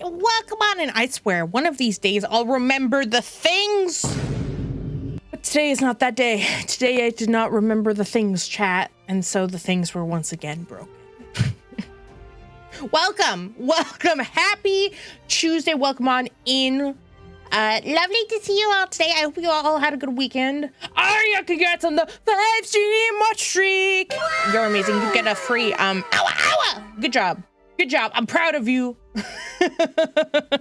welcome on in. I swear, one of these days I'll remember the things. But today is not that day. Today I did not remember the things, chat. And so the things were once again broken. Welcome. Happy Tuesday. Welcome on in. Lovely to see you all today. I hope you all had a good weekend. Arya, congrats on the 5 watch streak. You're amazing. You get a free, Good job. I'm proud of you.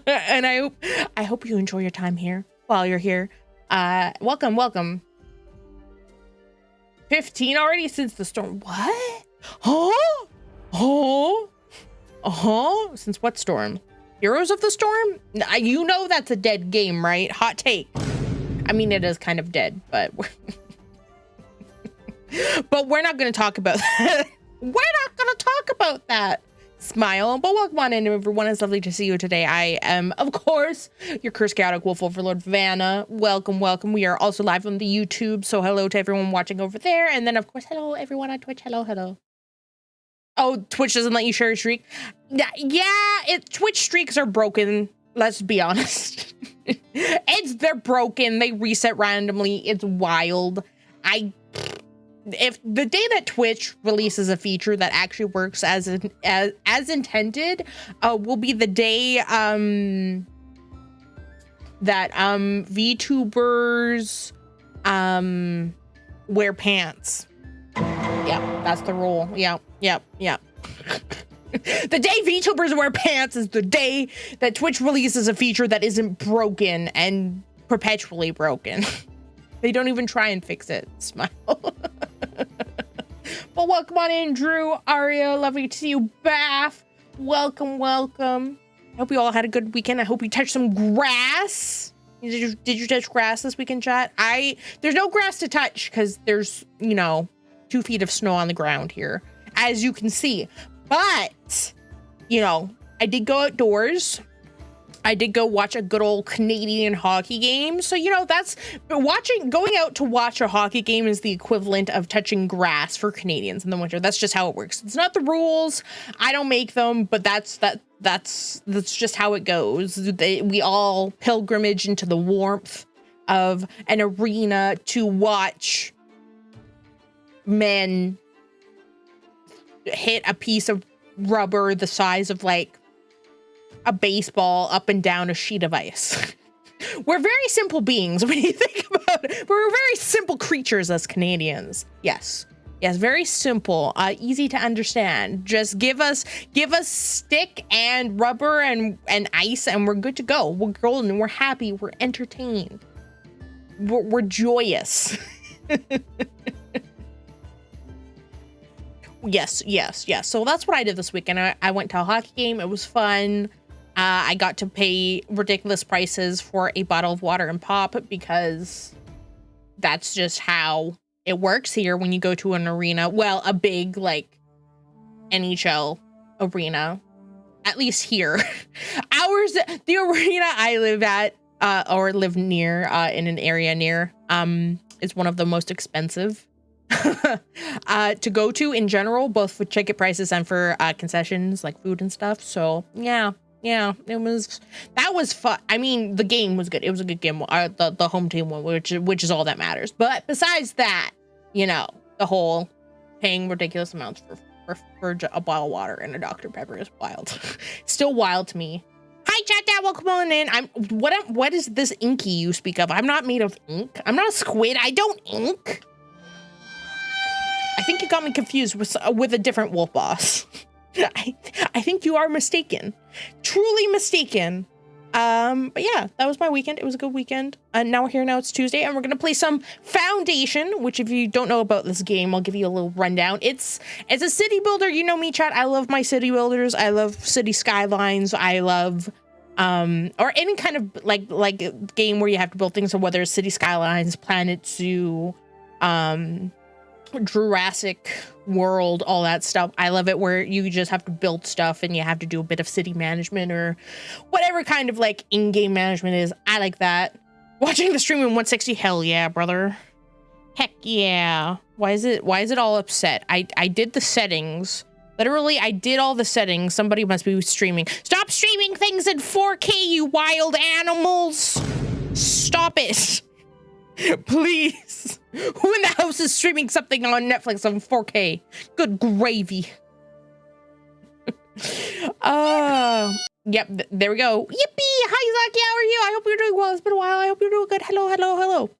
And I hope you enjoy your time here while you're here. Welcome. 15 already since the storm. What? Since what storm? Heroes of the Storm? You know that's a dead game, right? Hot take. I mean, it is kind of dead, but we're not going to talk about that. Smile. But welcome on in, everyone. It's lovely to see you today. I am, of course, your cursed chaotic wolf overlord, Vanna. Welcome. We are also live on the YouTube, so hello to everyone watching over there. And then, of course, hello, everyone on Twitch. Hello. Oh, Twitch doesn't let you share a streak? Yeah, Twitch streaks are broken. Let's be honest. They're broken. They reset randomly. It's wild. If the day that Twitch releases a feature that actually works as intended, will be the day that VTubers wear pants. Yep, that's the rule. Yep. The day VTubers wear pants is the day that Twitch releases a feature that isn't broken and perpetually broken. They don't even try and fix it. Smile. Well, welcome on in, Drew, Aria. Lovely to see you, Bath. Welcome. I hope you all had a good weekend. I hope you touched some grass. Did you touch grass this weekend, chat? There's no grass to touch because there's, 2 feet of snow on the ground here, as you can see. But, I did go outdoors. I did go watch a good old Canadian hockey game. So, going out to watch a hockey game is the equivalent of touching grass for Canadians in the winter. That's just how it works. It's not the rules. I don't make them, but that's just how it goes. We all pilgrimage into the warmth of an arena to watch men hit a piece of rubber the size of like a baseball up and down a sheet of ice. We're very simple beings when you think about it. We're very simple creatures as Canadians. Yes, very simple, easy to understand. Just give us stick and rubber and ice and we're good to go. We're golden, we're happy, we're entertained. We're joyous. Yes. So that's what I did this weekend. I went to a hockey game. It was fun. I got to pay ridiculous prices for a bottle of water and pop because that's just how it works here when you go to an arena. Well, a big like NHL arena, at least here. The arena I live at or live near in an area near is one of the most expensive to go to in general, both for ticket prices and for concessions like food and stuff. So yeah, that was fun. I mean, the game was good. It was a good game. The home team won, which is all that matters. But besides that, the whole paying ridiculous amounts for a bottle of water and a Dr. Pepper is wild. Still wild to me. Hi, chat dad. Welcome on in. What is this inky you speak of? I'm not made of ink. I'm not a squid. I don't ink. I think you got me confused with a different wolf boss. I think you are mistaken. Truly mistaken. But yeah, that was my weekend. It was a good weekend. And now we're here. Now it's Tuesday, and we're gonna play some Foundation, which if you don't know about this game, I'll give you a little rundown. It's a city builder. You know me, chat. I love my city builders. I love city skylines. I love or any kind of like game where you have to build things, so whether it's city skylines, Planet Zoo, Jurassic World, all that stuff. I love it where you just have to build stuff and you have to do a bit of city management or whatever kind of like in-game management is. I like that. Watching the stream in 160, hell yeah, brother. Heck yeah. Why is it all upset? I did the settings Literally, I did all the settings. Somebody must be streaming. Stop streaming things in 4K, you wild animals. Stop it. Please. Who in the house is streaming something on Netflix on 4K? Good gravy. Yep, there we go. Yippee! Hi, Zaki, how are you? I hope you're doing well. It's been a while. I hope you're doing good. Hello, hello, hello.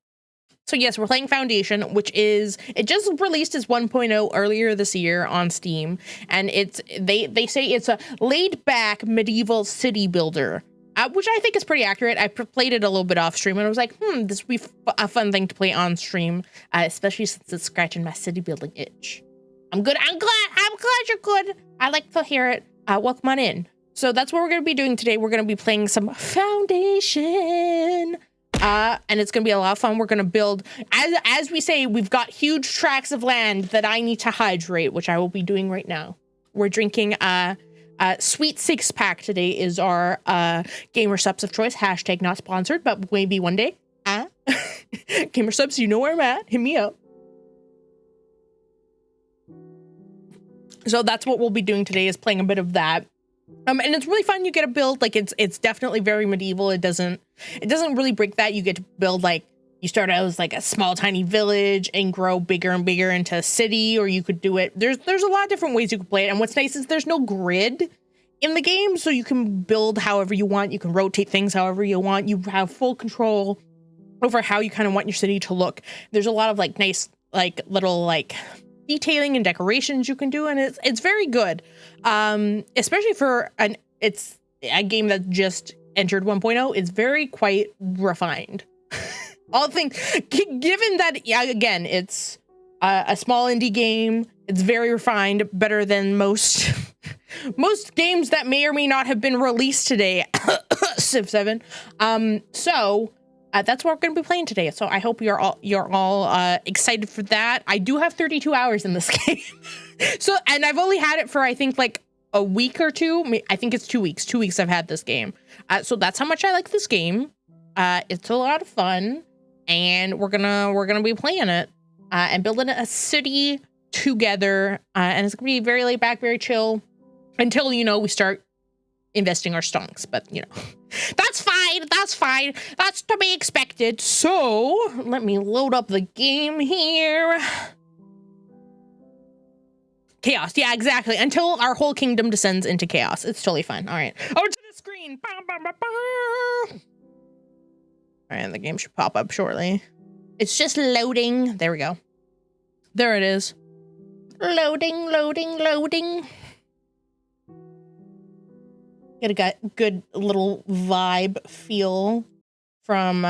So yes, we're playing Foundation, which is, it just released as 1.0 earlier this year on Steam, and it's they say it's a laid-back medieval city builder, which I think is pretty accurate. I played it a little bit off stream, and I was like, this would be a fun thing to play on stream, especially since it's scratching my city building itch. I'm good. I'm glad you're good. I like to hear it. Welcome on in. So that's what we're going to be doing today. We're going to be playing some Foundation. And it's going to be a lot of fun. We're going to build, as we say, we've got huge tracts of land that I need to hydrate, which I will be doing right now. We're drinking Sweet 6-pack today is our Gamer Subs of choice. Hashtag not sponsored, but maybe one day. Gamer Subs, you know where I'm at. Hit me up. So that's what we'll be doing today, is playing a bit of that. And it's really fun. You get a build, like it's definitely very medieval. It doesn't really break that. You get to build, like, you start out as like a small tiny village and grow bigger and bigger into a city, or you could do it. There's a lot of different ways you can play it. And what's nice is there's no grid in the game, so you can build however you want. You can rotate things however you want. You have full control over how you kind of want your city to look. There's a lot of like nice, like little like detailing and decorations you can do, and it's very good, especially for it's a game that just entered 1.0. It's very quite refined. All things given that, yeah, again, it's a small indie game. It's very refined, better than most games that may or may not have been released today. Civ 7. So that's what we're going to be playing today. So I hope you're all excited for that. I do have 32 hours in this game. So, and I've only had it for, I think, like a week or two. I think it's 2 weeks. 2 weeks I've had this game. So that's how much I like this game. It's a lot of fun, and we're gonna be playing it and building a city together. And it's gonna be very laid back, very chill until, you know, we start investing our stonks. But, you know, that's fine. That's fine. That's to be expected. So let me load up the game here. Chaos. Yeah, exactly. Until our whole kingdom descends into chaos. It's totally fine. All right. Over to the screen. All right. The game should pop up shortly. It's just loading. There we go. There it is. Loading, loading, loading. Get a good little vibe feel from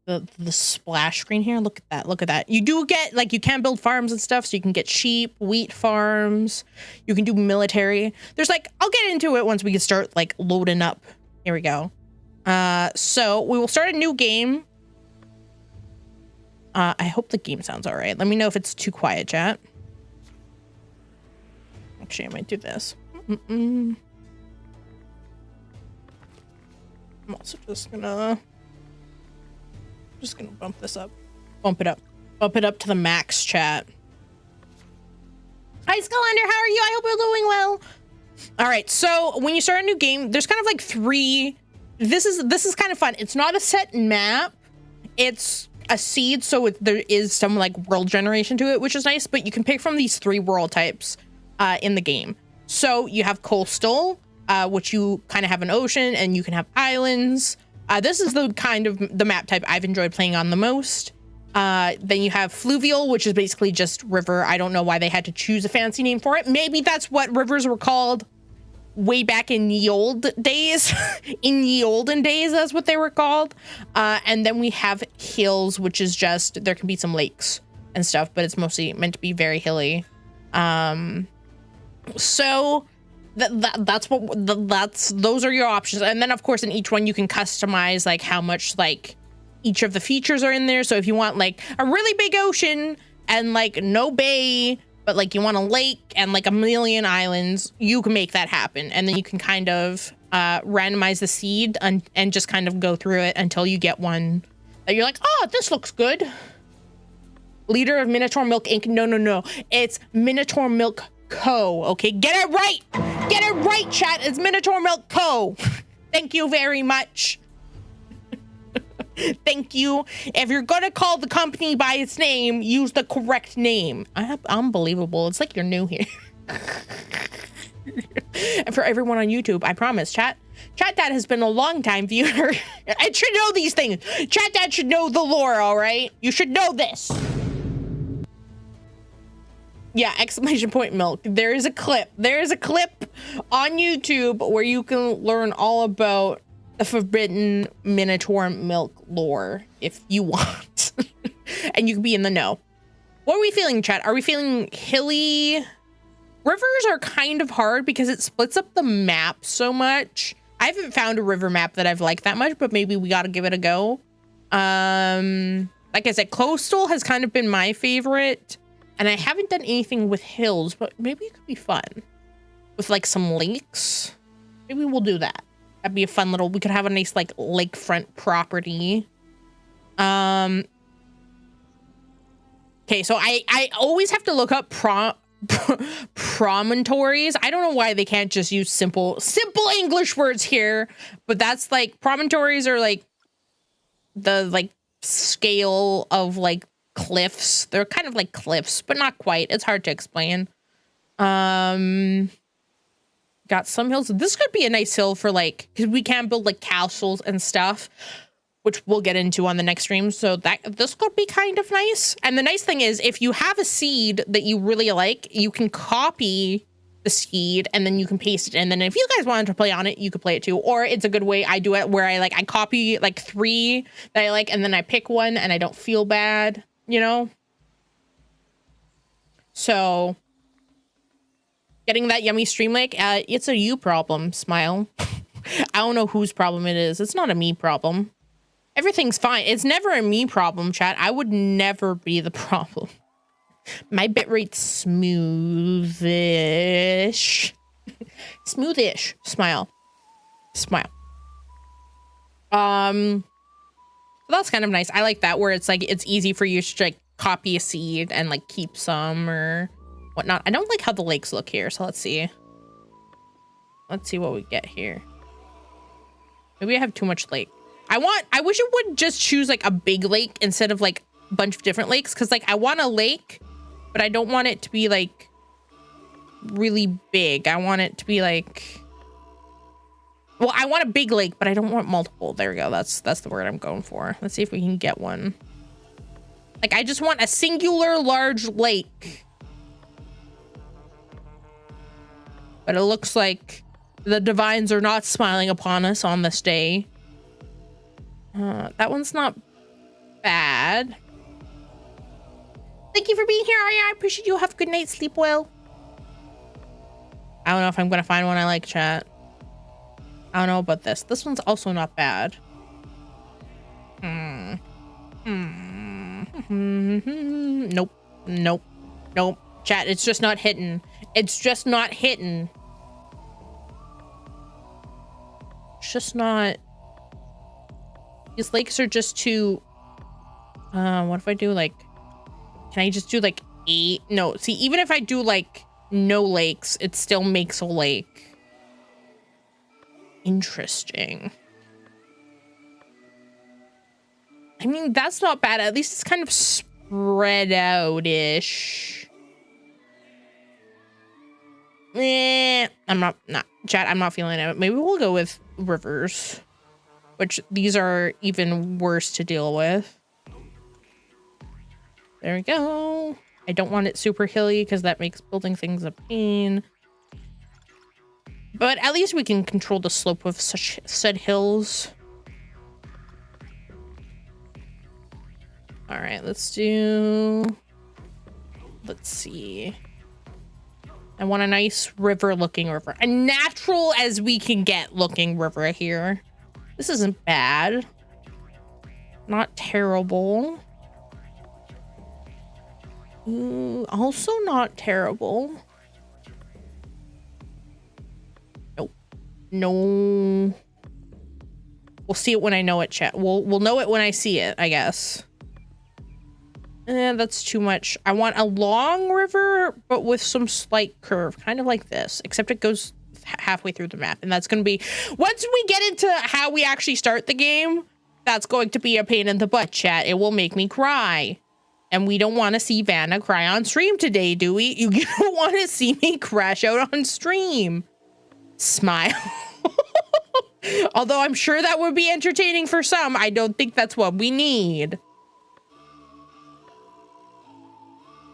the splash screen here. Look at that. Look at that. You do get, like, you can build farms and stuff, so you can get sheep, wheat farms. You can do military. There's, like, I'll get into it once we can start, like, loading up. Here we go. So we will start a new game. I hope the game sounds all right. Let me know if it's too quiet, chat. Actually, I might do this. I'm also just gonna bump this up. Bump it up to the max, chat. Hi, Skullander, how are you? I hope you're doing well. All right, so when you start a new game, there's kind of like three. This is kind of fun. It's not a set map. It's a seed, so there is some like world generation to it, which is nice. But you can pick from these 3 world types in the game. So you have coastal, which you kind of have an ocean, and you can have islands. This is the kind of the map type I've enjoyed playing on the most. Then you have fluvial, which is basically just river. I don't know why they had to choose a fancy name for it. Maybe that's what rivers were called way back in the old days. In the olden days, that's what they were called. And then we have hills, which is just, there can be some lakes and stuff, but it's mostly meant to be very hilly. So those are your options. And then of course in each one you can customize like how much like each of the features are in there. So if you want like a really big ocean and like no bay, but like you want a lake and like a million islands, you can make that happen. And then you can kind of randomize the seed and just kind of go through it until you get one that you're like, oh, this looks good. Leader of Minotaur Milk Inc. No. It's Minotaur Milk Co. Okay, get it right. Get it right, chat. It's Minotaur Milk Co. Thank you very much. Thank you. If you're gonna call the company by its name, use the correct name. Unbelievable. It's like you're new here. And for everyone on YouTube, I promise, chat dad has been a long time viewer. I should know these things. Chat dad should know the lore, all right? You should know this. Yeah, exclamation point milk. There is a clip. There is a clip on YouTube where you can learn all about the forbidden Minotaur milk lore if you want. And you can be in the know. What are we feeling, chat? Are we feeling hilly? Rivers are kind of hard because it splits up the map so much. I haven't found a river map that I've liked that much, but maybe we got to give it a go. Like I said, coastal has kind of been my favorite. And I haven't done anything with hills, but maybe it could be fun. With like some lakes. Maybe we'll do that. That'd be a fun little, we could have a nice like lakefront property. Okay, so I always have to look up promontories. I don't know why they can't just use simple English words here, but that's like promontories are like the like scale of like cliffs. They're kind of like cliffs, but not quite. It's hard to explain. Got some hills. This could be a nice hill for like, because we can build like castles and stuff, which we'll get into on the next stream. So this could be kind of nice. And the nice thing is if you have a seed that you really like, you can copy the seed and then you can paste it. And then if you guys wanted to play on it, you could play it too. Or it's a good way I do it where I copy like 3 that I like, and then I pick one and I don't feel bad, you know? So getting that yummy stream lake, it's a you problem, Smile. I don't know whose problem it is. It's not a me problem. Everything's fine. It's never a me problem, chat. I would never be the problem. My bitrate's smoothish. Smoothish. Smile. Smile. That's kind of nice. I like that where it's like it's easy for you to like copy a seed and like keep some or whatnot. I don't like how the lakes look here, so let's see. Let's see what we get here. Maybe I have too much lake. I wish it would just choose like a big lake instead of like a bunch of different lakes, because like I want a lake, but I don't want it to be like really big. I want it to be like, well, I want a big lake, but I don't want multiple. There we go. That's the word I'm going for. Let's see if we can get one. Like I just want a singular large lake. But it looks like the divines are not smiling upon us on this day. That one's not bad. Thank you for being here, Arya. I appreciate you. Have a good night. Sleep well. I don't know if I'm going to find one I like, chat. I don't know about this. This one's also not bad. Nope. Nope. Nope. Chat, it's just not hitting. It's just not hitting. It's just not. These lakes are just too. What if I do like? Can I just do like 8? No. See, even if I do like no lakes, it still makes a lake. Interesting. I mean, that's not bad. At least it's kind of spread out-ish. I'm not chat. I'm not feeling it. Maybe we'll go with rivers, which these are even worse to deal with. There we go. I don't want it super hilly because that makes building things a pain. But at least we can control the slope of such said hills. All right, let's see. I want a nice river looking river. A natural as we can get looking river here. This isn't bad. Not terrible. Ooh, also not terrible. Nope. No. We'll see it when I know it, chat. We'll know it when I see it, I guess. That's too much. I want a long river, but with some slight curve, kind of like this, except it goes halfway through the map. And that's going to be, once we get into how we actually start the game, that's going to be a pain in the butt, chat. It will make me cry. And we don't want to see Vanna cry on stream today, do we? You don't want to see me crash out on stream. Smile. Although I'm sure that would be entertaining for some, I don't think that's what we need.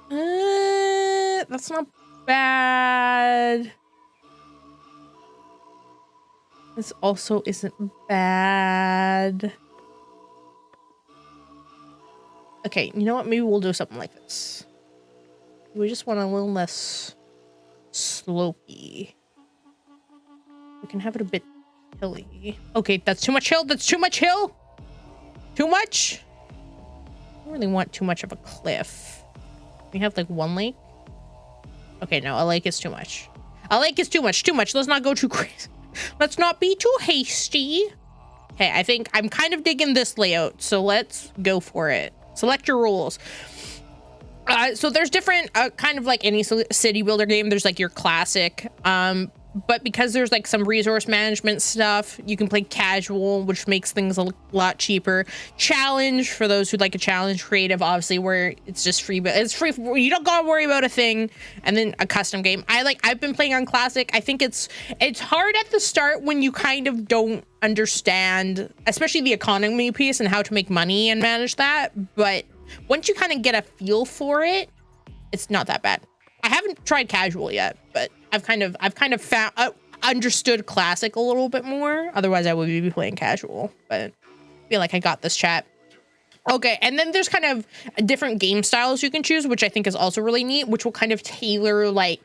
That's not bad. This also isn't bad. Okay, you know what? Maybe we'll do something like this. We just want a little less slopey. We can have it a bit hilly. Okay, that's too much hill. That's too much hill. Too much? I don't really want too much of a cliff. We have like one lake. Okay, no, a lake is too much. A lake is too much. Too much. Let's not go too crazy. Let's not be too hasty. Okay, I think I'm kind of digging this layout, so let's go for it. Select your rules. So there's different kind of like any city builder game. There's like your classic, but because there's like some resource management stuff, you can play casual, which makes things a lot cheaper. Challenge, for those who'd like a challenge. Creative, obviously, where it's just free, but it's free. You don't gotta worry about a thing. And then a custom game. I've been playing on classic. I think it's hard at the start when you kind of don't understand, especially the economy piece and how to make money and manage that. But once you kind of get a feel for it, it's not that bad. I haven't tried casual yet, but I've kind of found understood classic a little bit more. Otherwise, I would be playing casual. But I feel like I got this, chat. Okay, and then there's kind of different game styles you can choose, which I think is also really neat, which will kind of tailor like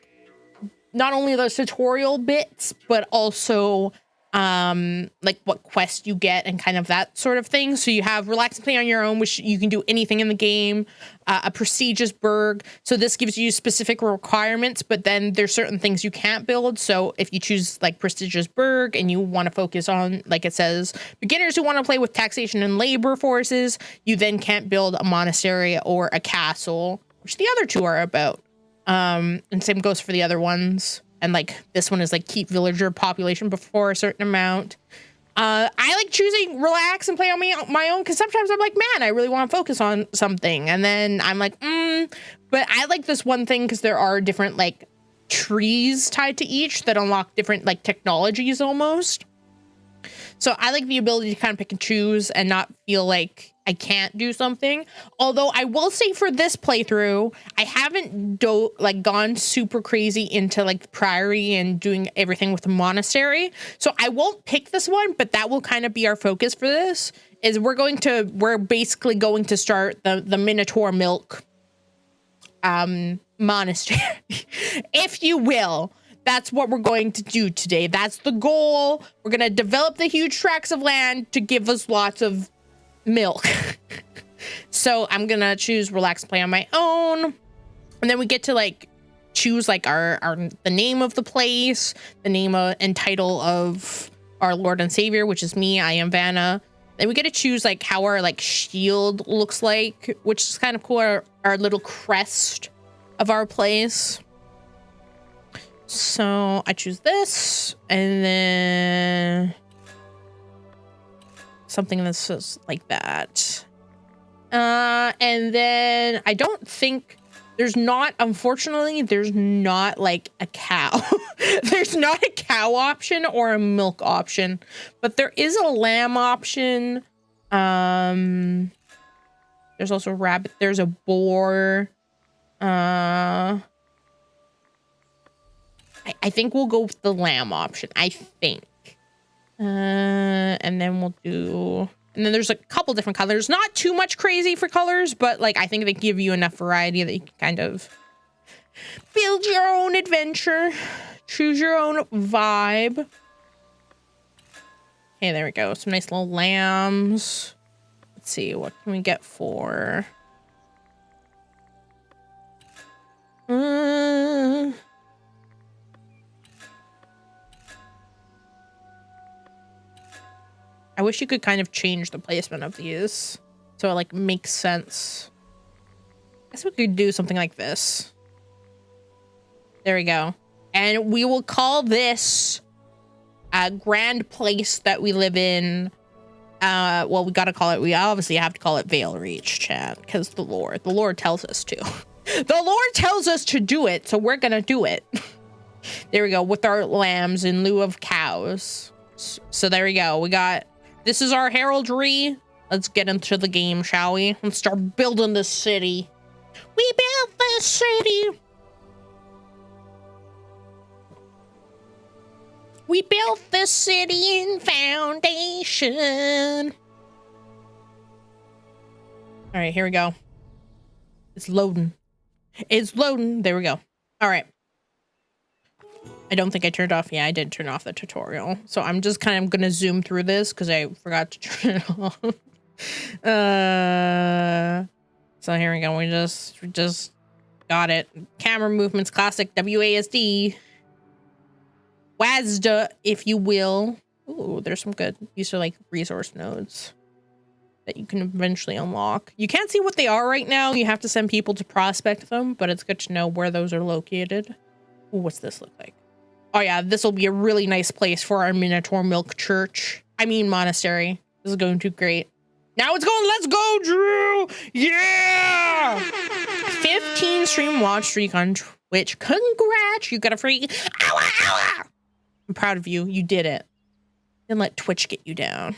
not only those tutorial bits, but also like what quests you get and kind of that sort of thing. So you have relax and play on your own, which you can do anything in the game. A prestigious burg, so this gives you specific requirements, but then there's certain things you can't build. So if you choose like prestigious burg and you want to focus on, like it says, beginners who want to play with taxation and labor forces, you then can't build a monastery or a castle, which the other two are about. And same goes for the other ones. And like this one is like keep villager population before a certain amount. I like choosing relax and play on my own because sometimes I'm like, man, I really want to focus on something. And then I'm like, but I like this one thing because there are different like trees tied to each that unlock different like technologies almost. So I like the ability to kind of pick and choose and not feel like I can't do something. Although I will say for this playthrough, I haven't gone super crazy into like the priory and doing everything with the monastery. So I won't pick this one, but that will kind of be our focus for this. Is we're basically going to start the Minotaur Milk monastery, if you will. That's what we're going to do today. That's the goal. We're going to develop the huge tracts of land to give us lots of milk. So I'm going to choose relax and play on my own. And then we get to like choose like the name of the place, the name and title of our Lord and Savior, which is me. I am Vanna. Then we get to choose like how our like shield looks like, which is kind of cool. Our little crest of our place. So I choose this, and then something that says like that. And then I don't think unfortunately, there's not like a cow. There's not a cow option or a milk option, but there is a lamb option. There's also a rabbit. There's a boar. I think we'll go with the lamb option, I think. And then then there's a couple different colors. Not too much crazy for colors, but like I think they give you enough variety that you can kind of build your own adventure. Choose your own vibe. Okay, there we go. Some nice little lambs. Let's see, what can we get for... I wish you could kind of change the placement of these so it like makes sense. guess we could do something like this. There we go. And we will call this a grand place that we live in. Well, we obviously have to call it Vale Reach, chat, because the Lord tells us to. The Lord tells us to do it, so we're gonna do it. There we go, with our lambs in lieu of cows. So there we go. This is our heraldry. Let's get into the game, shall we? Let's start building this city. We built this city. We built this city in foundation. All right, here we go. It's loading. It's loading. There we go. All right. I don't think I turned off. Yeah, I did turn off the tutorial. So I'm just kind of going to zoom through this because I forgot to turn it off. So here we go. We just got it. Camera movements, classic WASD. WASD, if you will. Ooh, there's some good. These are like resource nodes that you can eventually unlock. You can't see what they are right now. You have to send people to prospect them, but it's good to know where those are located. Ooh, what's this look like? Oh yeah, this will be a really nice place for our Minotaur Milk Church. I mean monastery. This is going to be great. Now it's going, let's go, Drew! Yeah! 15 stream watch streak on Twitch. Congrats! You got a free... Ow, ow. I'm proud of you. You did it. Didn't let Twitch get you down.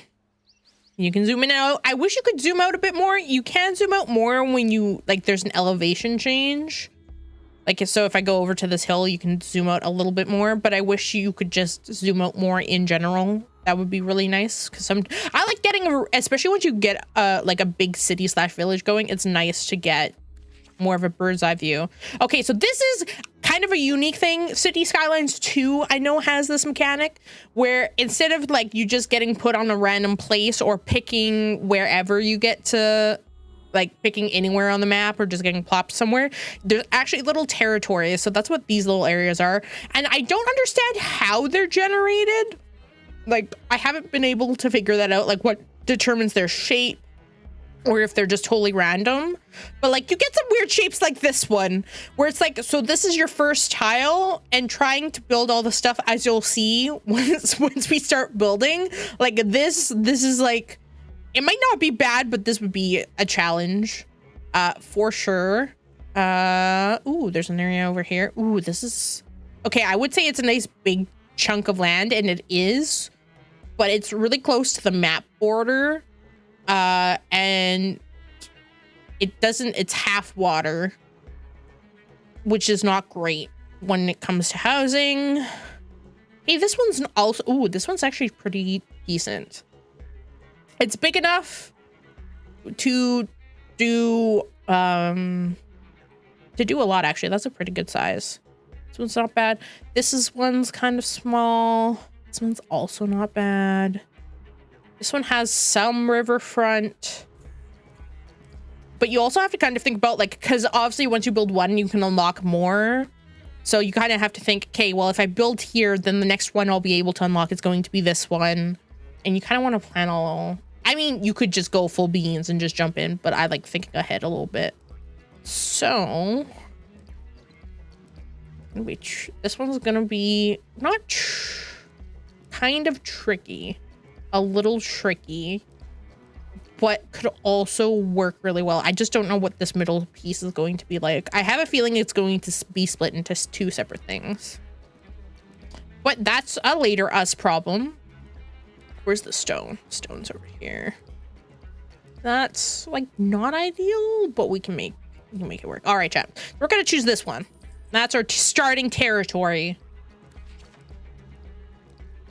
You can zoom in and out. I wish you could zoom out a bit more. You can zoom out more when you, like, there's an elevation change. Like, so if I go over to this hill, you can zoom out a little bit more, but I wish you could just zoom out more in general. That would be really nice, because I like getting, especially once you get like a big city / village going, it's nice to get more of a bird's eye view. Okay, so this is kind of a unique thing. City Skylines 2, I know, has this mechanic where instead of like you just getting put on a random place or picking wherever you get to, like picking anywhere on the map or just getting plopped somewhere, there's actually little territories. So that's what these little areas are. And I don't understand how they're generated. Like, I haven't been able to figure that out, like what determines their shape or if they're just totally random. But like you get some weird shapes like this one where it's like, so this is your first tile, and trying to build all the stuff, as you'll see once we start building, like this is like, it might not be bad, but this would be a challenge for sure. Ooh, there's an area over here. Ooh, this is okay. I would say it's a nice big chunk of land, and it is, but it's really close to the map border. And it's half water, which is not great when it comes to housing. Hey, this one's also, ooh, this one's actually pretty decent. It's big enough to do a lot, actually. That's a pretty good size. This one's not bad. One's kind of small. This one's also not bad. This one has some riverfront. But you also have to kind of think about, like, because obviously once you build one, you can unlock more. So you kind of have to think, okay, well, if I build here, then the next one I'll be able to unlock is going to be this one. And you kind of want to plan all... I mean, you could just go full beans and just jump in, but I like thinking ahead a little bit. So... this one's gonna be kind of tricky. A little tricky, but could also work really well. I just don't know what this middle piece is going to be like. I have a feeling it's going to be split into two separate things. But that's a later us problem. Where's the stone? Stone's over here. That's like not ideal, but we can make it work. All right, chat. We're gonna choose this one. That's our starting territory.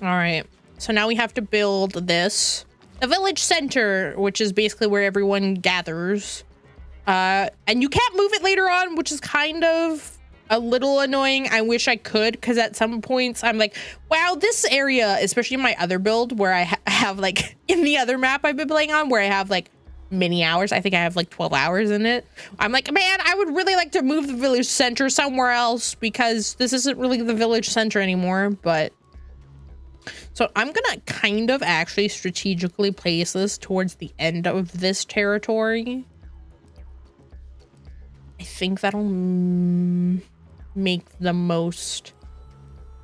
All right. So now we have to build this. The village center, which is basically where everyone gathers. And you can't move it later on, which is kind of a little annoying. I wish I could, because at some points I'm like, wow, this area, especially in my other build where I have like in the other map I've been playing on, where I have like many hours. I think I have like 12 hours in it. I'm like, man, I would really like to move the village center somewhere else, because this isn't really the village center anymore. But so I'm gonna kind of actually strategically place this towards the end of this territory. I think that'll make the most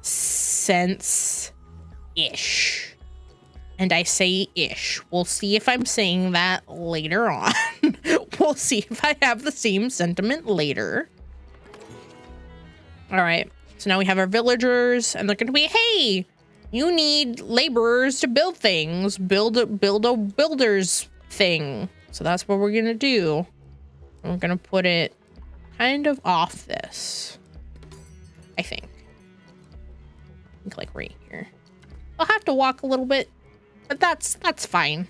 sense-ish. And I say ish. We'll see if I'm saying that later on. We'll see if I have the same sentiment later. All right. So now we have our villagers, and they're going to be, hey, you need laborers to build things. Build a builder's thing. So that's what we're going to do. And we're going to put it kind of off this, I think. Like right here. I'll have to walk a little bit, but that's fine.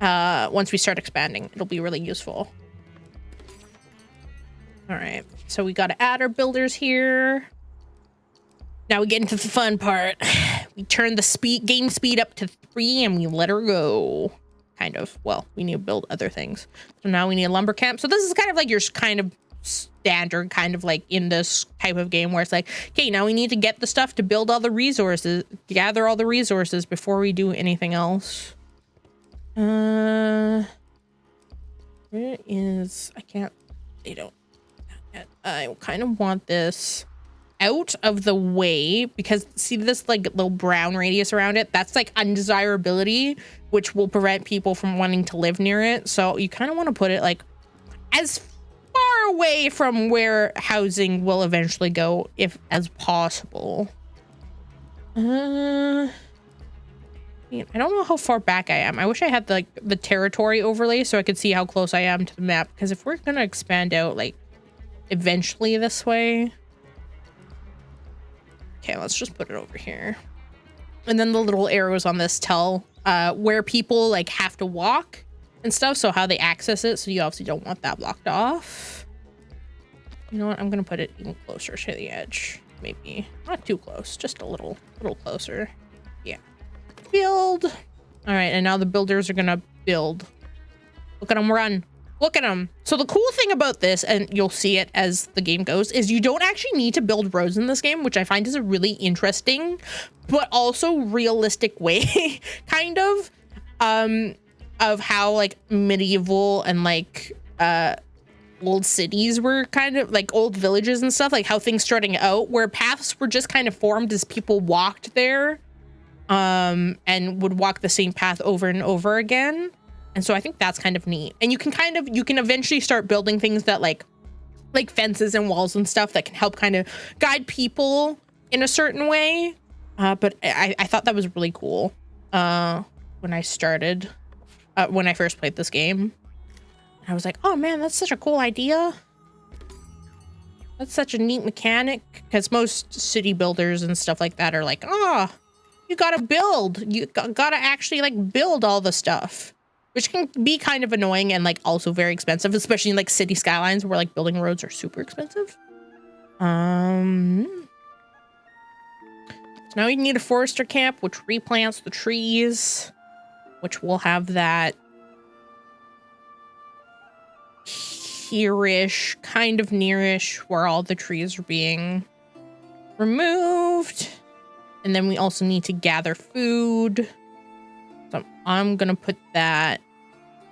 Once we start expanding, it'll be really useful. All right, so we got to add our builders here. Now we get into the fun part. We turn the game speed up to 3 and we let her go. Kind of. Well, we need to build other things. So now we need a lumber camp. So this is kind of like your kind of standard kind of like in this type of game where it's like, okay, now we need to get the stuff to build all the resources, gather all the resources before we do anything else. Where is, I kind of want this out of the way because see this like little brown radius around it? That's like undesirability, which will prevent people from wanting to live near it. So you kind of want to put it like as far away from where housing will eventually go, if as possible. I don't know how far back I am. I wish I had the territory overlay so I could see how close I am to the map. Because if we're gonna expand out like eventually this way, okay, let's just put it over here. And then the little arrows on this tell where people like have to walk and stuff, so how they access it. So you obviously don't want that blocked off. You know what? I'm gonna put it even closer to the edge. Maybe not too close, just a little closer. Yeah. Build. All right, and now the builders are gonna build. Look at them run. Look at them. So the cool thing about this, and you'll see it as the game goes, is you don't actually need to build roads in this game, which I find is a really interesting, but also realistic way, kind of how like medieval and like old cities were kind of like old villages and stuff, like how things starting out where paths were just kind of formed as people walked there and would walk the same path over and over again. And so I think that's kind of neat. And you can eventually start building things that like fences and walls and stuff that can help kind of guide people in a certain way. But I thought that was really cool when I started, when I first played this game. I was like, oh man, that's such a cool idea. That's such a neat mechanic, because most city builders and stuff like that are like, oh, you gotta build. You gotta actually like build all the stuff, which can be kind of annoying and like also very expensive, especially in like city skylines where like building roads are super expensive. So now we need a forester camp, which replants the trees, which will have that here-ish, kind of near-ish, where all the trees are being removed. And then we also need to gather food. So I'm gonna put that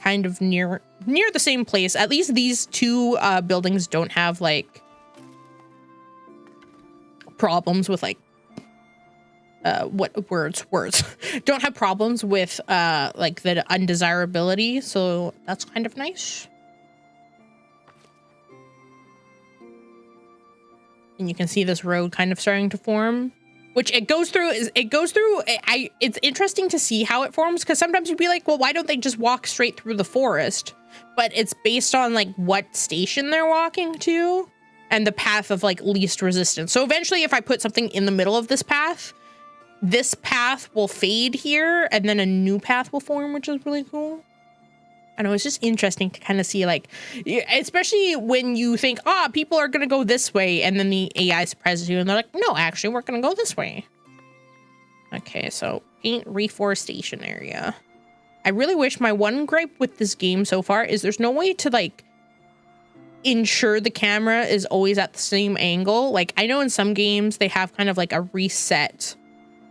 kind of near the same place. At least these two buildings don't have like problems with like words don't have problems with like the undesirability, so that's kind of nice. And you can see this road kind of starting to form, which it's interesting to see how it forms, because sometimes you'd be like, well, why don't they just walk straight through the forest? But it's based on like what station they're walking to and the path of like least resistance. So eventually if I put something in the middle of this path will fade here and then a new path will form, which is really cool. I know, it's just interesting to kind of see, like, especially when you think, people are going to go this way, and then the AI surprises you, and they're like, no, actually, we're going to go this way. Okay, so paint reforestation area. I really wish, my one gripe with this game so far is there's no way to, like, ensure the camera is always at the same angle. Like, I know in some games they have kind of, like, a reset,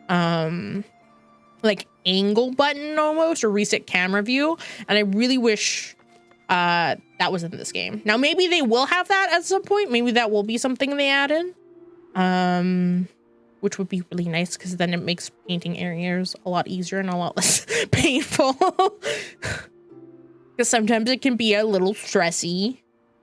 like, angle button almost, or reset camera view, and I really wish That was in this game. Now, maybe they will have that at some point. Maybe that will be something they add in. Which would be really nice because then it makes painting areas a lot easier and a lot less painful. Because sometimes it can be a little stressy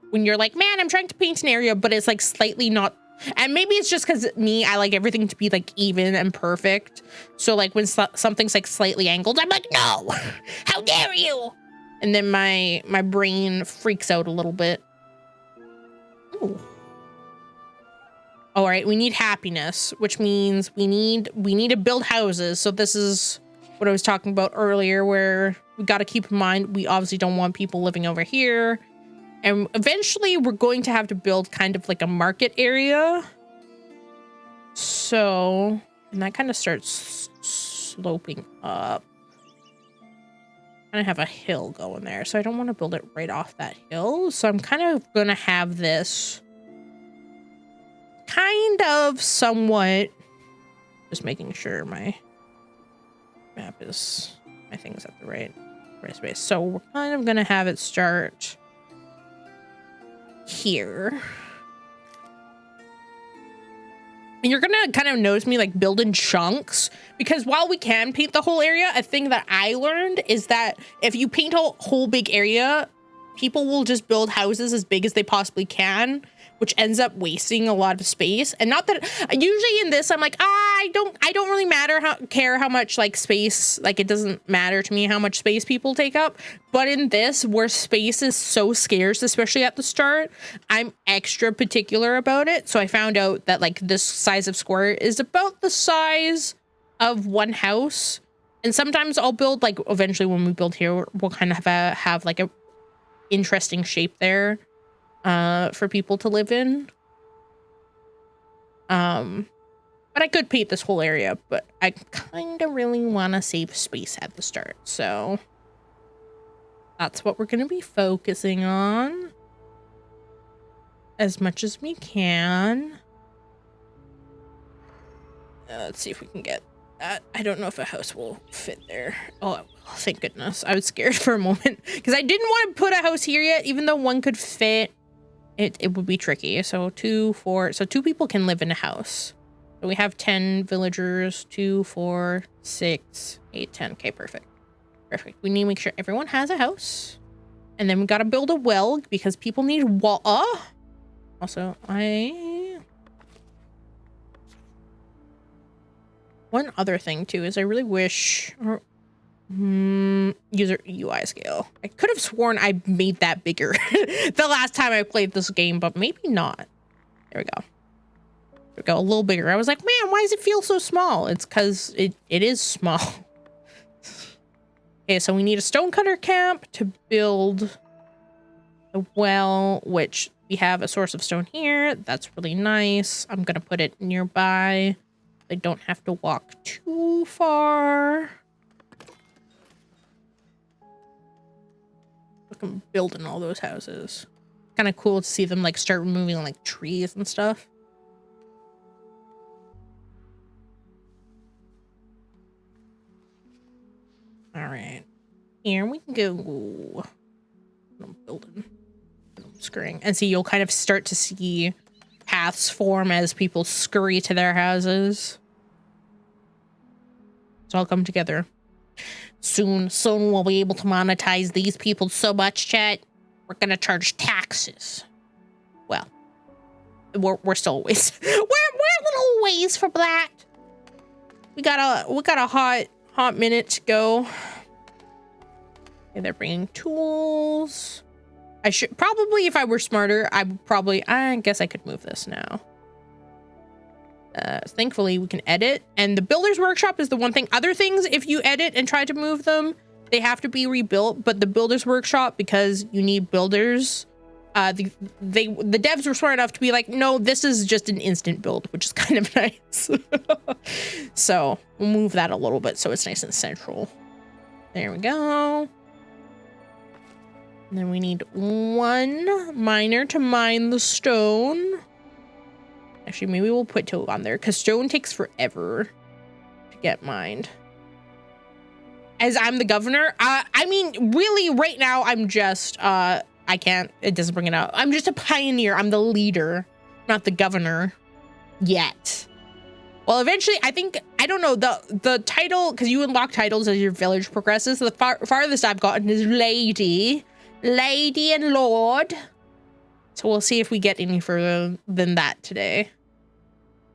when you're like, man, I'm trying to paint an area, but it's like slightly not. And maybe it's just because I like everything to be like even and perfect. So like when something's like slightly angled, I'm like, no, how dare you? And then my brain freaks out a little bit. Ooh. All right, we need happiness, which means we need to build houses. So this is what I was talking about earlier, where we got to keep in mind we obviously don't want people living over here. And eventually we're going to have to build kind of like a market area. So, and that kind of starts sloping up. I have a hill going there, so I don't want to build it right off that hill. So I'm kind of going to have this kind of somewhat, just making sure my map is, my thing's at the right space. So we're kind of going to have it start here. And you're going to kind of notice me like build in chunks, because while we can paint the whole area, a thing that I learned is that if you paint a whole big area, people will just build houses as big as they possibly can, which ends up wasting a lot of space. And not that usually in this, I'm like, I don't really care how much like space, like it doesn't matter to me how much space people take up. But in this, where space is so scarce, especially at the start, I'm extra particular about it. So I found out that like this size of square is about the size of one house. And sometimes I'll build like, eventually when we build here, we'll kind of have like a interesting shape there for people to live in. But I could paint this whole area, but I kind of really want to save space at the start. So that's what we're going to be focusing on as much as we can. Let's see if we can get that. I don't know if a house will fit there. Oh, thank goodness. I was scared for a moment because I didn't want to put a house here yet, even though one could fit. It would be tricky. So 2, 4. So 2 people can live in a house. So we have 10 villagers. 2, 4, 6, 8, 10. Okay, perfect. Perfect. We need to make sure everyone has a house. And then we got to build a well because people need also, one other thing too is I really wish user UI scale. I could have sworn I made that bigger the last time I played this game, but maybe not. There we go. There we go, a little bigger. I was like, man, why does it feel so small? It's because it is small. Okay, so we need a stonecutter camp to build the well, which we have a source of stone here. That's really nice. I'm gonna put it nearby. I don't have to walk too far. Look, I'm building all those houses. Kind of cool to see them like start removing like trees and stuff. All right, here we go. I'm building, I'm scurrying, and see, you'll kind of start to see paths form as people scurry to their houses. It's all come together. Soon we'll be able to monetize these people so much, chat. We're gonna charge taxes. Well, we're still a ways. we're a little ways from that. We got a hot minute to go. Okay, they're bringing tools. I should probably, if I were smarter, I guess I could move this now. Thankfully we can edit, and the builder's workshop is the one thing. Other things, if you edit and try to move them, they have to be rebuilt, but the builder's workshop, because you need builders, the devs were smart enough to be like, no, this is just an instant build, which is kind of nice. So we'll move that a little bit so it's nice and central. There we go. And then we need 1 miner to mine the stone. Actually, maybe we'll put 2 on there because stone takes forever to get mined. as I'm the governor. I mean, really, right now, I'm just, I can't, it doesn't bring it out. I'm just a pioneer. I'm the leader, not the governor yet. Well, eventually, I think, I don't know, the title, because you unlock titles as your village progresses. So the farthest I've gotten is lady and lord. So we'll see if we get any further than that today.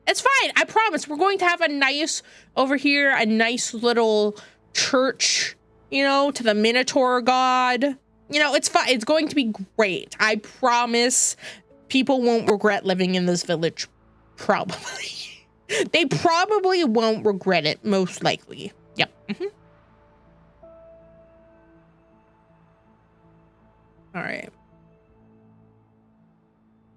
It's fine. I promise. We're going to have a nice, over here, a nice little church, you know, to the Minotaur god. You know, it's fine. It's going to be great. I promise people won't regret living in this village. Probably. They probably won't regret it, most likely. Yep. All right.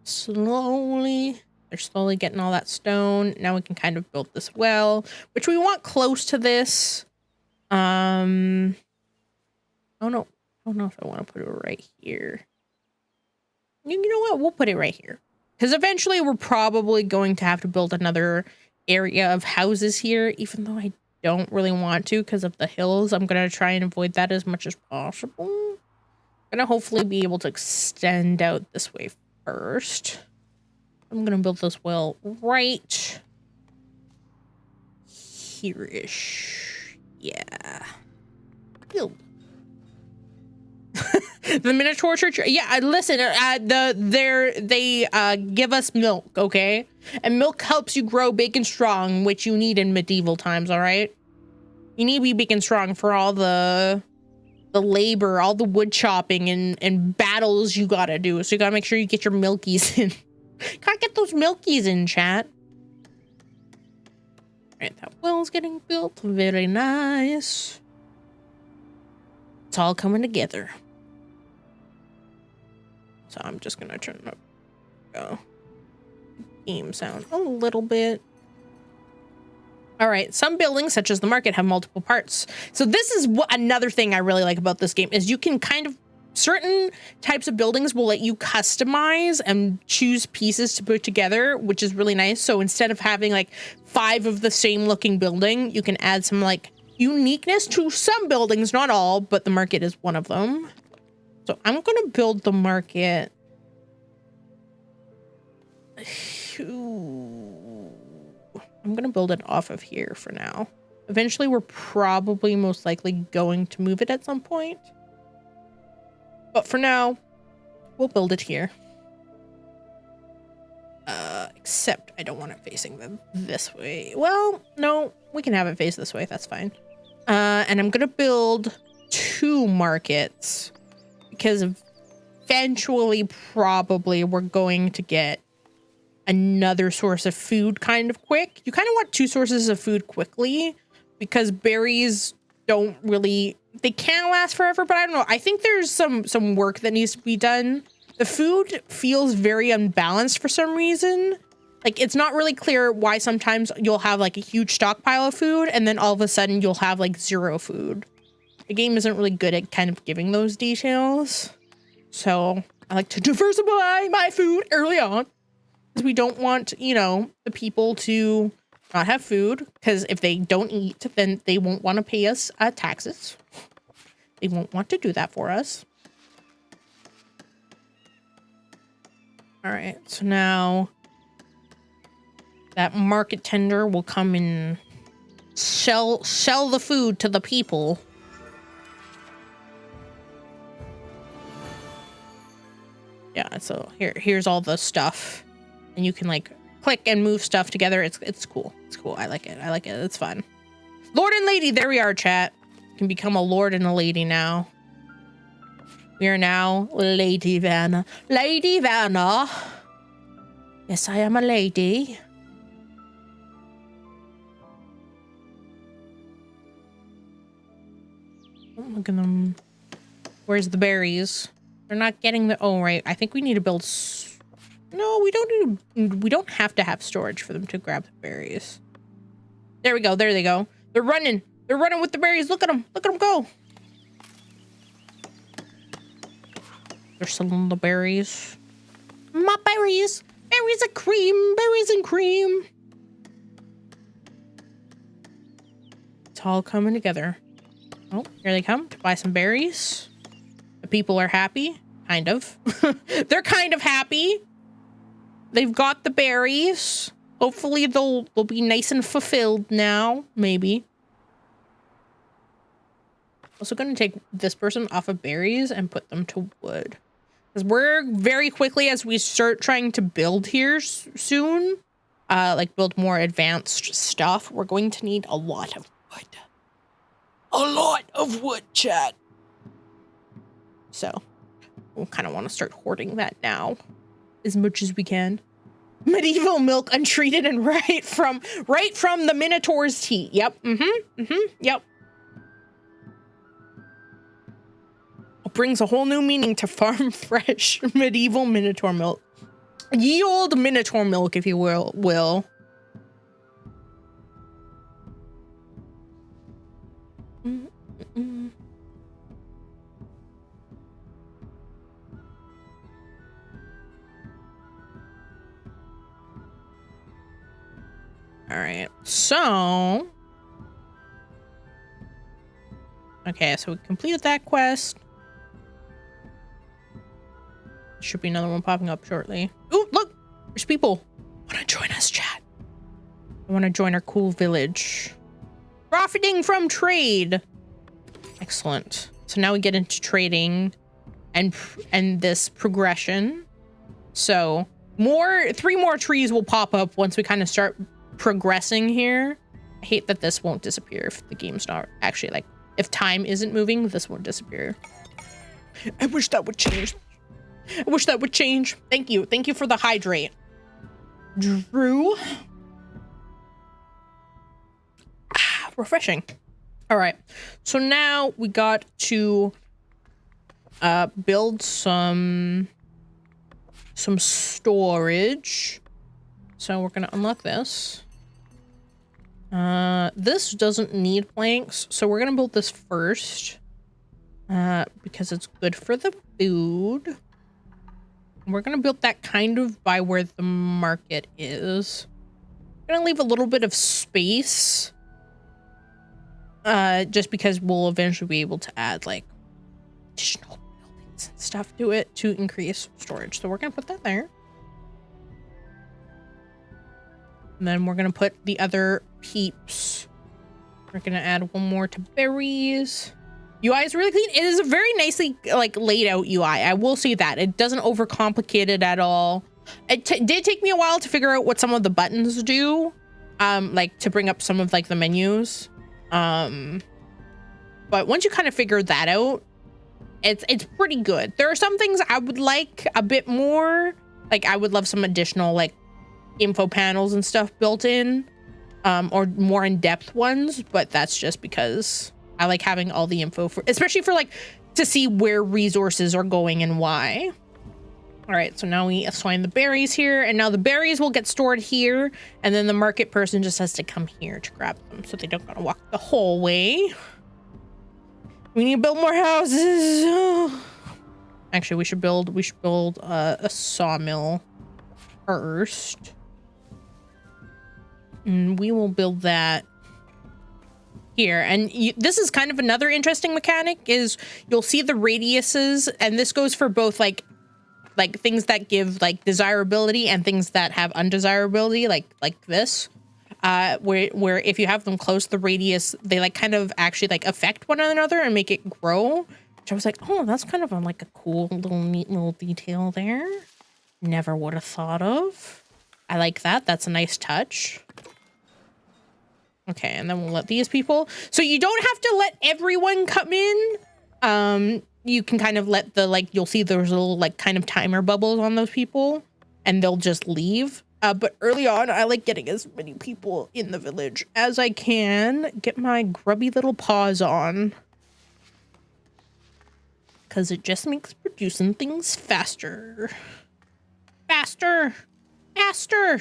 Slowly. They're slowly getting all that stone. Now we can kind of build this well, which we want close to this. Oh no. I don't know if I want to put it right here. You know what? We'll put it right here. Because eventually we're probably going to have to build another area of houses here, even though I don't really want to because of the hills. I'm going to try and avoid that as much as possible. I'm going to hopefully be able to extend out this way first. I'm going to build this well right here-ish. Yeah. Build. The Minotaur Church. Yeah, listen, they give us milk, okay? And milk helps you grow big and strong, which you need in medieval times, all right? You need to be big and strong for all the labor, all the wood chopping and battles you gotta do. So you gotta make sure you get your milkies in. Gotta get those milkies in, chat. All right, that well's getting built. Very nice. It's all coming together. So I'm just gonna turn up game sound a little bit. All right, some buildings, such as the market, have multiple parts. So this is another thing I really like about this game is you can kind of, certain types of buildings will let you customize and choose pieces to put together, which is really nice. So instead of having like 5 of the same looking building, you can add some like uniqueness to some buildings, not all, but the market is one of them. So I'm gonna build the market. I'm gonna build it off of here for now. Eventually, we're probably most likely going to move it at some point. But for now, we'll build it here. Except I don't want it facing them this way. Well, no, we can have it face this way. That's fine. And I'm gonna build 2 markets because eventually, probably, we're going to get another source of food kind of quick. You kind of want 2 sources of food quickly because berries don't really, they can last forever, but I don't know. I think there's some work that needs to be done. The food feels very unbalanced for some reason. Like, it's not really clear why sometimes you'll have like a huge stockpile of food and then all of a sudden you'll have like 0 food. The game isn't really good at kind of giving those details. So I like to diversify my food early on. Because we don't want, you know, the people to not have food. Because if they don't eat, then they won't want to pay us taxes. They won't want to do that for us. All right, so now that market tender will come and sell the food to the people. Yeah, so here's all the stuff. And you can like click and move stuff together. It's cool. It's cool. I like it. I like it. It's fun. Lord and lady. There we are, chat. You can become a lord and a lady now. We are now Lady Vanna. Lady Vanna. Yes, I am a lady. Oh, look at them. Where's the berries? They're not getting the, oh, right. I think we need to build, no, we don't have to have storage for them to grab the berries. There we go. There they go. They're running. They're running with the berries. Look at them. Look at them go. They're selling the berries. My berries. Berries and cream. Berries and cream. It's all coming together. Oh, here they come to buy some berries. The people are happy, kind of. They're kind of happy. They've got the berries. Hopefully they'll be nice and fulfilled now, maybe. Also going to take this person off of berries and put them to wood. Because we're very quickly, as we start trying to build here soon, like build more advanced stuff, we're going to need a lot of wood. A lot of wood, chat. So we'll kind of want to start hoarding that now as much as we can. Medieval milk, untreated and right from the Minotaur's teat. Yep. Yep. Brings a whole new meaning to farm fresh medieval Minotaur milk. Ye old Minotaur milk, if you will. All right, so okay, so we completed that quest. Should be another one popping up shortly. Ooh, look, there's people. Want to join us, chat? I want to join our cool village. Profiting from trade. Excellent. So now we get into trading and this progression. So 3 more trees will pop up once we kind of start progressing here. I hate that this won't disappear if the game's not actually, like, if time isn't moving, this won't disappear. I wish that would change. I wish that would change. Thank you. Thank you for the hydrate. Drew. Refreshing. All right. So now we got to build some storage. So we're going to unlock this. This doesn't need planks, so we're going to build this first. Because it's good for the food. We're going to build that kind of by where the market is. I'm going to leave a little bit of space. Just because we'll eventually be able to add, like, additional buildings and stuff to it to increase storage. So we're going to put that there. And then we're going to put the other peeps. We're going to add one more to berries. UI is really clean. It is a very nicely, like, laid out UI. I will say that. It doesn't overcomplicate it at all. It did take me a while to figure out what some of the buttons do. Like, to bring up some of, like, the menus. But once you kind of figure that out, it's pretty good. There are some things I would like a bit more. Like, I would love some additional, like, info panels and stuff built in. Or more in-depth ones. But that's just because I like having all the info for, especially for, like, to see where resources are going and why. All right, so now we assign the berries here, and now the berries will get stored here, and then the market person just has to come here to grab them, so they don't gotta walk the whole way. We need to build more houses. Actually, we should build a sawmill first, and we will build that here. And this is kind of another interesting mechanic, is you'll see the radiuses, and this goes for both like things that give like desirability and things that have undesirability, like this, where if you have them close, the radius, they like kind of actually like affect one another and make it grow, which I was like, oh, that's kind of like a cool little neat little detail there. Never would have thought of. I like that. That's a nice touch. Okay, and then we'll let these people. So you don't have to let everyone come in. You can kind of let the, like, you'll see there's little, like, kind of timer bubbles on those people, and they'll just leave. But early on, I like getting as many people in the village as I can. Get my grubby little paws on. Because it just makes producing things faster. Faster! Faster!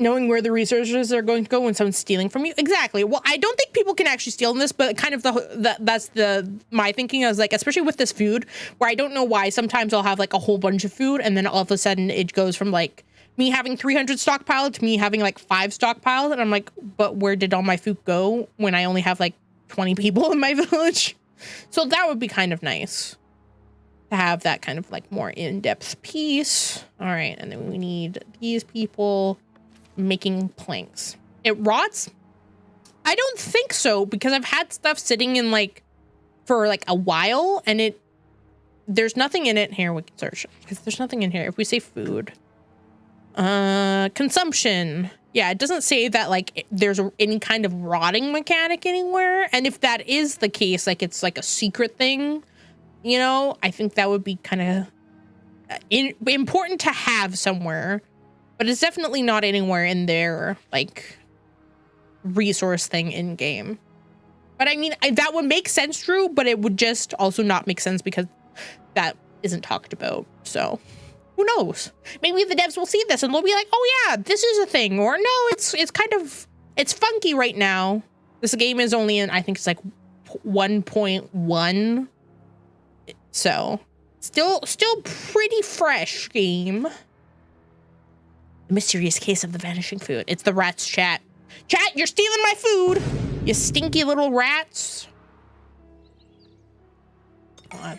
Knowing where the resources are going to go when someone's stealing from you. Exactly. Well, I don't think people can actually steal in this, but kind of that's my thinking. I was like, especially with this food, where I don't know why sometimes I'll have like a whole bunch of food, and then all of a sudden it goes from like me having 300 stockpiled to me having like 5 stockpiled. And I'm like, but where did all my food go when I only have like 20 people in my village? So that would be kind of nice to have that kind of like more in-depth piece. All right, and then we need these people making planks. It rots? I don't think so, because I've had stuff sitting in like for like a while and there's nothing in it. Here, we can search because there's nothing in here. If we say food, consumption. Yeah, it doesn't say that like there's any kind of rotting mechanic anywhere. And if that is the case, like it's like a secret thing, you know, I think that would be kind of important to have somewhere, but it's definitely not anywhere in their like resource thing in game. But I mean, that would make sense, Drew, but it would just also not make sense because that isn't talked about. So who knows? Maybe the devs will see this and they'll be like, oh yeah, this is a thing. Or no, it's kind of, it's funky right now. This game is only in, I think it's like 1.1. So still pretty fresh game. The mysterious case of the vanishing food. It's the rats, chat. Chat, you're stealing my food, you stinky little rats.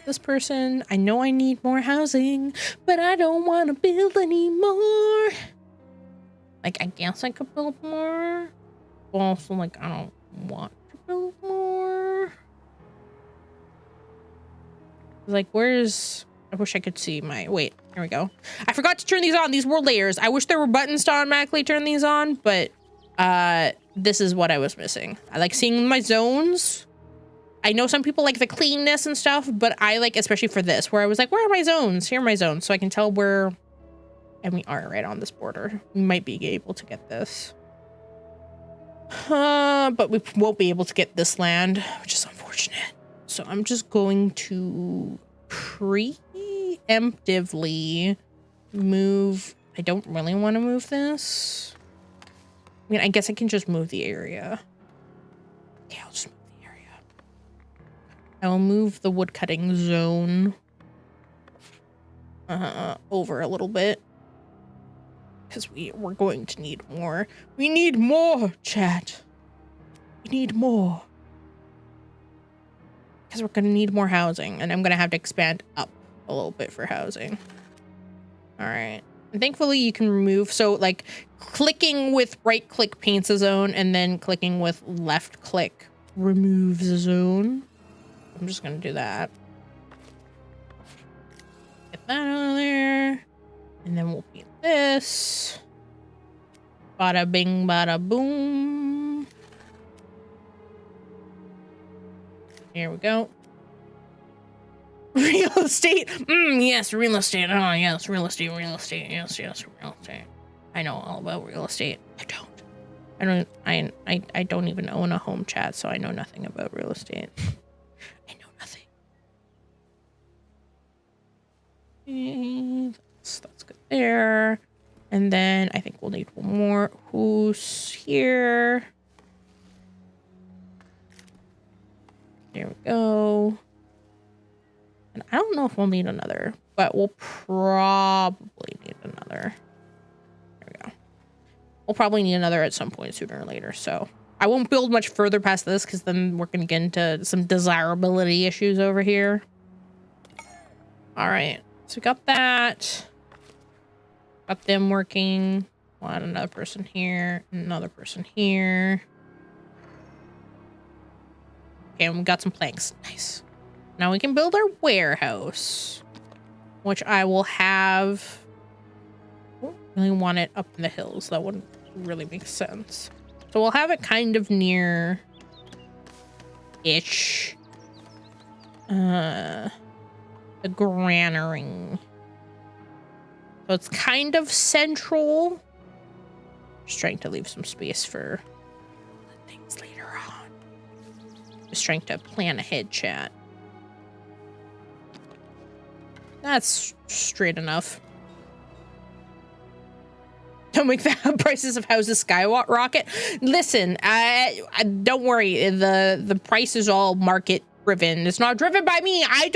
This person, I know I need more housing, but I don't want to build anymore. Like, I guess I could build more. But also, like, I don't want to build more. Like, where's... I wish I could see my... Wait, here we go. I forgot to turn these on. These were layers. I wish there were buttons to automatically turn these on, but this is what I was missing. I like seeing my zones. I know some people like the cleanness and stuff, but I like, especially for this, where I was like, where are my zones? Here are my zones. So I can tell where, and we are right on this border. We might be able to get this. But we won't be able to get this land, which is unfortunate. So I'm just going to preemptively move. I don't really want to move this. I mean, I guess I can just move the area. Okay, I'll just move the area. I will move the woodcutting zone over a little bit. Because we're going to need more. We need more, chat. We need more. Because we're going to need more housing. And I'm going to have to expand up a little bit for housing. All right. And thankfully you can remove. So like clicking with right click paints a zone. And then clicking with left click removes a zone. I'm just going to do that. Get that out of there. And then we'll paint this. Bada bing, bada boom. Here we go. Real estate. Yes, real estate. Oh, yes, real estate, real estate. Yes, yes, real estate. I know all about real estate. I don't even own a home, chat, so I know nothing about real estate. I know nothing. That's good there. And then I think we'll need one more. Who's here? There we go. And I don't know if we'll need another, but we'll probably need another. There we go. We'll probably need another at some point sooner or later. So I won't build much further past this because then we're going to get into some desirability issues over here. All right. So we got that. Got them working. Want another person here. Another person here. Okay, and we got some planks. Nice. Now we can build our warehouse, which I will have. I don't really want it up in the hills. That wouldn't really make sense. So we'll have it kind of near-ish. The granary. So it's kind of central. Just trying to leave some space for things later on. Just trying to plan ahead, chat. That's straight enough. Don't make the prices of houses skyrocket. Listen, don't worry. The price is all market driven. It's not driven by me. I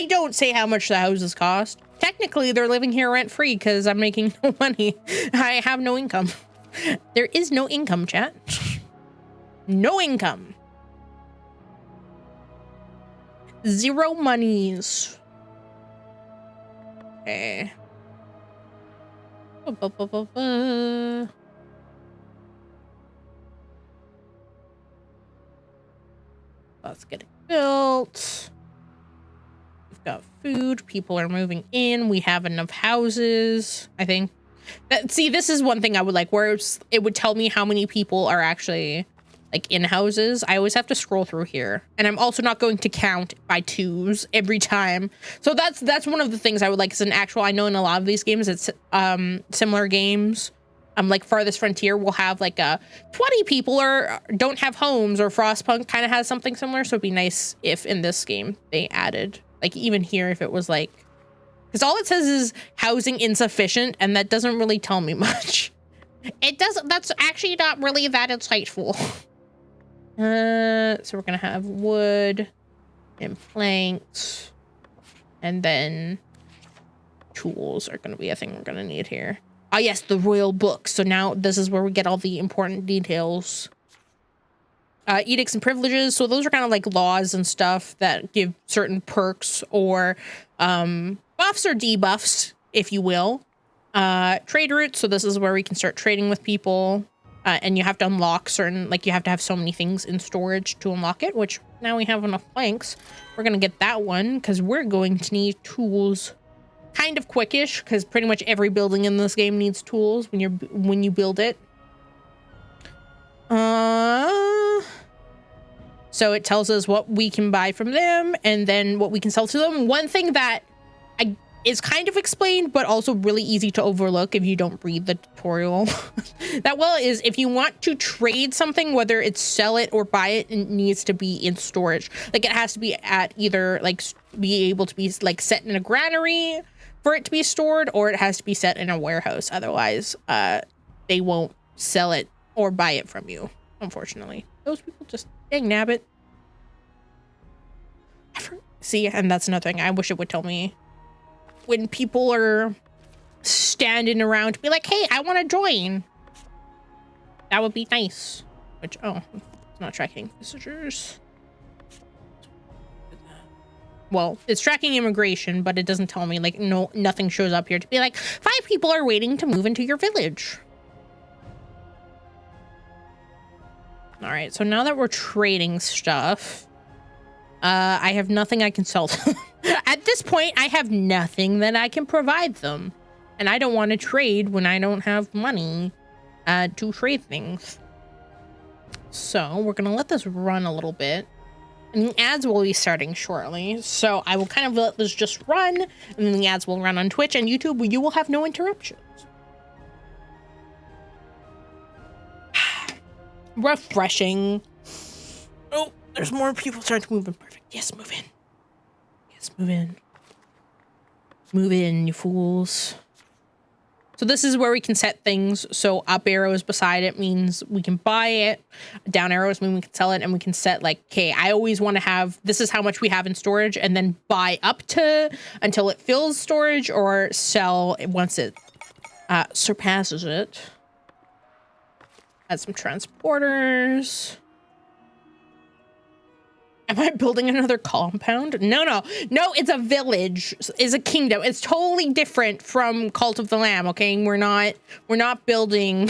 don't say how much the houses cost. technically they're living here rent-free because I'm making no money. I have no income. There is no income, chat. No income. Zero monies. Okay. That's getting built. We've got food. People are moving in. We have enough houses, I think. See, this is one thing I would like, where it would tell me how many people are actually like in houses. I always have to scroll through here, and I'm also not going to count by twos every time. So that's one of the things I would like as an actual. I know in a lot of these games, it's similar games. Like Farthest Frontier will have like 20 people or don't have homes, or Frostpunk kind of has something similar. So it'd be nice if in this game they added, like even here, if it was like, because all it says is housing insufficient, and that doesn't really tell me much. It doesn't. That's actually not really that insightful. So we're gonna have wood and planks, and then tools are gonna be a thing we're gonna need here. Oh yes, the royal book. So now this is where we get all the important details. Edicts and privileges. So those are kind of like laws and stuff that give certain perks or buffs or debuffs, if you will. Trade routes. So this is where we can start trading with people. And you have to unlock certain, like you have to have so many things in storage to unlock it, which now we have enough planks. We're going to get that one because we're going to need tools kind of quickish, because pretty much every building in this game needs tools when you build it. So it tells us what we can buy from them and then what we can sell to them. One thing that is kind of explained, but also really easy to overlook if you don't read the tutorial that well, is if you want to trade something, whether it's sell it or buy it, it needs to be in storage. Like it has to be at either like be able to be like set in a granary for it to be stored, or it has to be set in a warehouse. Otherwise, they won't sell it or buy it from you. Unfortunately, those people just dang nabbit. See, and that's another thing. I wish it would tell me when people are standing around to be like, hey, I want to join. That would be nice. Which, oh, it's not tracking visitors. Well, it's tracking immigration, but it doesn't tell me, like, no, nothing shows up here to be like, 5 people are waiting to move into your village. All right, so now that we're trading stuff, I have nothing I can sell to them. At this point, I have nothing that I can provide them. And I don't want to trade when I don't have money to trade things. So we're going to let this run a little bit. And the ads will be starting shortly. So I will kind of let this just run. And then the ads will run on Twitch and YouTube, where you will have no interruptions. Refreshing. Oh, there's more people starting to move in. Perfect. Yes, move in. Yes, move in. Move in, you fools. So this is where we can set things. So up arrows beside it means we can buy it. Down arrows mean we can sell it, and we can set like, okay, I always want to have, this is how much we have in storage, and then buy up to until it fills storage, or sell once it surpasses it. Add some transporters. Am I building another compound? No, it's a village. It's a kingdom. It's totally different from Cult of the Lamb, okay? We're not building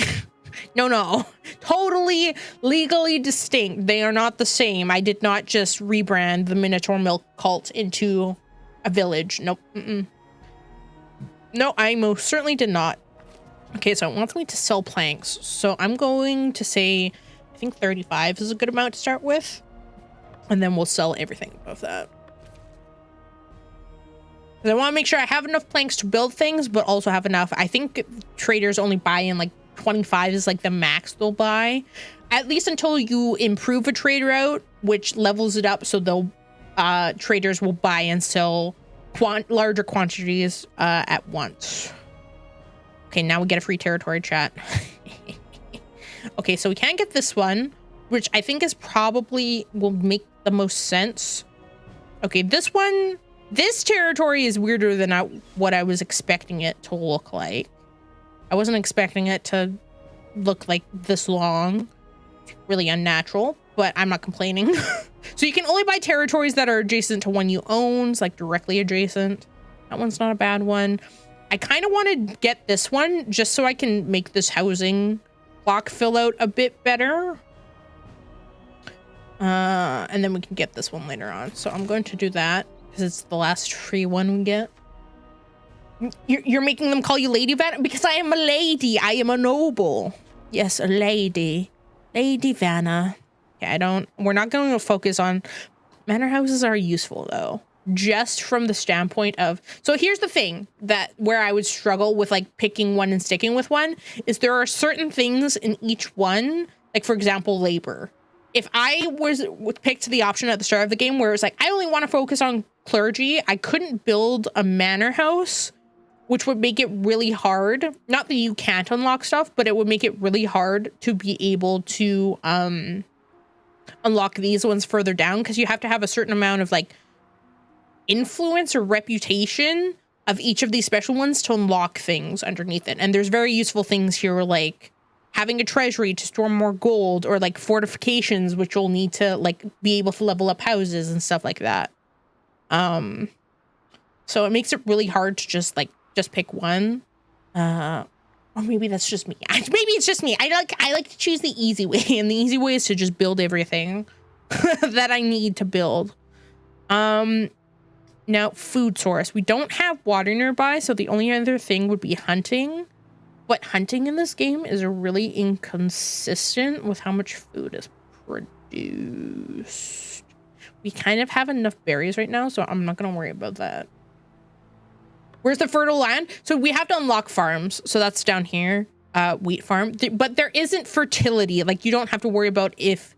no. Totally legally distinct. They are not the same. I did not just rebrand the Minotaur Milk cult into a village. Nope. No, I most certainly did not. Okay, so it wants me to sell planks. So I'm going to say, I think 35 is a good amount to start with. And then we'll sell everything above that. Because I want to make sure I have enough planks to build things, but also have enough. I think traders only buy in like 25 is like the max they'll buy. At least until you improve a trade route, which levels it up so they'll traders will buy and sell larger quantities at once. Okay, now we get a free territory, chat. Okay, so we can't get this one, which I think is probably will make the most sense. Okay, this one This territory is weirder than what I was expecting it to look like. I wasn't expecting it to look like this long. Really unnatural, but I'm not complaining. So you can only buy territories that are adjacent to one you own, like directly adjacent. That one's not a bad one. I kind of want to get this one just so I can make this housing block fill out a bit better. And then we can get this one later on. So I'm going to do that because it's the last free one we get. You're making them call you Lady Vanna? Because I am a lady. I am a noble. Yes, a lady. Lady Vanna. Okay, we're not going to focus on... Manor houses are useful, though. Just from the standpoint of... So here's the thing where I would struggle with, like, picking one and sticking with one, is there are certain things in each one, like, for example, labor. If I was picked the option at the start of the game where it's like, I only want to focus on clergy, I couldn't build a manor house, which would make it really hard. Not that you can't unlock stuff, but it would make it really hard to be able to unlock these ones further down, because you have to have a certain amount of like influence or reputation of each of these special ones to unlock things underneath it. And there's very useful things here, like having a treasury to store more gold, or like fortifications, which you'll need to like be able to level up houses and stuff like that. So it makes it really hard to just pick one. Or maybe that's just me. Maybe it's just me. I like to choose the easy way, and the easy way is to just build everything that I need to build. Now, food source. We don't have water nearby, so the only other thing would be hunting. But hunting in this game is really inconsistent with how much food is produced. We kind of have enough berries right now, so I'm not going to worry about that. Where's the fertile land? So we have to unlock farms. So that's down here, wheat farm. But there isn't fertility. Like, you don't have to worry about if...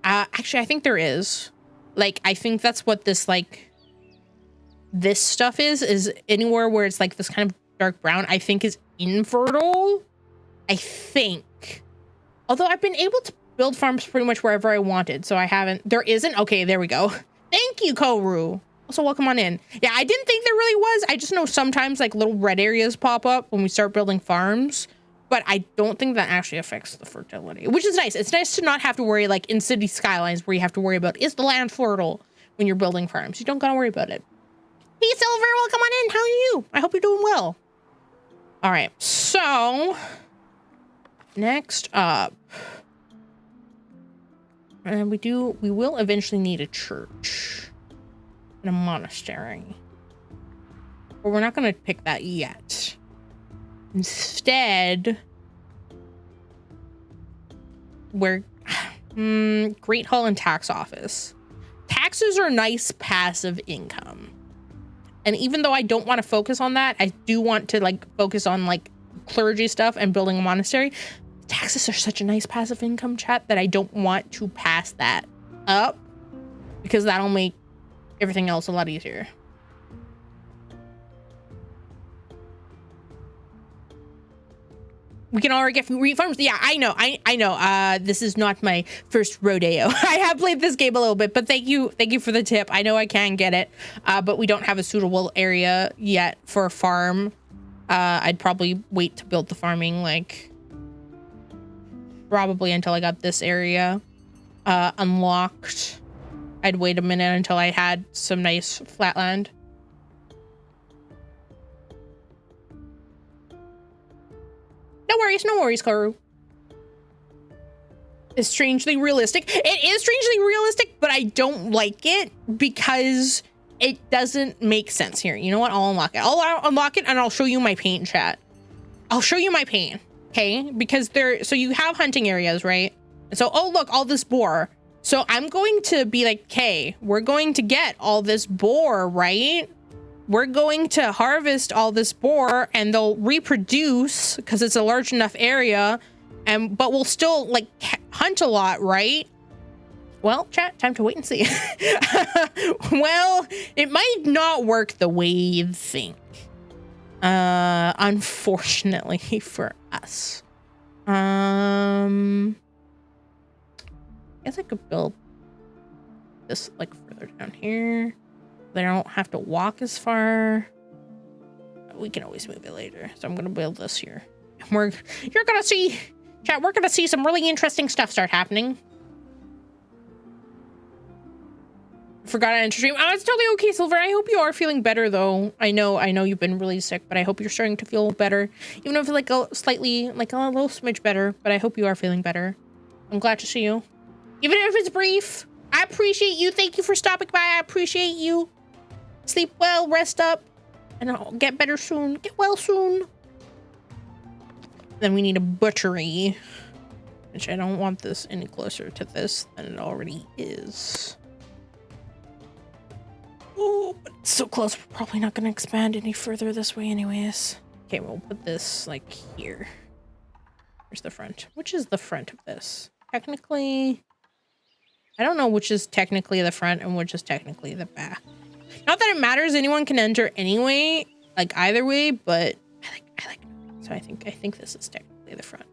actually, I think there is. Like, I think that's what this, like... This stuff is anywhere where it's, like, this kind of dark brown, I think is infertile. I think. Although I've been able to build farms pretty much wherever I wanted. So I haven't... There isn't? Okay, there we go. Thank you, Koru. Also, welcome on in. Yeah, I didn't think there really was. I just know sometimes like little red areas pop up when we start building farms, but I don't think that actually affects the fertility, which is nice. It's nice to not have to worry, like in city skylines where you have to worry about, is the land fertile when you're building farms? You don't gotta worry about it. Hey, Silver, welcome on in. How are you? I hope you're doing well. All right, so next up, and we will eventually need a church. And a monastery. But we're not going to pick that yet. Instead, we're Great Hall and Tax Office. Taxes are nice passive income. And even though I don't want to focus on that, I do want to like focus on like clergy stuff and building a monastery. Taxes are such a nice passive income, chat, that I don't want to pass that up, because that'll make everything else a lot easier. We can already get free farms. Yeah, I know. I know. This is not my first rodeo. I have played this game a little bit, but thank you for the tip. I know I can get it, but we don't have a suitable area yet for a farm. I'd probably wait to build the farming, like probably until I got this area unlocked. I'd wait a minute until I had some nice flatland. No worries, Karu. It's strangely realistic. It is strangely realistic, but I don't like it because it doesn't make sense here. You know what? I'll unlock it. I'll unlock it and I'll show you my paint, chat. I'll show you my paint, okay? Because so you have hunting areas, right? And so, oh, look, all this boar. So I'm going to be like, okay, we're going to get all this boar, right? We're going to harvest all this boar and they'll reproduce because it's a large enough area, but we'll still like hunt a lot, right? Well, chat, time to wait and see. Well, it might not work the way you think. Unfortunately for us. I guess I could build this like further down here. They don't have to walk as far. We can always move it later. So I'm gonna build this here. You're gonna see, chat, we're gonna see some really interesting stuff start happening. Forgot I stream. Oh, it's totally okay, Silver. I hope you are feeling better though. I know you've been really sick, but I hope you're starting to feel better. Even if it's like a slightly, like a little smidge better, but I hope you are feeling better. I'm glad to see you. Even if it's brief. I appreciate you. Thank you for stopping by. I appreciate you. Sleep well, rest up, and I'll get better soon. Get well soon. Then we need a butchery, which I don't want this any closer to this than it already is. Oh, but it's so close. We're probably not going to expand any further this way anyways. Okay, we'll put this like here. Here's the front. Which is the front of this? Technically, I don't know which is technically the front and which is technically the back. Not that it matters. Anyone can enter anyway, like either way, but I like. So I think this is technically the front.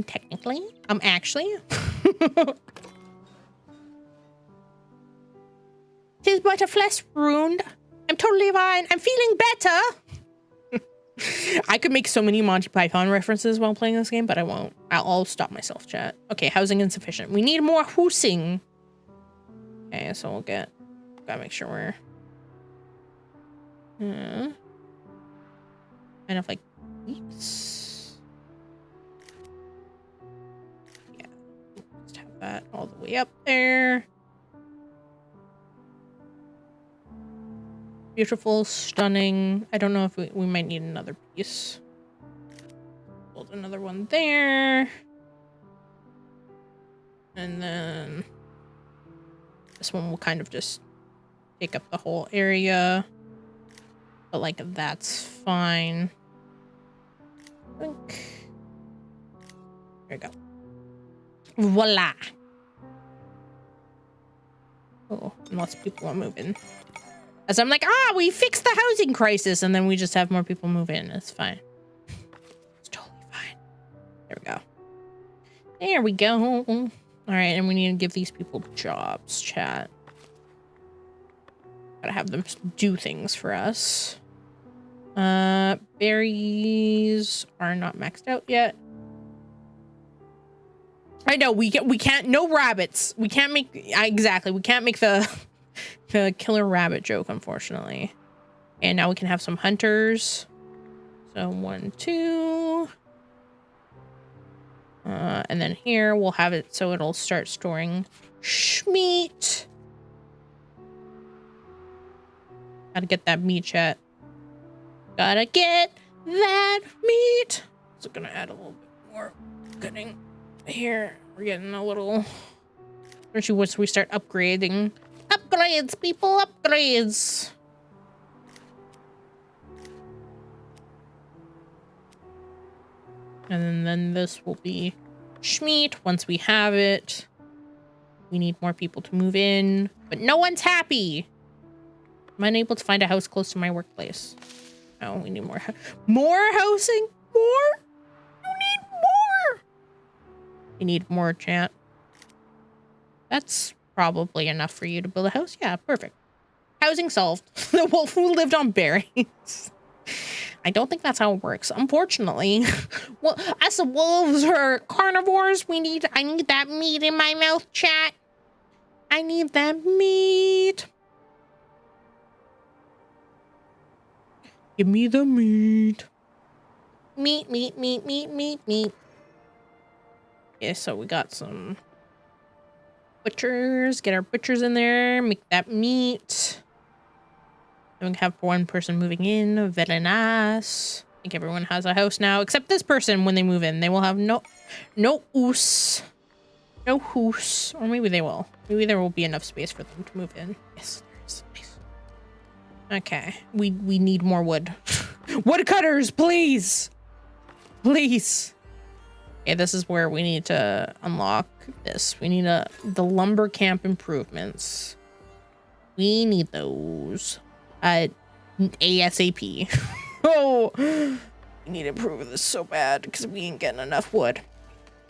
Technically, actually. Tis but a flesh wound. I'm totally fine. I'm feeling better. I could make so many Monty Python references while playing this game, but I won't. I'll stop myself, chat. Okay, housing insufficient. We need more housing. Okay, so gotta make sure we're kind of like weeks. Yeah, just have that all the way up there. Beautiful, stunning. I don't know if we might need another piece. Build another one there. And then this one will kind of just take up the whole area. But like, that's fine. I think. There we go. Voila. Oh, lots of people are moving. As I'm like, we fixed the housing crisis, and then we just have more people move in. It's fine. It's totally fine. There we go. There we go. All right, and we need to give these people jobs, chat. Gotta have them do things for us. Berries are not maxed out yet. I know we can't. No rabbits. We can't make exactly. We can't make the killer rabbit joke, unfortunately. And now we can have some hunters. So 1, 2. And then here we'll have it so it'll start storing meat. Gotta get that meat, chat. Gotta get that meat. So gonna add a little bit more cutting here. We're getting a little, especially once we start upgrading. Upgrades, people, upgrades. And then this will be schmeat once we have it. We need more people to move in, but no one's happy. I'm unable to find a house close to my workplace. Oh, we need more housing. More? You need more. You need more, chat. That's probably enough for you to build a house. Yeah, perfect. Housing solved. The wolf who lived on berries. I don't think that's how it works, unfortunately. Well, us wolves are carnivores. I need that meat in my mouth, chat. I need that meat. Give me the meat. Meat, meat, meat, meat, meat, meat. Yeah, so we got some butchers. Get our butchers in there. Make that meat. Then we have one person moving in. Very nice. I think everyone has a house now, except this person. When they move in, they will have no house. No house. Or maybe they will. Maybe there will be enough space for them to move in. Yes, there's space. Okay, we need more wood. Woodcutters, please. Please. Okay, this is where we need to unlock this. We need the lumber camp improvements. We need those ASAP. Oh, we need to improve this so bad because we ain't getting enough wood.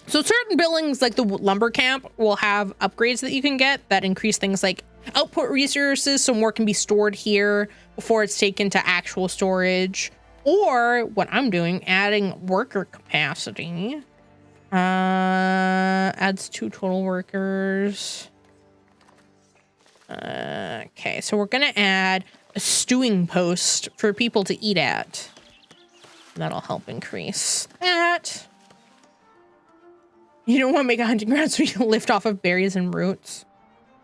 So certain buildings like the lumber camp will have upgrades that you can get that increase things like output resources, so more can be stored here before it's taken to actual storage. Or what I'm doing, adding worker capacity. Adds 2 total workers. Okay, so we're gonna add a stewing post for people to eat at. That'll help increase that. You don't want to make a hunting ground so you can live off of berries and roots.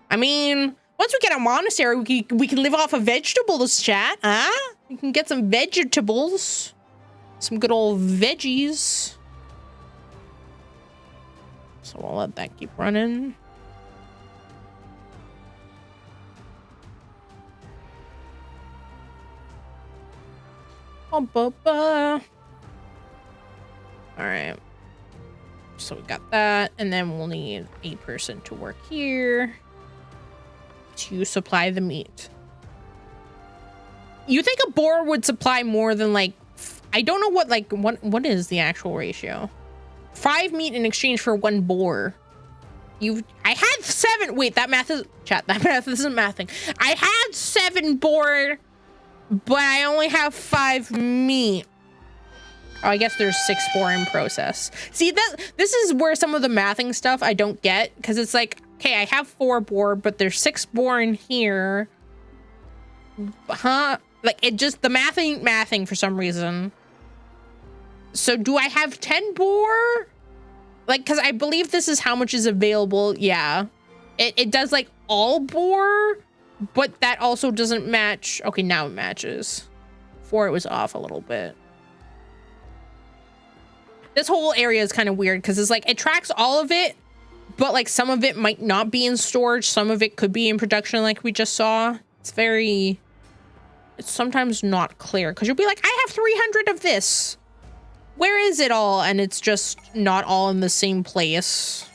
I mean, once we get a monastery, we can live off of vegetables, chat. Huh? We can get some vegetables. Some good old veggies. So we'll let that keep running. All right. So we got that, and then we'll need a person to work here to supply the meat. You think a boar would supply more than like, I don't know what is the actual ratio? 5 meat in exchange for 1 boar. I had 7. Wait, that math is chat. That math isn't mathing. I had 7 boar, but I only have 5 meat. Oh, I guess there's 6 boar in process. See, this is where some of the mathing stuff I don't get, because it's like, okay, I have 4 boar, but there's 6 boar in here. Huh? Like, it just, the math ain't mathing for some reason. So do I have 10 boar? Like, because I believe this is how much is available. Yeah. It does like all boar, but that also doesn't match. Okay, now it matches. Before it was off a little bit. This whole area is kind of weird because it's like it tracks all of it, but like some of it might not be in storage. Some of it could be in production like we just saw. It's sometimes not clear because you'll be like, I have 300 of this. Where is it all? And it's just not all in the same place.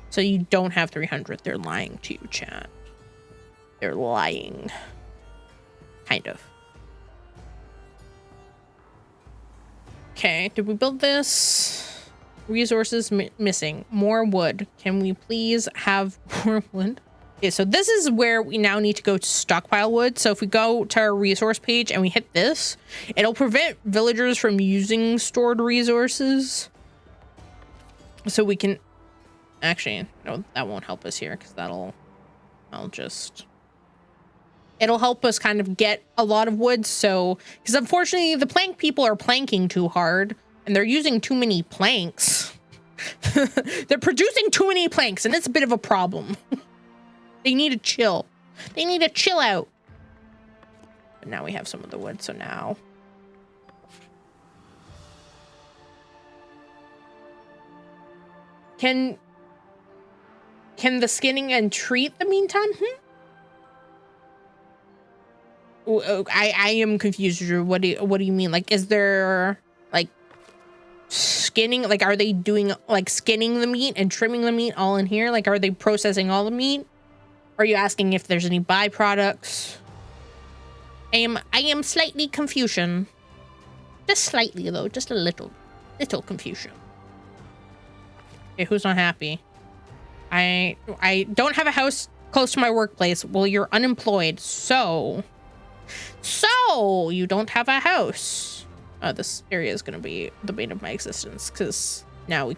So you don't have 300. They're lying to you, chat. They're lying. Kind of. Okay, did we build this? Resources missing. More wood. Can we please have more wood? Okay, so this is where we now need to go to stockpile wood. So if we go to our resource page and we hit this, it'll prevent villagers from using stored resources. So we can... Actually, no, that won't help us here because it'll help us kind of get a lot of wood. So, because unfortunately the plank people are planking too hard and they're using too many planks. They're producing too many planks and it's a bit of a problem. They need to chill. They need to chill out. But now we have some of the wood. So now. Can the skinning and treat the meantime? I am confused, Drew. What do you mean? Like, is there like skinning? Like, are they doing like skinning the meat and trimming the meat all in here? Like, are they processing all the meat? Are you asking if there's any byproducts? I am slightly confusion. Just slightly though, just a little confusion. Okay, who's not happy? I don't have a house close to my workplace. Well, you're unemployed, so you don't have a house. This area is going to be the bane of my existence because now we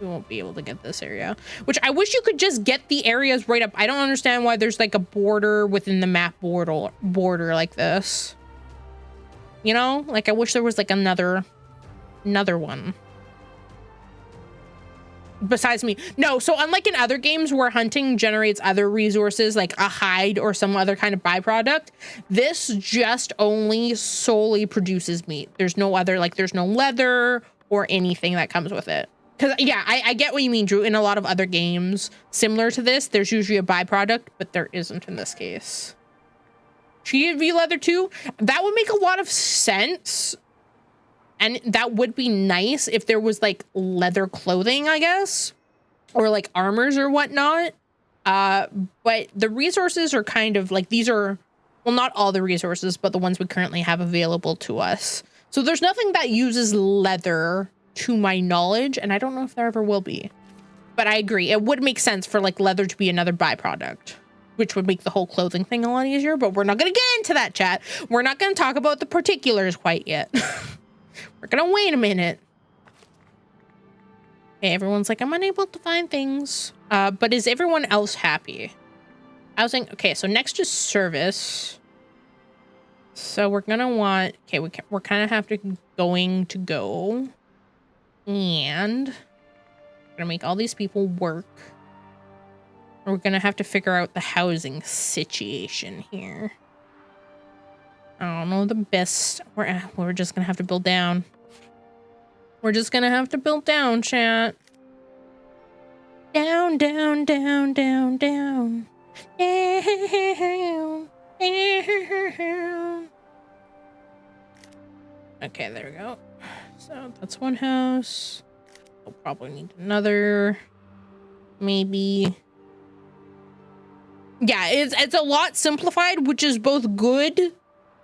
won't be able to get this area, which I wish you could just get the areas right up. I don't understand why there's like a border within the map border like this. You know, like I wish there was like another one. Besides me. No, so unlike in other games where hunting generates other resources like a hide or some other kind of byproduct, this just only solely produces meat. There's no other, like there's no leather or anything that comes with it. Because yeah, I get what you mean, Drew. In a lot of other games similar to this, there's usually a byproduct, but there isn't in this case. Should you be leather too? That would make a lot of sense. And that would be nice if there was like leather clothing, I guess, or like armors or whatnot. But the resources are kind of like, these are, well, not all the resources, but the ones we currently have available to us. So there's nothing that uses leather to my knowledge, and I don't know if there ever will be. But I agree, it would make sense for like leather to be another byproduct, which would make the whole clothing thing a lot easier, but we're not gonna get into that, chat. We're not gonna talk about the particulars quite yet. We're gonna wait a minute. Okay, everyone's like, I'm unable to find things. But is everyone else happy? Housing, okay, so next is service. So we're gonna want, okay, we're kind of have to going to go. And we're gonna make all these people work. We're gonna have to figure out the housing situation here. I don't know the best. We're just gonna have to build down. We're just gonna have to build down, chat. Down, down, down, down, down. Down, down. Okay, there we go. So that's one house. We'll probably need another. Maybe. Yeah, it's a lot simplified, which is both good,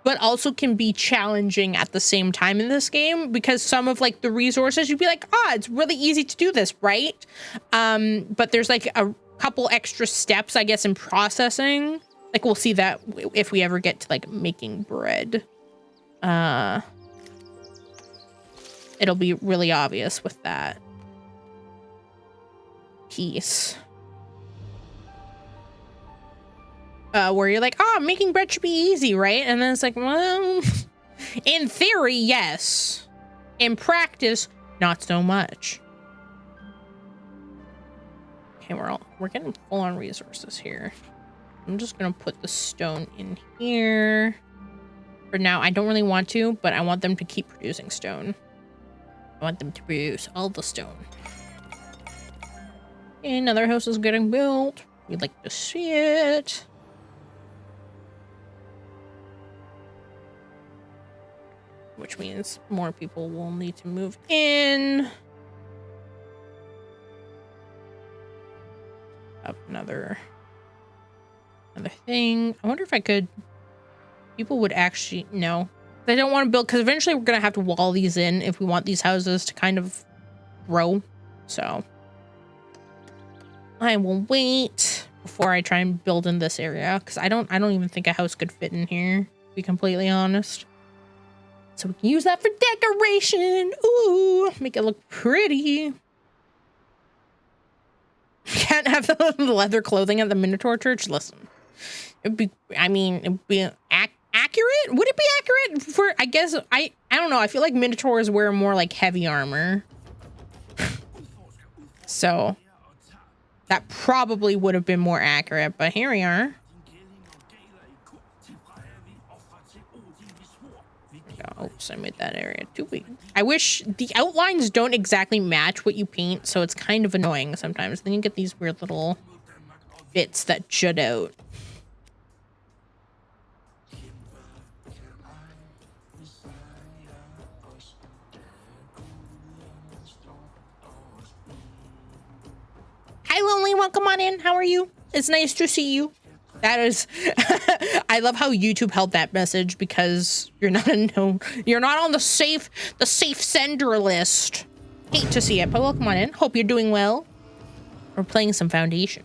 but also can be challenging at the same time in this game, because some of like the resources you'd be like, it's really easy to do this, right? But there's like a couple extra steps, I guess, in processing. Like we'll see that if we ever get to like making bread. It'll be really obvious with that piece. Where you're like, making bread should be easy, right? And then it's like, well, in theory, yes. In practice, not so much. Okay, we're getting full on resources here. I'm just gonna put the stone in here. For now, I don't really want to, but I want them to keep producing stone. I want them to produce all the stone. Okay, another house is getting built. We'd like to see it. Which means more people will need to move in. Up another thing. I wonder if I could. People would actually no. They don't want to build because eventually we're gonna have to wall these in if we want these houses to kind of grow. So I will wait before I try and build in this area because I don't even think a house could fit in here, to be completely honest. So we can use that for decoration. Ooh, make it look pretty. Can't have the leather clothing at the Minotaur Church. Listen, it'd be, I mean, it'd be accurate. Would it be accurate for, I guess, I don't know. I feel like Minotaurs wear more like heavy armor. So that probably would have been more accurate, but here we are. Oops, I made that area too big. I wish the outlines don't exactly match what you paint, so it's kind of annoying sometimes. Then you get these weird little bits that jut out. Hi, Lonely. Welcome on in. How are you? It's nice to see you. That is, I love how YouTube held that message because you're not on the safe sender list. Hate to see it, but welcome on in. Hope you're doing well. We're playing some Foundation.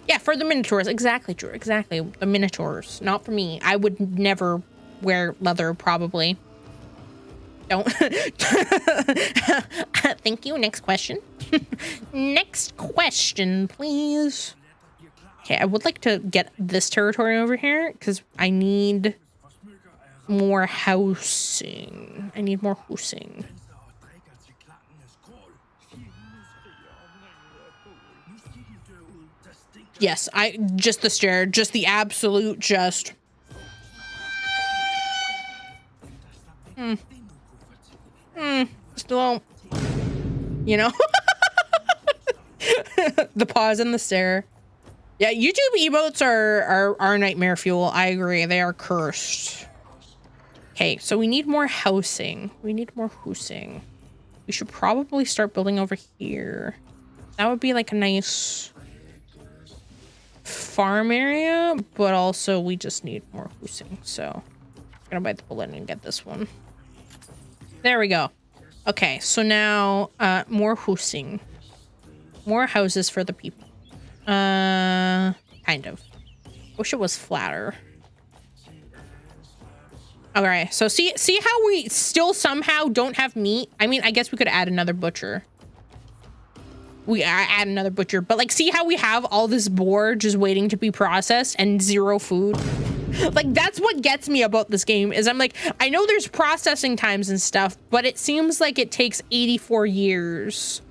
Yeah, for the Minotaurs. Exactly, Drew. Exactly. The Minotaurs. Not for me. I would never wear leather, probably. Don't. Thank you. Next question. Next question, please. Okay, I would like to get this territory over here because I need more housing. I need more housing. Yes, just the stair, just the absolute just. Still, you know, the pause and the stare. Yeah, YouTube emotes are nightmare fuel. I agree. They are cursed. Okay, so we need more housing. We need more housing. We should probably start building over here. That would be like a nice farm area, but also we just need more housing. So I'm gonna bite the bullet and get this one. There we go. Okay, so now more housing. More houses for the people. Kind of. Wish it was flatter. Okay, so see how we still somehow don't have meat? I mean, I guess we could add another butcher. We add another butcher, but like, see how we have all this boar just waiting to be processed and zero food? Like, that's what gets me about this game is I'm like, I know there's processing times and stuff, but it seems like it takes 84 years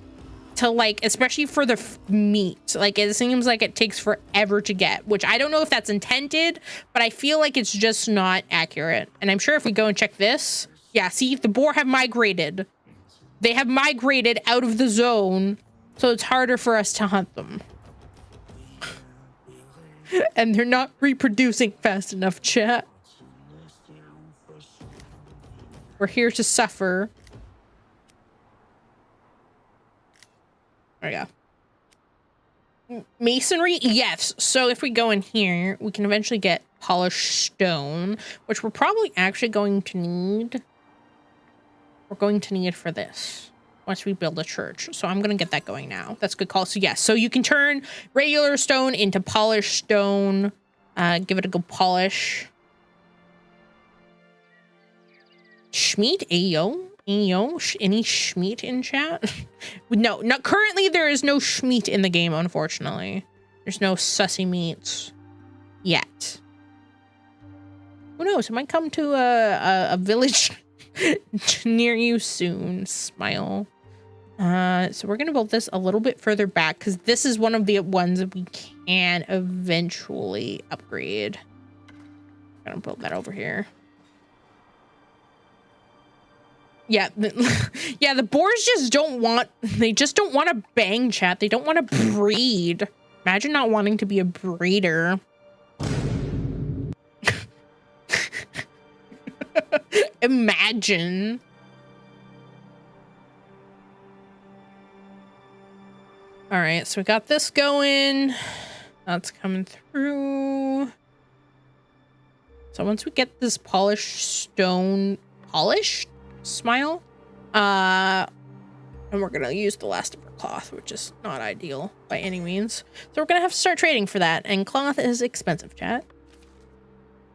to like, especially for the meat. Like, it seems like it takes forever to get, which I don't know if that's intended, but I feel like it's just not accurate. And I'm sure if we go and check this, yeah, see, the boar have migrated. They have migrated out of the zone, so it's harder for us to hunt them. And they're not reproducing fast enough, chat. We're here to suffer. There we go. Masonry, yes. So if we go in here, we can eventually get polished stone, which we're probably actually going to need. We're going to need for this once we build a church. So I'm going to get that going now. That's a good call. So yes, so you can turn regular stone into polished stone. Give it a good polish. Schmeat, ayo. Any schmeat in chat? No, not currently. There is no schmeat in the game, unfortunately. There's no sussy meats yet. Who knows? It might come to a village near you soon. Smile. So we're gonna build this a little bit further back because this is one of the ones that we can eventually upgrade. I'm gonna build that over here. Yeah, yeah, the boars just don't want, they just don't want to bang, chat. They don't want to breed. Imagine not wanting to be a breeder. Imagine. All right, so we got this going. That's coming through. So once we get this polished stone polished, smile, and we're gonna use the last of our cloth, which is not ideal by any means. So we're gonna have to start trading for that, and cloth is expensive, chat.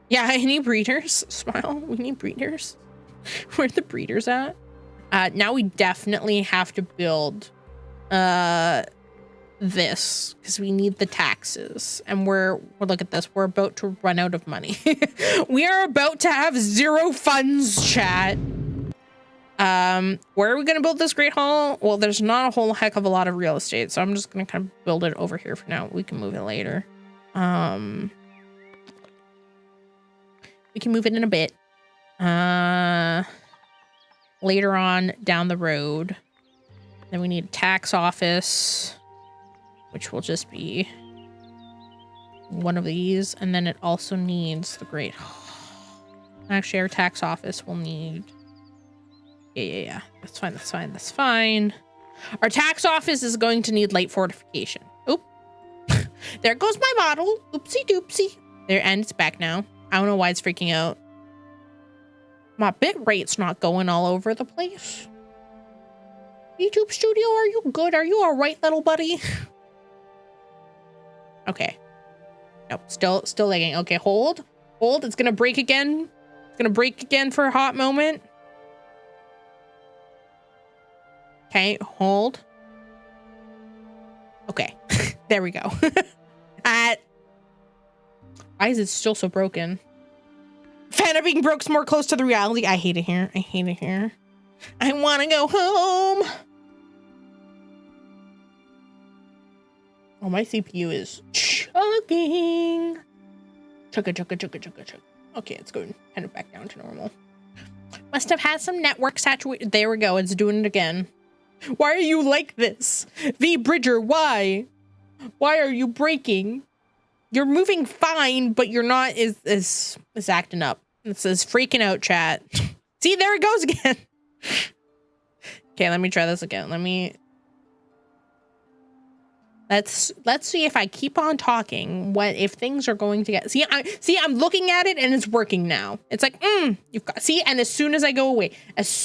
Yeah, I need breeders. Smile, we need breeders. Where are the breeders at? Now we definitely have to build this because we need the taxes, and we're look at this, we're about to run out of money. We are about to have zero funds, chat. Where are we gonna build this great hall? Well, there's not a whole heck of a lot of real estate, so I'm just gonna kind of build it over here for now. We can move it later. We can move it in a bit. Later on down the road. Then we need a tax office, which will just be one of these, and then it also needs the great. Actually, our tax office will need. Yeah. That's fine. That's fine. That's fine. Our tax office is going to need light fortification. Oop. There goes my model. Oopsie doopsie. There, and it's back now. I don't know why it's freaking out. My bit rate's not going all over the place. YouTube Studio, are you good? Are you all right, little buddy? Okay. Nope, still lagging. Okay, hold. It's gonna break again. It's gonna break again for a hot moment. Okay, hold. Okay, there we go. Why is it still so broken? Fan of being broke's more close to the reality. I hate it here. I hate it here. I want to go home. Oh, my CPU is chugging. Chugga. Okay, it's going kind of back down to normal. Must have had some network saturation. There we go. It's doing it again. Why are you like this? V Bridger, why? Why are you breaking? You're moving fine, but you're not is acting up. It says freaking out, chat. See, there it goes again. Okay, let me try this again. Let's see if I keep on talking, what if things are going to get, see, I'm looking at it and it's working now. It's like, you've got, see, and as soon as I go away, it's,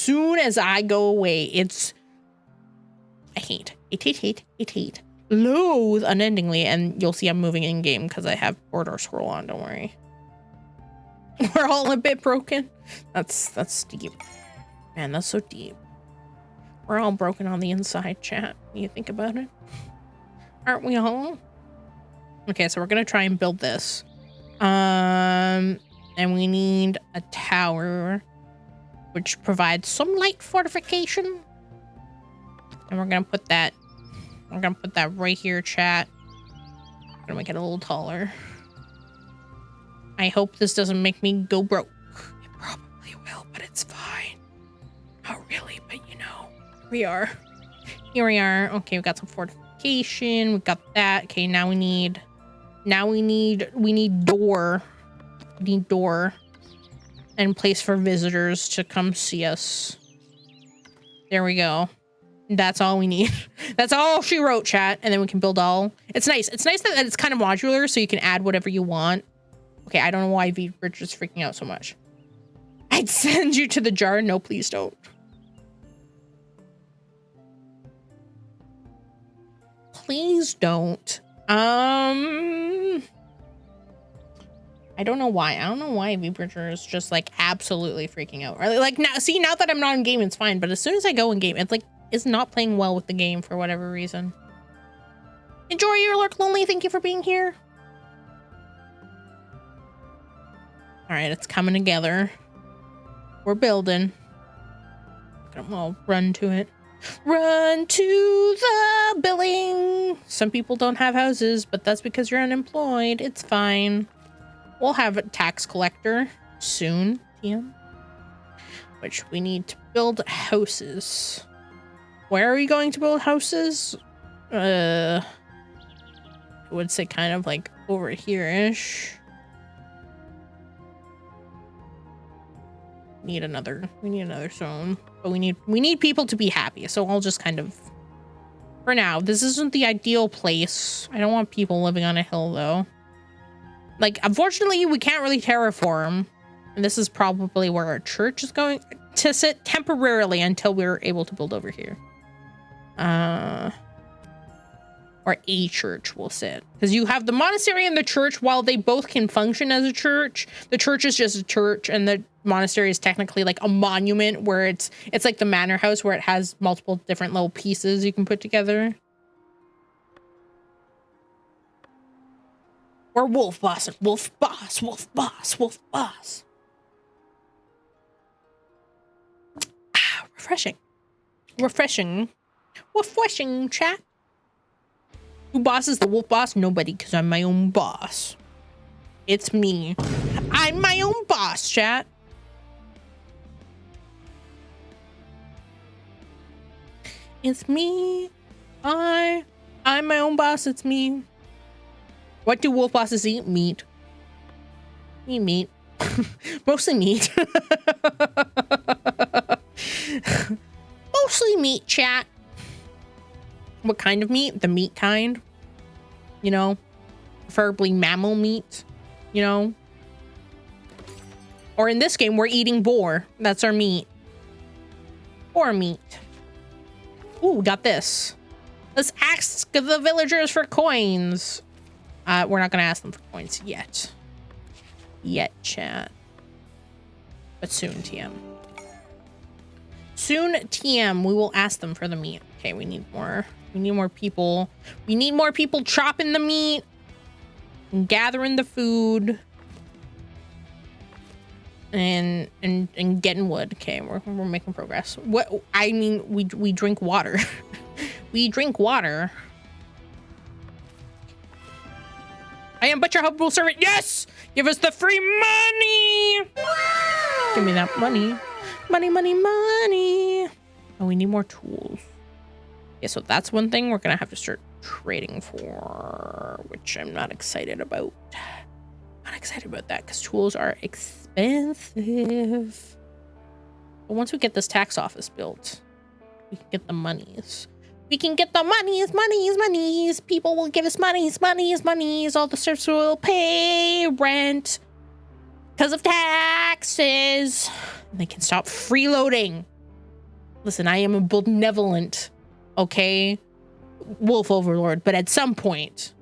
I hate, loathe unendingly. And you'll see I'm moving in game because I have border scroll on, don't worry. We're all a bit broken. That's deep. Man, that's so deep. We're all broken on the inside, chat. When you think about it. Aren't we all? Okay, so we're gonna try and build this. And we need a tower which provides some light fortification. And we're gonna put that right here, chat. I'm gonna make it a little taller. I hope this doesn't make me go broke. It probably will, but it's fine. Not really, but you know, we are. Here we are. Okay, we got some fortification. We got that. Okay, now we need door. We need door and place for visitors to come see us. There we go. That's all we need. That's all she wrote, chat. And then we can build all. It's nice. It's nice that it's kind of modular, so you can add whatever you want. Okay, I don't know why VTUBER is freaking out so much. I'd send you to the jar. No, please don't. Please don't. I don't know why. I don't know why VTUBER is just like absolutely freaking out. Or like now, see, now that I'm not in game, it's fine. But as soon as I go in game, it's like it's not playing well with the game for whatever reason. Enjoy your lurk, Lonely. Thank you for being here. All right, it's coming together. We're building. I'll run to it. Run to the building. Some people don't have houses, but that's because you're unemployed. It's fine. We'll have a tax collector soon, TM. Which we need to build houses. Where are we going to build houses? I would say kind of like over here-ish. We need another zone, but we need people to be happy. So I'll just kind of, for now, this isn't the ideal place. I don't want people living on a hill though. Like, unfortunately, we can't really terraform, and this is probably where our church is going to sit temporarily until we're able to build over here. Or a church will sit, because you have the monastery and the church. While they both can function as a church, the church is just a church, and the monastery is technically like a monument where it's like the manor house where it has multiple different little pieces you can put together. Or wolf boss, wolf boss, wolf boss, wolf boss. Ah, refreshing, chat. Who bosses the wolf boss? Nobody, because I'm my own boss. It's me. I'm my own boss, chat. It's me. I'm my own boss. It's me. What do wolf bosses eat? Meat. Eat meat. Mostly meat. Mostly meat, chat. What kind of meat? The meat kind. You know? Preferably mammal meat. You know? Or in this game, we're eating boar. That's our meat. Boar meat. Ooh, got this. Let's ask the villagers for coins. We're not gonna ask them for coins yet. Yet, chat. But soon, TM. Soon, TM, we will ask them for the meat. Okay, we need more. We need more people. We need more people chopping the meat and gathering the food and getting wood. Okay, we're making progress. What I mean, we drink water. We drink water. I am but your humble servant. Yes! Give us the free money! Wow! Give me that money. Money, money, money. Oh, we need more tools. Yeah, so that's one thing we're gonna have to start trading for, which I'm not excited about. Not excited about that because tools are expensive. But once we get this tax office built, we can get the monies. We can get the monies. People will give us monies. All the serfs will pay rent because of taxes. And they can stop freeloading. Listen, I am a benevolent, okay, wolf overlord, but at some point,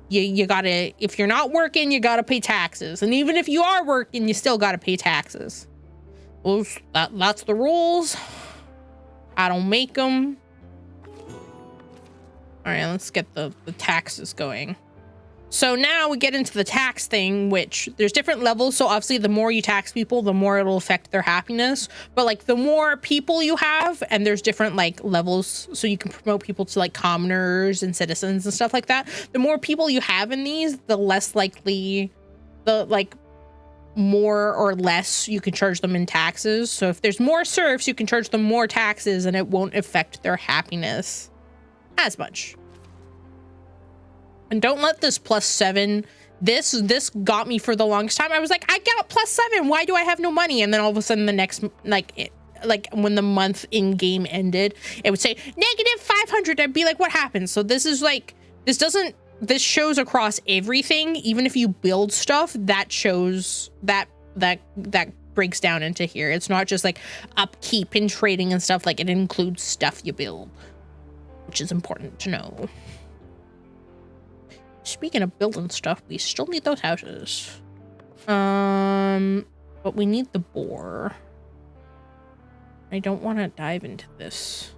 you gotta, if you're not working, you gotta pay taxes. And even if you are working, you still gotta pay taxes. Well, that's the rules. I don't make them. All right, let's get the taxes going. So now we get into the tax thing, which there's different levels. So obviously the more you tax people, the more it'll affect their happiness. But like the more people you have, and there's different like levels. So you can promote people to like commoners and citizens and stuff like that. The more people you have in these, the less likely, the like more or less you can charge them in taxes. So if there's more serfs, you can charge them more taxes and it won't affect their happiness as much. And don't let this +7, this got me for the longest time. I was like, I got +7. Why do I have no money? And then all of a sudden the next, like when the month in game ended, it would say -500. I'd be like, what happened? So this is like, this shows across everything. Even if you build stuff, that shows that breaks down into here. It's not just like upkeep and trading and stuff. Like it includes stuff you build, which is important to know. Speaking of building stuff, we still need those houses. But we need the boar. I don't want to dive into this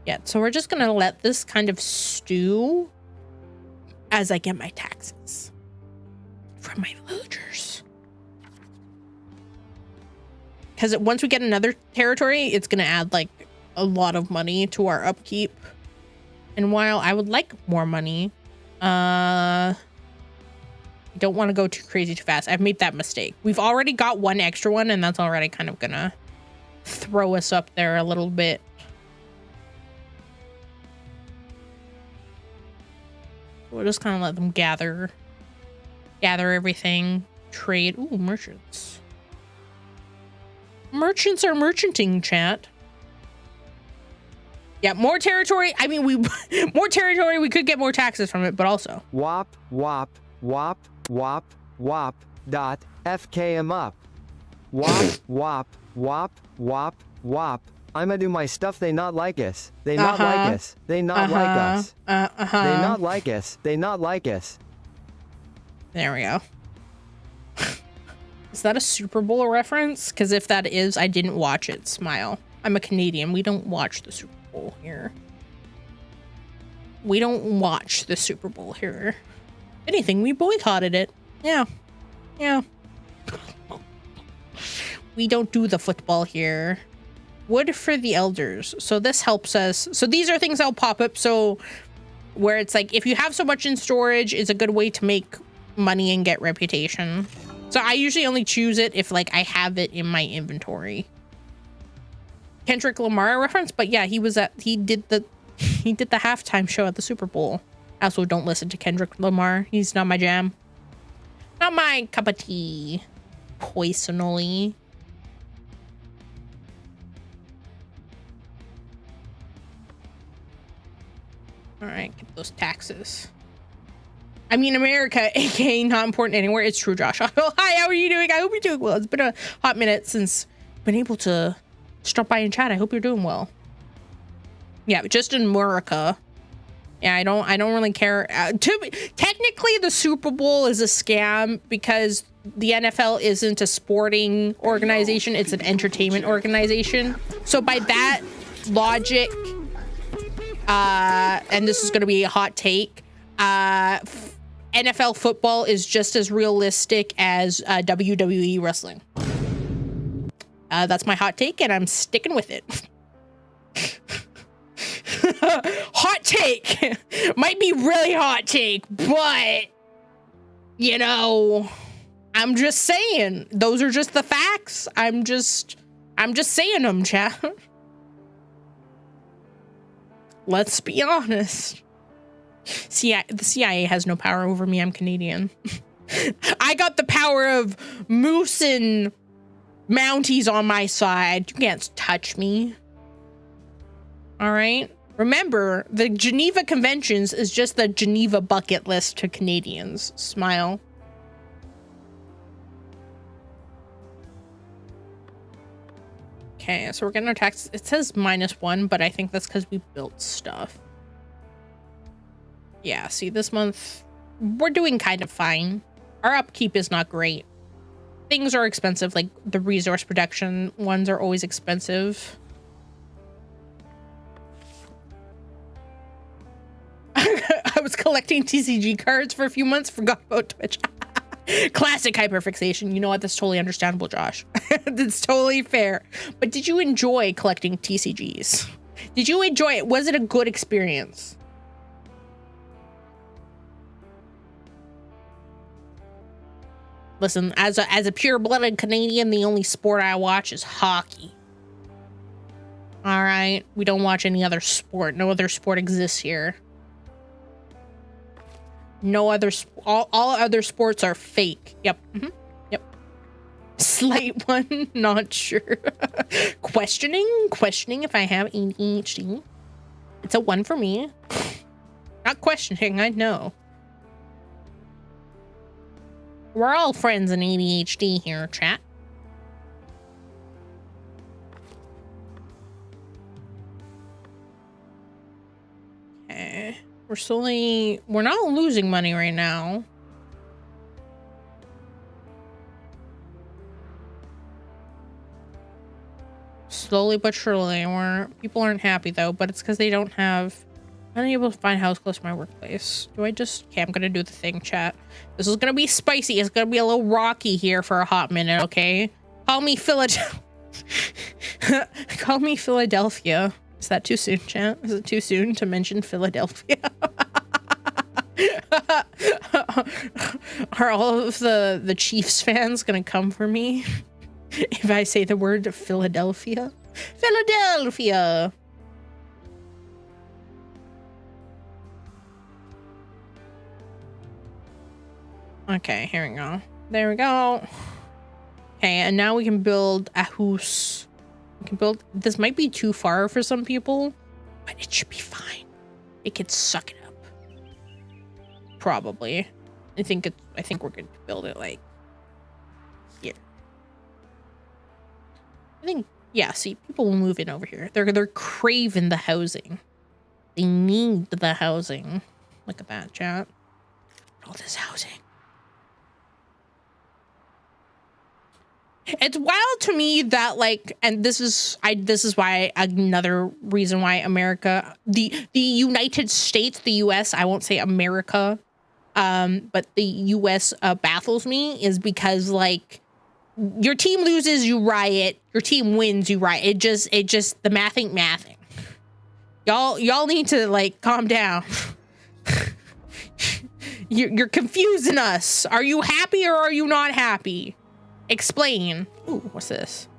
yet. So we're just going to let this kind of stew as I get my taxes from my villagers. Because once we get another territory, it's going to add like a lot of money to our upkeep. And while I would like more money, I don't want to go too crazy too fast. I've made that mistake. We've already got one extra one, and that's already kind of gonna throw us up there a little bit. We'll just kind of let them gather everything, trade. Ooh, merchants. Merchants are merchanting, chat. Yeah, more territory. I mean, more territory. We could get more taxes from it, but also. Wop, wop, wop, wop, wop, dot, FKM up. Wop, wop, wop, wop, wop. I'ma do my stuff. They not like us. They not like us. They not like us. They not like us. They not like us. There we go. Is that a Super Bowl reference? Because if that is, I didn't watch it. Smile. I'm a Canadian. We don't watch the Super Bowl here. We don't watch the Super Bowl here. If anything, we boycotted it. Yeah. Yeah. We don't do the football here. Wood for the elders. So this helps us. So these are things that'll pop up. So where it's like, if you have so much in storage, is a good way to make money and get reputation. So I usually only choose it if like I have it in my inventory. Kendrick Lamar reference, but yeah, he did the halftime show at the Super Bowl. I also don't listen to Kendrick Lamar. He's not my jam. Not my cup of tea, personally. All right, get those taxes. I mean, America, aka not important anywhere. It's true, Josh. Oh, hi, how are you doing? I hope you're doing well. It's been a hot minute since I've been able to stop by and chat. I hope you're doing well. Yeah, just in America. Yeah, I don't really care. Technically, the Super Bowl is a scam because the NFL isn't a sporting organization. It's an entertainment organization. So by that logic, and this is going to be a hot take, NFL football is just as realistic as WWE wrestling. That's my hot take, and I'm sticking with it. Hot take. Might be really hot take, but, you know, I'm just saying. Those are just the facts. I'm just saying them, chat. Let's be honest. The CIA has no power over me. I'm Canadian. I got the power of moose and Mounties on my side. You can't touch me. All right. Remember, the Geneva Conventions is just the Geneva bucket list to Canadians. Smile. Okay, so we're getting our tax. It says -1, but I think that's because we built stuff. Yeah, see, this month, we're doing kind of fine. Our upkeep is not great. Things are expensive, like the resource production ones are always expensive. I was collecting TCG cards for a few months, forgot about Twitch. Classic hyperfixation. You know what? That's totally understandable, Josh. That's totally fair. But did you enjoy collecting TCGs? Did you enjoy it? Was it a good experience? Listen, as a pure-blooded Canadian, the only sport I watch is hockey. All right? We don't watch any other sport. No other sport exists here. No other, all other sports are fake. Yep. Yep. Slight one, not sure. Questioning if I have ADHD. It's a 1 for me. Not questioning, I know. We're all friends in ADHD here, chat. Okay. We're not losing money right now. Slowly but surely. People aren't happy though, but it's because they don't have, unable to find a house close to my workplace. Okay, I'm gonna do the thing, chat. This is gonna be spicy. It's gonna be a little rocky here for a hot minute, okay? Call me Philadelphia. Call me Philadelphia. Is that too soon, chat? Is it too soon to mention Philadelphia? Are all of the Chiefs fans gonna come for me if I say the word Philadelphia? Philadelphia! Okay, here we go. There we go. Okay, and now we can build a house. We can build, this might be too far for some people, but it should be fine. It can suck it up. Probably. I think we're going to build it like here. I think, yeah, see, people will move in over here. They're craving the housing. They need the housing. Look at that, chat. All this housing. It's wild to me that, like, and this is why, another reason why America, the United States, the US, I won't say America, but the US baffles me, is because, like, your team loses, you riot, your team wins, you riot. It just the math ain't mathing. Y'all need to, like, calm down. You're confusing us. Are you happy or are you not happy? Explain. Ooh, what's this?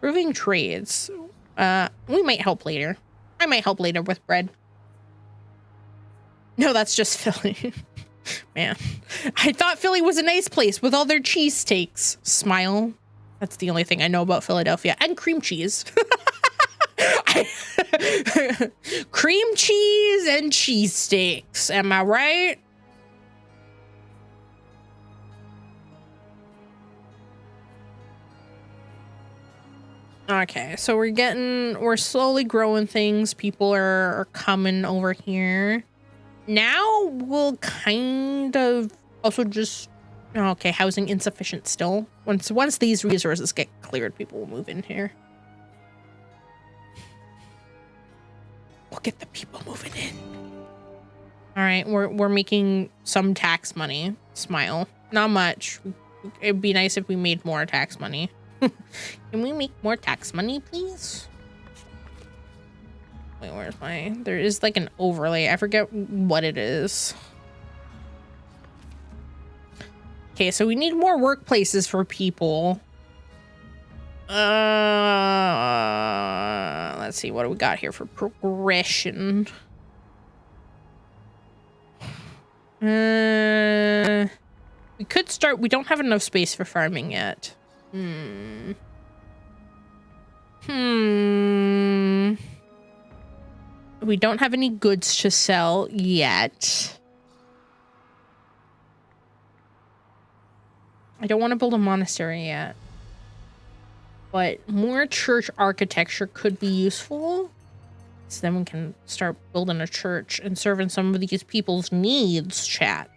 Proving trades. We might help later. I might help later with bread. No, that's just Philly. Man, I thought Philly was a nice place with all their cheesesteaks. Smile. That's the only thing I know about Philadelphia. And cream cheese. Cream cheese and cheesesteaks. Am I right? Okay, so we're slowly growing things. People are coming over here. Now we'll kind of also just, okay, housing insufficient still. Once these resources get cleared, people will move in here. We'll get the people moving in. All right, we're making some tax money. Smile. Not much. It'd be nice if we made more tax money. Can we make more tax money, please? Wait, where's my... There is like an overlay. I forget what it is. Okay, so we need more workplaces for people. Let's see. What do we got here for progression? We could start... We don't have enough space for farming yet. We don't have any goods to sell yet. I don't want to build a monastery yet. But more church architecture could be useful. So then we can start building a church and serving some of these people's needs, chat.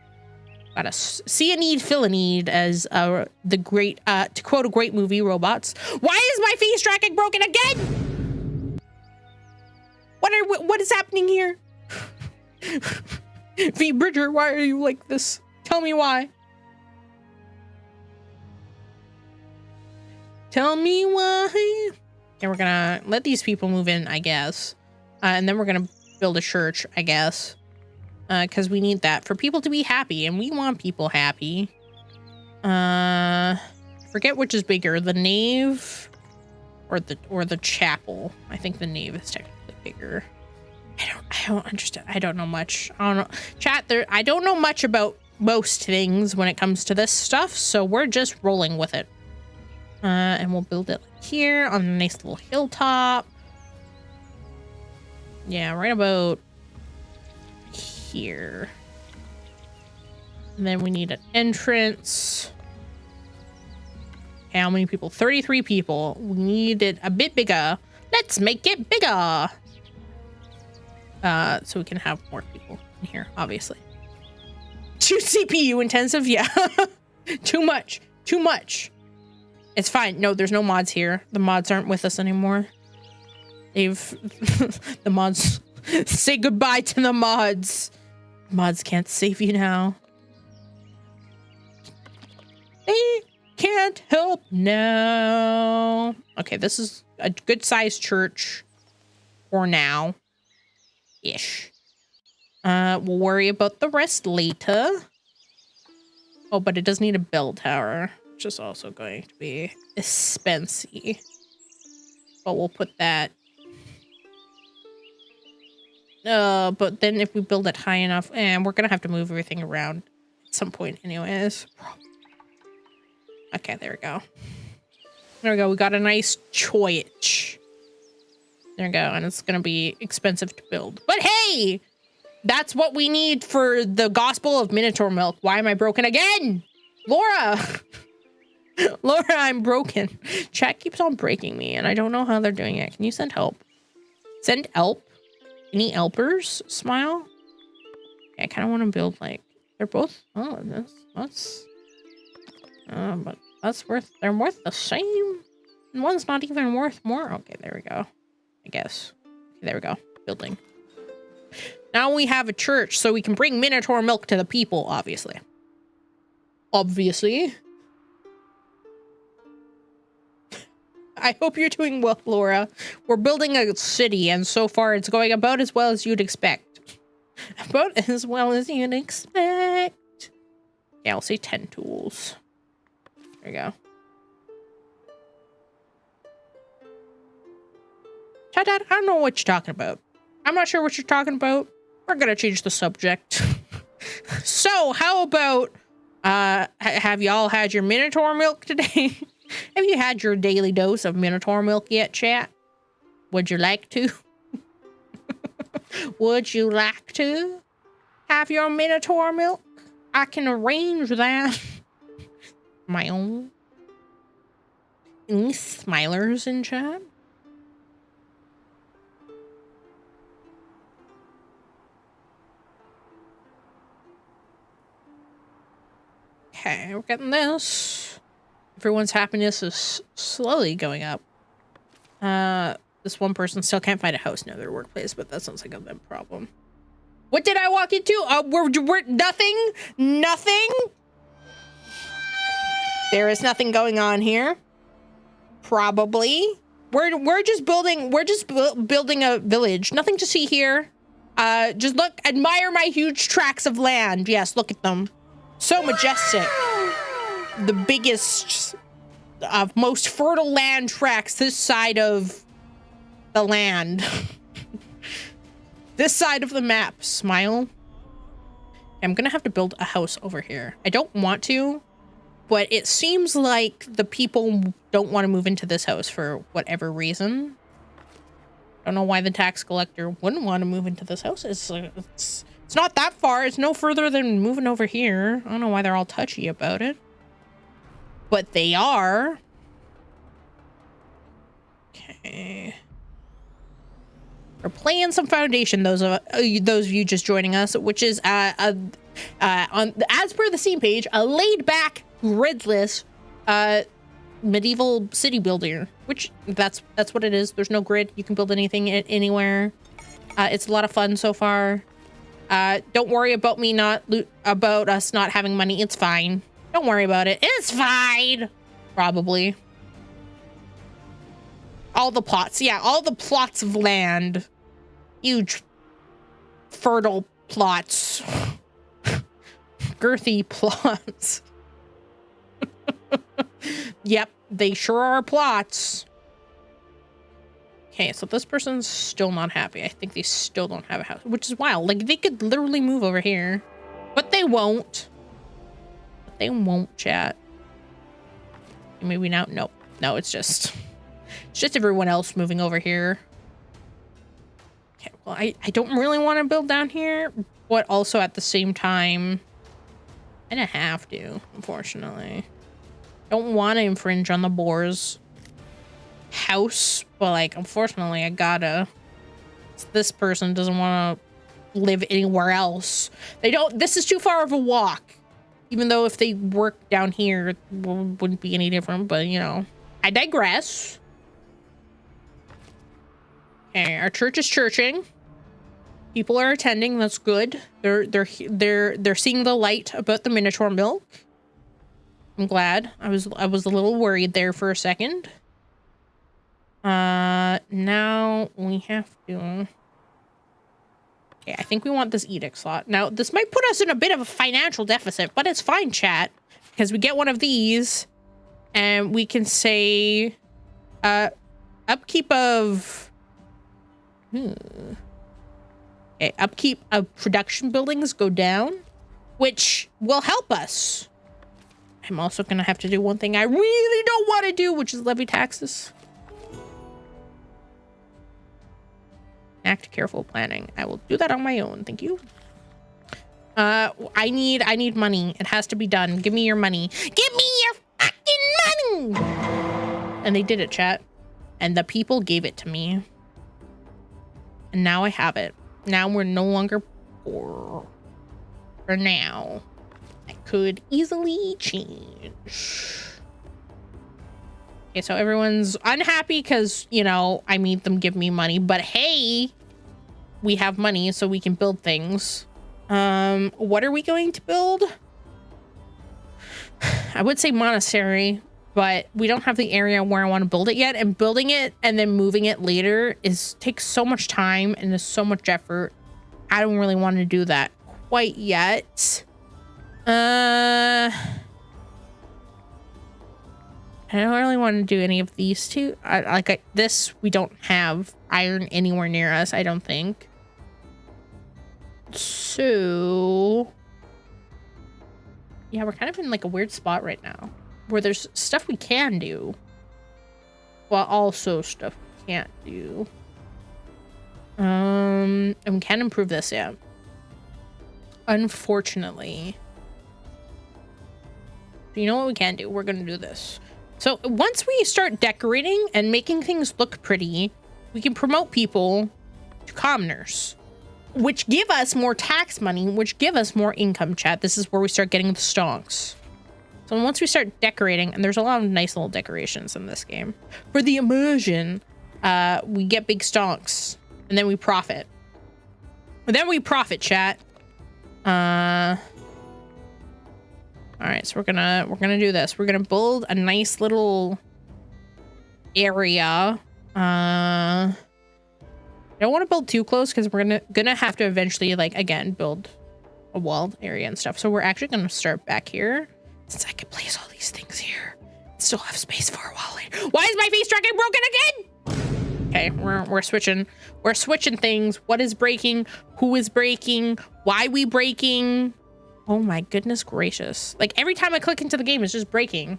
Gotta see a need, fill a need, as the great, to quote a great movie, Robots. Why is my face tracking broken again? What is happening here? V Bridger, why are you like this? Tell me why. Tell me why. And we're gonna let these people move in, I guess. And then we're gonna build a church, I guess. Because we need that for people to be happy, and we want people happy. Forget which is bigger, the nave or the chapel. I think the nave is technically bigger. I don't understand. I don't know much. I don't know. Chat, I don't know much about most things when it comes to this stuff, so we're just rolling with it. And we'll build it here on a nice little hilltop. Yeah, right about here. And then we need an entrance. How many people? 33 people. We need it a bit bigger. Let's make it bigger. So we can have more people in here, obviously. Too CPU intensive? Yeah. Too much. Too much. It's fine. No, there's no mods here. The mods aren't with us anymore. The mods... Say goodbye to the mods. Mods can't save you now. They can't help now. Okay, this is a good-sized church for now. Ish. We'll worry about the rest later. Oh, but it does need a bell tower, which is also going to be expensive. But we'll put that. But then if we build it high enough, and we're gonna have to move everything around at some point anyways. Okay, there we go. There we go. We got a nice church. There we go. And it's gonna be expensive to build. But hey! That's what we need for the Gospel of Minotaur Milk. Why am I broken again? Laura! Laura, I'm broken. Chat keeps on breaking me, and I don't know how they're doing it. Can you send help? Send help? Any helpers? Smile? Yeah, I kind of want to build, like, they're both, oh, that's, but that's worth, they're worth the same. And one's not even worth more. Okay, there we go. I guess. Okay, there we go. Building. Now we have a church, so we can bring Minotaur milk to the people, obviously. Obviously. I hope you're doing well, Laura. We're building a city, and so far it's going about as well as you'd expect. About as well as you'd expect. Yeah, I'll say 10 tools. There we go. Dad, I don't know what you're talking about. I'm not sure what you're talking about. We're gonna change the subject. So, how about, have y'all had your Minotaur milk today? Have you had your daily dose of Minotaur milk yet, chat? Would you like to? Would you like to have your Minotaur milk? I can arrange that. My own. Any smilers in chat? Okay, we're getting this. Everyone's happiness is slowly going up. This one person still can't find a house near their workplace, but that sounds like a them problem. What did I walk into? We're nothing. Nothing. There is nothing going on here. Probably. We're just building. We're just building a village. Nothing to see here. Just look. Admire my huge tracts of land. Yes, look at them. So majestic. The biggest, most fertile land tracts this side of the land. This side of the map. Smile. I'm gonna have to build a house over here. I don't want to, but it seems like the people don't want to move into this house for whatever reason. Don't know why the tax collector wouldn't want to move into this house. It's not that far. It's no further than moving over here. I don't know why they're all touchy about it. But they are. Okay. We're playing some Foundation, those of you just joining us, which is on as per the Steam page, a laid-back, gridless medieval city builder, which that's what it is. There's no grid. You can build anything anywhere. It's a lot of fun so far. Don't worry about about us not having money. It's fine. Don't worry about it. It's fine. Probably. All the plots. Yeah, all the plots of land. Huge fertile plots. Girthy plots. Yep, they sure are plots. Okay, so this person's still not happy. I think they still don't have a house, which is wild. Like, they could literally move over here, but they won't. But they won't, chat. Maybe now. Nope. No, it's just everyone else moving over here. Okay, well, I don't really want to build down here, but also at the same time, I don't have to, unfortunately. Don't want to infringe on the boar's house, but like, unfortunately, I gotta. This person doesn't want to live anywhere else. They don't. This is too far of a walk. Even though if they work down here, it wouldn't be any different. But you know, I digress. Okay, our church is churching. People are attending. That's good. They're seeing the light about the Minotaur milk. I'm glad. I was a little worried there for a second. Now we have to. Okay, I think we want this edict slot. Now this might put us in a bit of a financial deficit, but it's fine, chat, because we get one of these, and we can say, upkeep of. Okay, upkeep of production buildings go down, which will help us. I'm also gonna have to do one thing I really don't want to do, which is levy taxes. Act careful planning. I will do that on my own. Thank you. I need money. It has to be done. Give me your money. Give me your fucking money. And they did it, chat. And the people gave it to me. And now I have it. Now we're no longer poor. For now. I could easily change. Okay, so everyone's unhappy because, you know, I made them give me money. But hey, we have money so we can build things. What are we going to build? I would say monastery, but we don't have the area where I want to build it yet. And building it and then moving it later takes so much time and is so much effort. I don't really want to do that quite yet. I don't really want to do any of these two. This, we don't have iron anywhere near us, I don't think. So, yeah, we're kind of in like a weird spot right now where there's stuff we can do, while also stuff we can't do. And we can improve this, yeah. Unfortunately. You know what we can do? We're gonna do this. So once we start decorating and making things look pretty, we can promote people to commoners, which give us more tax money, which give us more income, chat. This is where we start getting the stonks. So once we start decorating, and there's a lot of nice little decorations in this game. For the immersion, we get big stonks, and then we profit. And then we profit, chat. All right, so we're gonna do this. We're gonna build a nice little area. I don't want to build too close because we're gonna have to eventually, like, again, build a walled area and stuff. So we're actually gonna start back here, since I can place all these things here. Still have space for a wall later. Why is my face tracking broken again? Okay, we're switching. We're switching things. What is breaking? Who is breaking? Why we breaking? Oh my goodness gracious. Like, every time I click into the game, it's just breaking.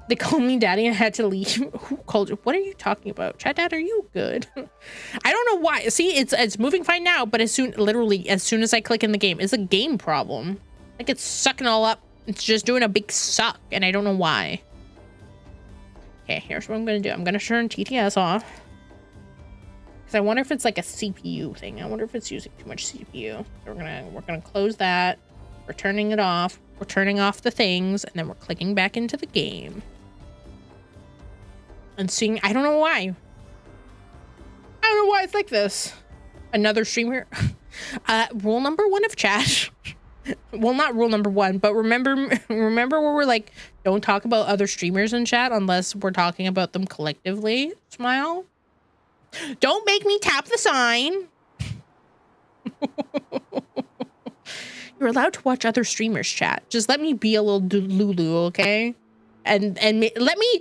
They called me daddy and I had to leave. Who called you? What are you talking about? Chat dad, are you good? I don't know why. See, it's moving fine now, but literally as soon as I click in the game, it's a game problem. Like it's sucking all up. It's just doing a big suck and I don't know why. Okay, here's what I'm gonna do. I'm gonna turn TTS off. Cause I wonder if it's like a CPU thing. I wonder if it's using too much CPU. So we're gonna close that. We're turning it off. We're turning off the things and then we're clicking back into the game. And seeing, I don't know why. I don't know why it's like this. Another streamer. Rule number 1 of chat. Well, not rule number 1, but remember where we're like, don't talk about other streamers in chat unless we're talking about them collectively. Smile. Don't make me tap the sign. You're allowed to watch other streamers chat. Just let me be a little Lulu, okay? And let me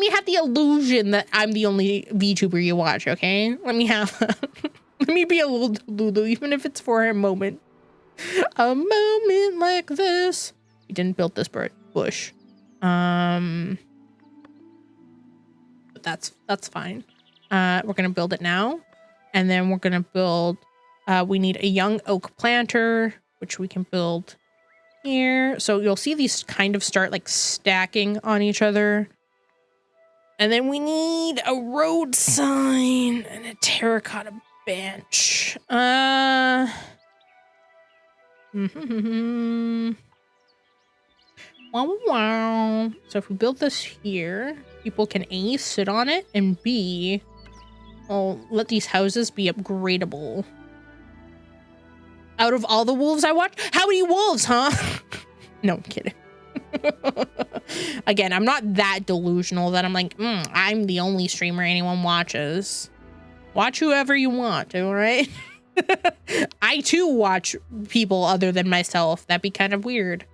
have the illusion that I'm the only VTuber you watch, okay? Let me have let me be a little Lulu, even if it's for a moment. A moment like this. We didn't build this bush. But that's fine. We're gonna build it now. And then we're gonna build we need a young oak planter, which we can build here. So you'll see these kind of start like stacking on each other. And then we need a road sign and a terracotta bench. Wow. So if we build this here, people can A, sit on it, and B, let these houses be upgradable. Out of all the wolves I watch, how many wolves, huh? No, I'm kidding. Again, I'm not that delusional that I'm like, I'm the only streamer anyone watches. Watch whoever you want, all right? I too watch people other than myself. That'd be kind of weird.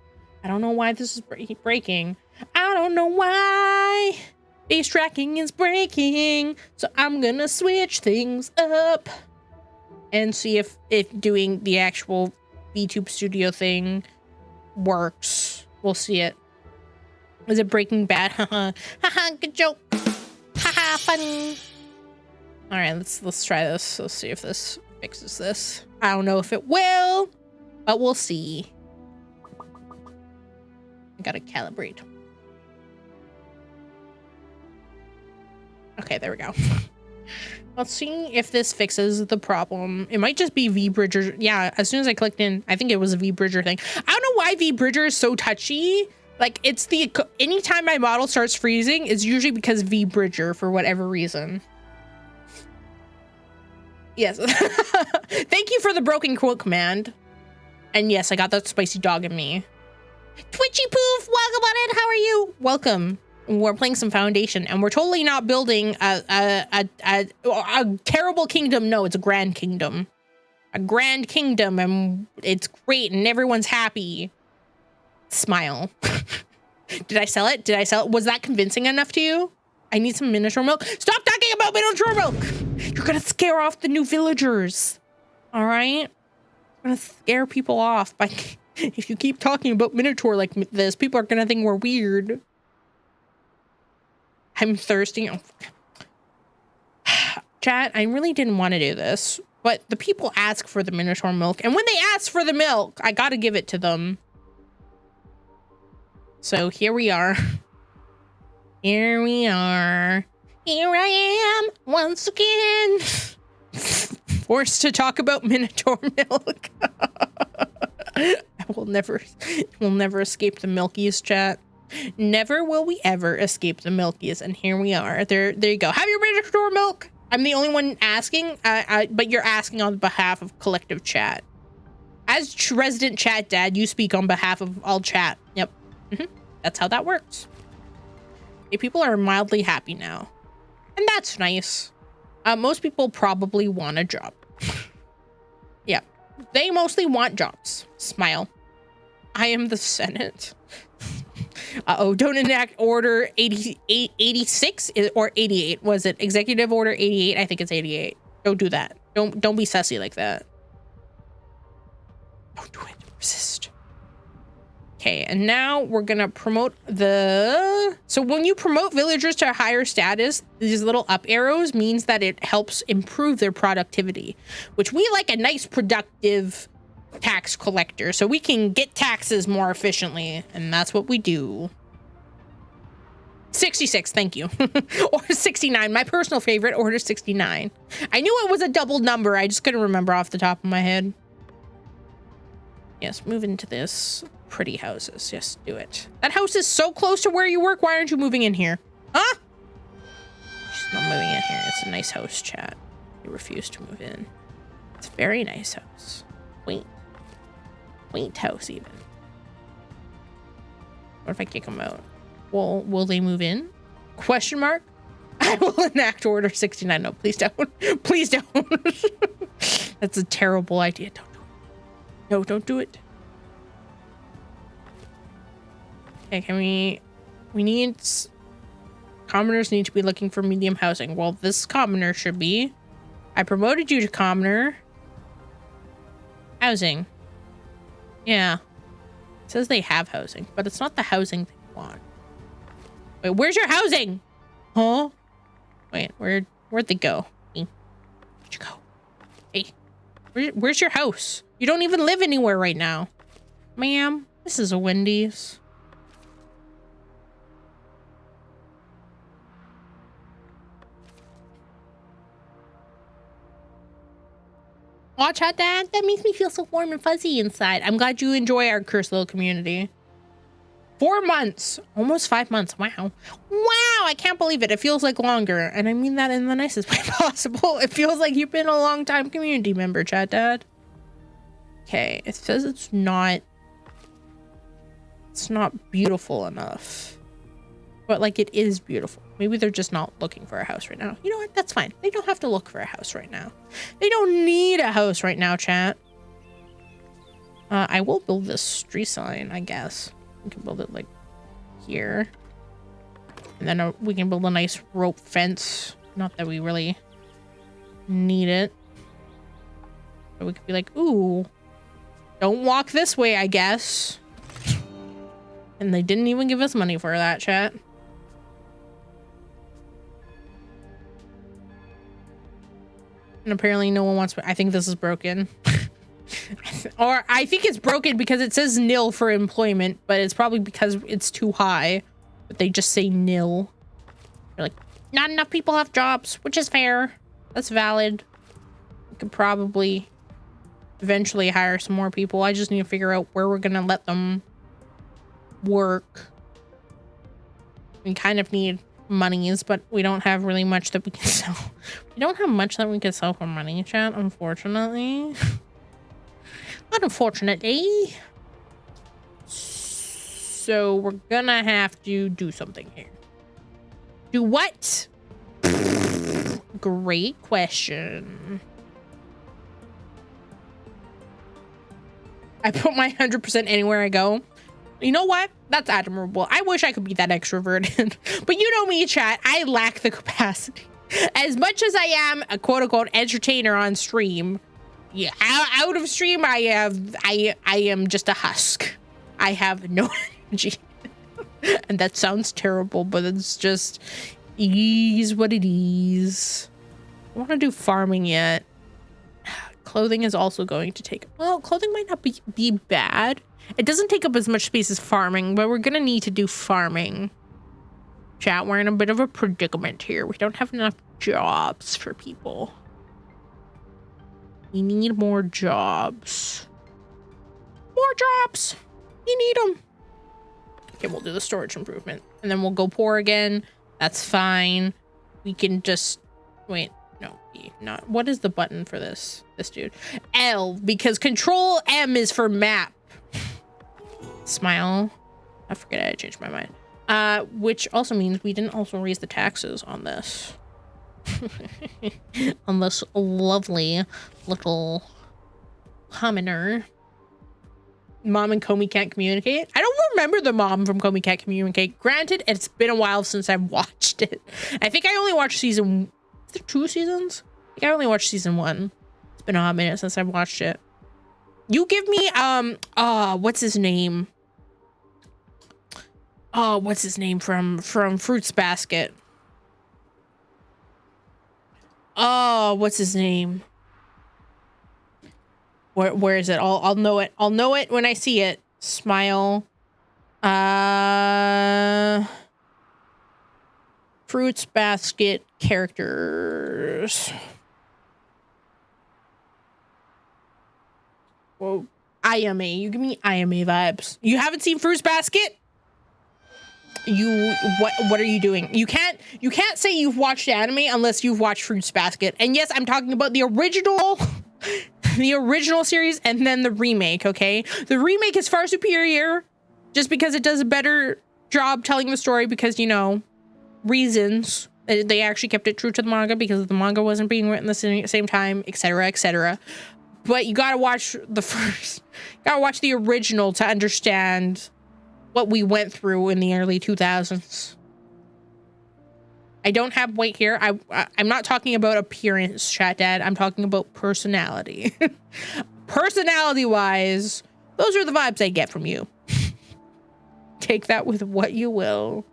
I don't know why this is breaking. I don't know why base tracking is breaking. So I'm gonna switch things up and see if doing the actual VTube studio thing works. We'll see it. Is it breaking bad? Haha, good joke. Haha, funny. All right, let's try this. Let's see if this fixes this. I don't know if it will, but we'll see. I gotta calibrate. Okay, there we go. Let's see if this fixes the problem. It might just be VBridger. Yeah, as soon as I clicked in, I think it was a VBridger thing. I don't know why VBridger is so touchy. Like, it's anytime my model starts freezing, it's usually because VBridger for whatever reason. Yes. Thank you for the broken quote command. And yes, I got that spicy dog in me. Twitchy Poof, welcome on in. How are you? Welcome. We're playing some Foundation, and we're totally not building a terrible kingdom. No, it's a grand kingdom. A grand kingdom, and it's great, and everyone's happy. Smile. Did I sell it? Did I sell it? Was that convincing enough to you? I need some miniature milk. Stop talking about miniature milk! You're gonna scare off the new villagers. All right? You're gonna scare people off by... If you keep talking about miniature like this, people are gonna think we're weird. I'm thirsty. Oh. Chat, I really didn't want to do this, but the people ask for the miniature milk, and when they ask for the milk, I gotta give it to them. So here we are. Here we are. Here I am once again. Forced to talk about miniature milk. I will never escape the Milkies, chat. Never will we ever escape the Milkies, and here we are. There you go. Have your miniature milk. I'm the only one asking, but you're asking on behalf of collective chat. As resident chat dad, you speak on behalf of all chat. Yep. That's how that works. Okay, people are mildly happy now, and that's nice. Most people probably want a job. Yeah, they mostly want jobs. Smile. I am the Senate. Uh-oh, don't enact order 86 or 88. Was it executive order 88? I think it's 88. Don't do that. Don't be sassy like that. Don't do it. Resist. Okay, and now we're gonna promote so when you promote villagers to a higher status, these little up arrows means that it helps improve their productivity, which we like a nice productive tax collector so we can get taxes more efficiently, and that's what we do. 66, thank you. Order 69, my personal favorite, order 69. I knew it was a double number, I just couldn't remember off the top of my head. Yes, move into this. Pretty houses, yes, do it. That house is so close to where you work, why aren't you moving in here? Huh? She's not moving in here, it's a nice house, chat. You refuse to move in. It's a very nice house. Quaint. Quaint house, even. What if I kick them out? Well, will they move in? Question mark? I will enact order 69. No, please don't. Please don't. That's a terrible idea. Don't do it. No, don't do it. Okay, can we need... Commoners need to be looking for medium housing. Well, this commoner should be. I promoted you to commoner. Housing. Yeah. It says they have housing, but it's not the housing they want. Wait, where's your housing? Huh? Wait, where'd they go? Hey, where'd you go? Hey, where's your house? You don't even live anywhere right now. Ma'am, this is a Wendy's. Aw, chat, that makes me feel so warm and fuzzy inside. I'm glad you enjoy our cursed little community. 4 months, almost 5 months. Wow. Wow, I can't believe it. It feels like longer. And I mean that in the nicest way possible. It feels like you've been a long time community member, chat dad. Okay, it says it's not beautiful enough. But like it is beautiful. Maybe they're just not looking for a house right now. You know what? That's fine. They don't have to look for a house right now. They don't need a house right now, chat. I will build this street sign, I guess. We can build it like here. And then we can build a nice rope fence. Not that we really need it. But we could be like, ooh, don't walk this way, I guess. And they didn't even give us money for that, chat. And apparently no one wants... I think this is broken. Or I think it's broken because it says nil for employment, but it's probably because it's too high. But they just say nil. They're like, not enough people have jobs, which is fair. That's valid. We could probably eventually hire some more people. I just need to figure out where we're gonna let them work. We kind of need monies, but we don't have really much that we can sell. We don't have much that we can sell for money, chat, unfortunately. Unfortunately. So we're gonna have to do something here. Do what? Great question. I put my 100% anywhere I go. You know what? That's admirable. I wish I could be that extroverted. But you know me, chat. I lack the capacity. As much as I am a quote-unquote entertainer on stream, yeah, out of stream, I am just a husk. I have no energy. And that sounds terrible, but it's just is what it is. I want to do farming yet. Clothing is also going to take... Well, clothing might not be bad. It doesn't take up as much space as farming, but we're going to need to do farming. Chat, we're in a bit of a predicament here. We don't have enough jobs for people. We need more jobs. More jobs! We need them. Okay, we'll do the storage improvement. And then we'll go poor again. That's fine. We can just... Wait, no. E, not... What is the button for this dude? L, because Control M is for map. Smile. I forget I changed my mind. Which also means we didn't also raise the taxes on this. On this lovely little commoner. Mom and Comey can't communicate. I don't remember the mom from Comey can't communicate. Granted, it's been a while since I've watched it. I think I only watched season... Is there 2 seasons? I think I only watched season 1. It's been a hot minute since I've watched it. You give me, what's his name? Oh, what's his name from Fruits Basket? Oh, what's his name? Where is it? I'll know it. I'll know it when I see it. Smile. Fruits Basket characters. Whoa. IMA. You give me IMA vibes. You haven't seen Fruits Basket? What are you doing? You can't say you've watched anime unless you've watched Fruits Basket. And yes, I'm talking about the original the original series and then the remake, okay? The remake is far superior just because it does a better job telling the story because, you know, reasons. They actually kept it true to the manga because the manga wasn't being written at the same time, etc., etc. But you gotta watch the original to understand what we went through in the early 2000s. I don't have white hair. I'm not talking about appearance, chat dad. I'm talking about personality. Personality-wise, those are the vibes I get from you. Take that with what you will.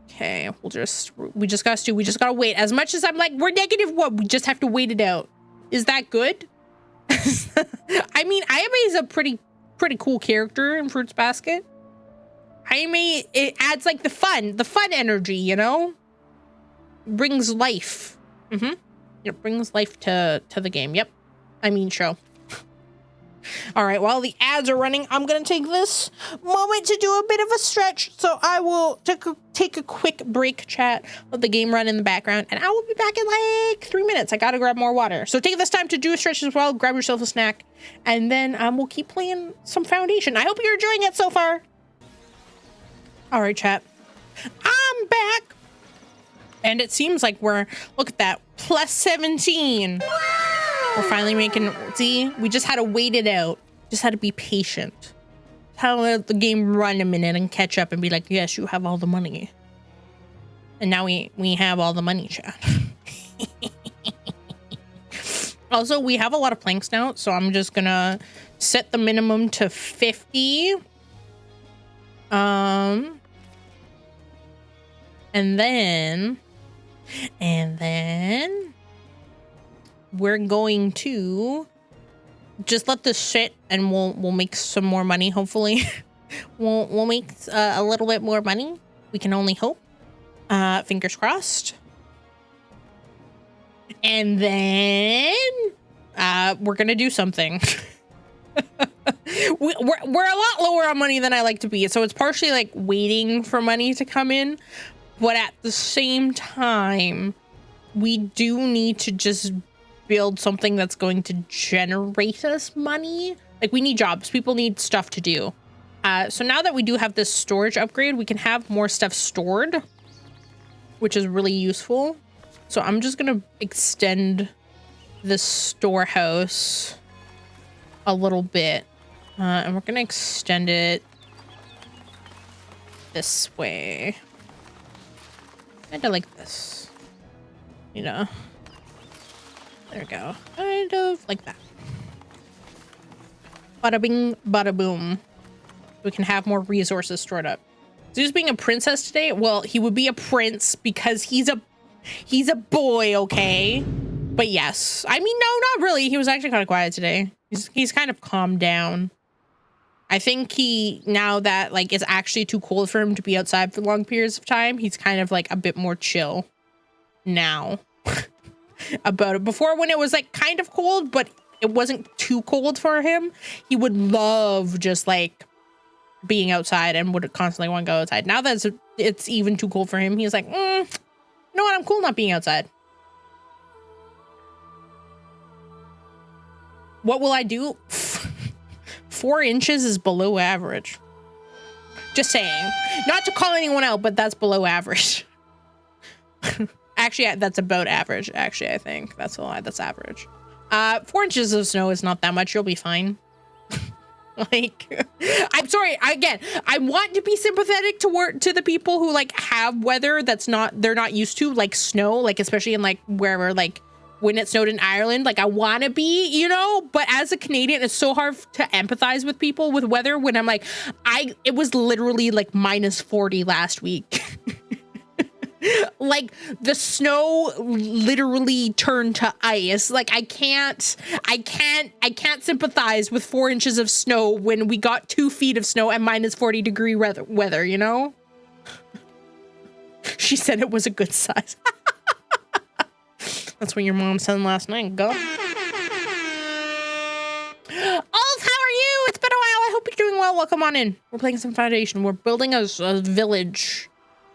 Okay, we just gotta wait. As much as I'm like, we're -1, we just have to wait it out. Is that good? I mean, Ayame is a pretty cool character in Fruits Basket. Ayame, it adds like the fun energy, you know? Brings life. It brings life to the game. Yep. I mean, show. All right, while the ads are running, I'm gonna take this moment to do a bit of a stretch. So I will take a quick break, chat, let the game run in the background, and I will be back in like 3 minutes. I gotta grab more water. So take this time to do a stretch as well, grab yourself a snack, and then we'll keep playing some Foundation. I hope you're enjoying it so far. All right, chat. I'm back. And it seems like look at that, +17. We're finally making, see, we just had to wait it out. Just had to be patient. Had to let the game run a minute and catch up and be like, yes, you have all the money. And now we have all the money, chat. Also, we have a lot of planks now, so I'm just gonna set the minimum to 50. And then we're going to just let this sit and we'll make some more money, hopefully. we'll make a little bit more money. We can only hope. Fingers crossed. And then we're gonna do something. we're a lot lower on money than I like to be, so it's partially like waiting for money to come in, but at the same time we do need to just build something that's going to generate us money. Like, we need jobs, people need stuff to do. So now that we do have this storage upgrade, we can have more stuff stored, which is really useful. So I'm just gonna extend this storehouse a little bit, and we're gonna extend it this way, kind of like this, you know. There we go, kind of like that. Bada bing, bada boom. We can have more resources stored up. Zeus being a princess today? Well, he would be a prince because he's a boy, okay? But yes, I mean, no, not really. He was actually kind of quiet today. He's kind of calmed down. I think now that like it's actually too cold for him to be outside for long periods of time, he's kind of like a bit more chill now about it. Before, when it was like kind of cold, but it wasn't too cold for him, he would love just like being outside and would constantly want to go outside. Now that it's even too cold for him, he's like, you know what, I'm cool not being outside. What will I do? 4 inches is below average. Just saying. Not to call anyone out, but that's below average. Actually, that's about average. Actually, I think that's a lie. That's average. 4 inches of snow is not that much. You'll be fine. Like, I'm sorry. Again, I want to be sympathetic to the people who like have weather they're not used to, like snow, like especially in like wherever like when it snowed in Ireland. Like I want to be, you know, but as a Canadian, it's so hard to empathize with people with weather when I'm like, it was literally like -40 last week. Like the snow literally turned to ice. Like I can't sympathize with 4 inches of snow when we got 2 feet of snow and -40-degree weather, you know? She said it was a good size. That's what your mom said last night. Go. Alf, how are you? It's been a while. I hope you're doing well. Welcome on in. We're playing some Foundation. We're building a village.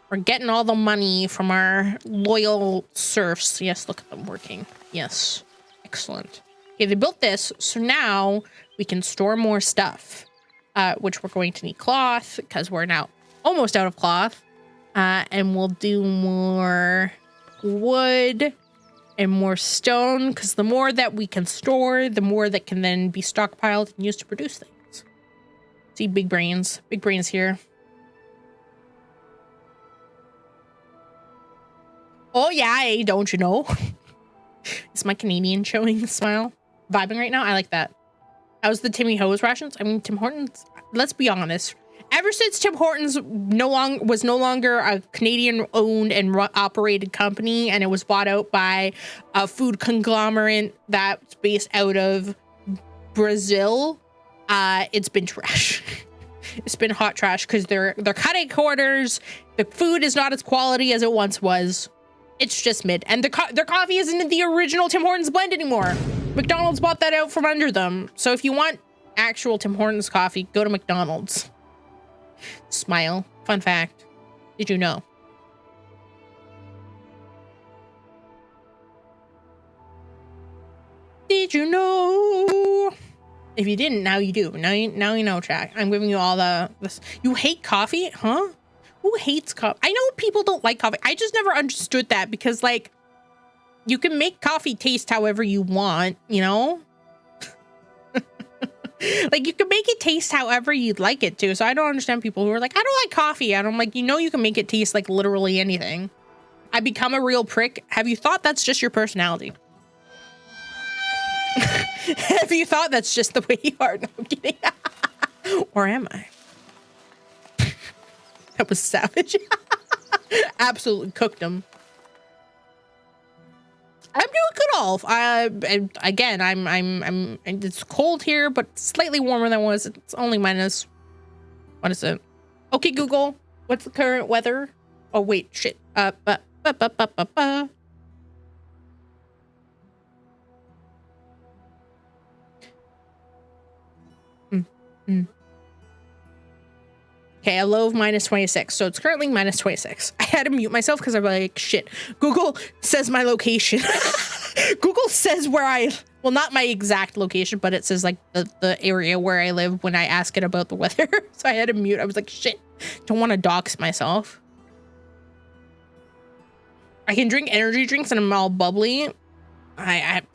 We're getting all the money from our loyal serfs. Yes, look at them working. Yes. Excellent. Okay, they built this, so now we can store more stuff, which we're going to need cloth, because we're now almost out of cloth. And we'll do more wood and more stone, because the more that we can store, the more that can then be stockpiled and used to produce things. See, big brains. Big brains here. Oh, yeah, eh, don't you know? It's my Canadian showing the smile. Vibing right now? I like that. How's the Timmy Ho's rations? I mean, Tim Hortons, let's be honest. Ever since Tim Hortons was no longer a Canadian-owned and operated company, and it was bought out by a food conglomerate that's based out of Brazil, it's been trash. It's been hot trash because they're cutting corners. The food is not as quality as it once was. It's just mid, and their coffee isn't in the original Tim Hortons blend anymore. McDonald's bought that out from under them. So if you want actual Tim Hortons coffee, go to McDonald's. Smile. Fun fact. Did you know? Did you know? If you didn't, now you do. Now you know, chat. I'm giving you all this. You hate coffee? Huh? Who hates coffee? I know people don't like coffee. I just never understood that because, like, you can make coffee taste however you want, you know? Like, you can make it taste however you'd like it to. So I don't understand people who are like, I don't like coffee. And I'm like, you know, you can make it taste like literally anything. I become a real prick. Have you thought that's just your personality? Have you thought that's just the way you are? No, I'm kidding. Or am I? That was savage. Absolutely cooked him. I'm doing good, Alf. Again, I'm. It's cold here, but slightly warmer than it was. It's only minus. What is it? Okay, Google. What's the current weather? Oh wait, shit. Okay, a low of -26. So it's currently -26. I had to mute myself because I'm like, shit. Google says my location. Google says where well, not my exact location, but it says like the area where I live when I ask it about the weather. So I had to mute. I was like, shit, don't want to dox myself. I can drink energy drinks and I'm all bubbly. That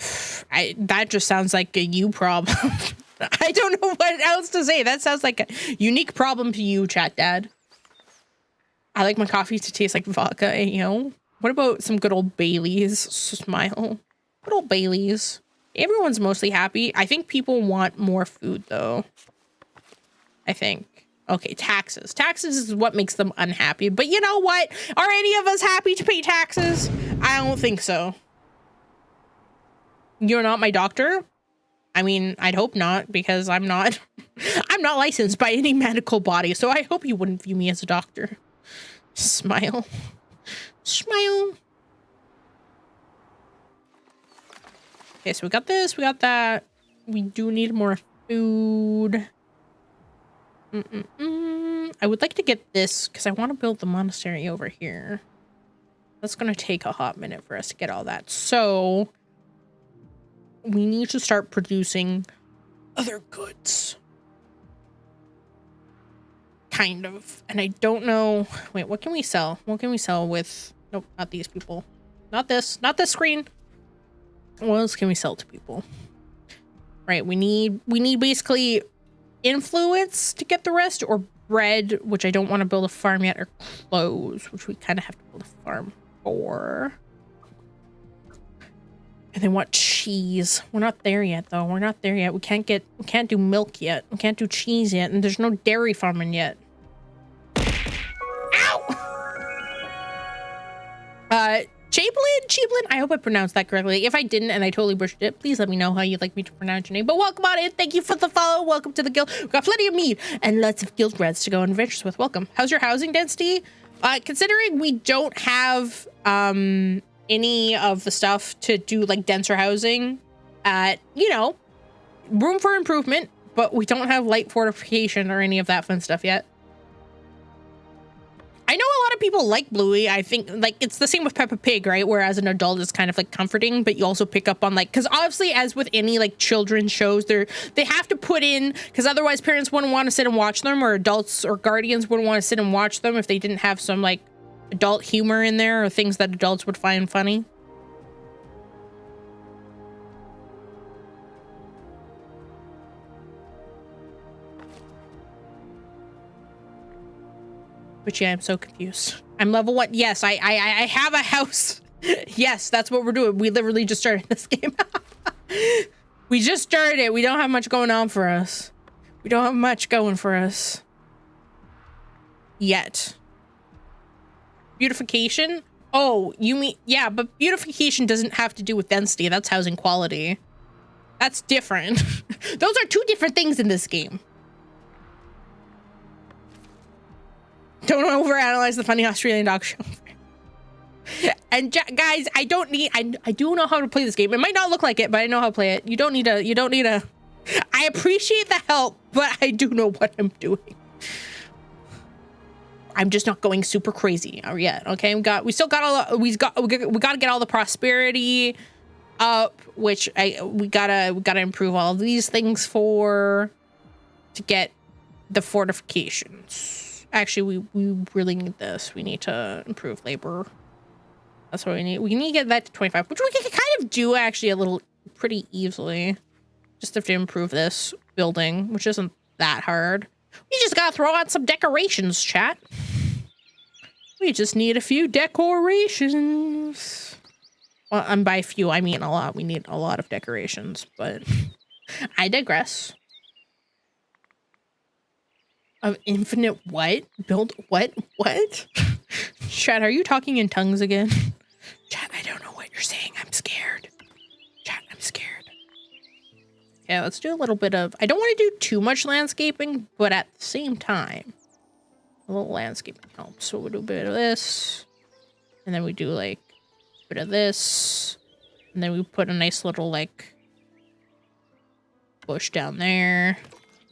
just sounds like a you problem. I don't know what else to say. That sounds like a unique problem to you, chat dad. I like my coffee to taste like vodka, you know? What about some good old Baileys? Smile. Good old Baileys. Everyone's mostly happy. I think people want more food, though. I think. Okay, taxes. Taxes is what makes them unhappy. But you know what? Are any of us happy to pay taxes? I don't think so. You're not my doctor? I mean, I'd hope not, because I'm not licensed by any medical body, so I hope you wouldn't view me as a doctor. Smile. Smile. Okay, so we got this, we got that. We do need more food. I would like to get this, because I want to build the monastery over here. That's going to take a hot minute for us to get all that. So we need to start producing other goods. Kind of. And I don't know. Wait, what can we sell? What can we sell with... Nope, not these people. Not this. Not this screen. What else can we sell to people? Right, we need basically influence to get the rest, or bread, which I don't want to build a farm yet, or clothes, which we kind of have to build a farm for. And they want cheese. We're not there yet, though. We're not there yet. We can't do milk yet. We can't do cheese yet. And there's no dairy farming yet. Ow! Chaplin, I hope I pronounced that correctly. If I didn't and I totally butchered it, please let me know how you'd like me to pronounce your name. But welcome on in. Thank you for the follow. Welcome to the guild. We've got plenty of meat and lots of guild reds to go on adventures with. Welcome. How's your housing density? Considering we don't have any of the stuff to do like denser housing, you know, room for improvement, but we don't have light fortification or any of that fun stuff yet. I know a lot of people like Bluey. I think like it's the same with Peppa Pig, right? Whereas an adult is kind of like comforting, but you also pick up on like, because obviously as with any like children's shows, they have to put in, because otherwise parents wouldn't want to sit and watch them, or adults or guardians wouldn't want to sit and watch them if they didn't have some like adult humor in there or things that adults would find funny. But yeah, I'm so confused. I'm level 1. Yes, I have a house. Yes, that's what we're doing. We literally just started this game. We just started it. We don't have much going on for us. We don't have much going for us. Yet. Beautification? Oh, you mean... Yeah, but beautification doesn't have to do with density. That's housing quality. That's different. Those are two different things in this game. Don't overanalyze the funny Australian dog show. And guys, I do know how to play this game. It might not look like it, but I know how to play it. You don't need a, I appreciate the help, but I do know what I'm doing. I'm just not going super crazy yet. Okay, we got to get all the prosperity up, which we gotta improve all of these things to get the fortifications. Actually, we really need this. We need to improve labor. That's what we need. We need to get that to 25, which we can kind of do actually a little pretty easily. Just have to improve this building, which isn't that hard. We just gotta throw out some decorations, chat. We just need a few decorations. Well, and by few, I mean a lot. We need a lot of decorations, but I digress. Of infinite what? Build what? What? Chat, are you talking in tongues again? Chat, I don't know what you're saying. I'm scared. Chat, I'm scared. Yeah, let's do a little bit of... I don't want to do too much landscaping, but at the same time, a little landscaping helps. So we'll do a bit of this, and then we do like a bit of this, and then we put a nice little like bush down there.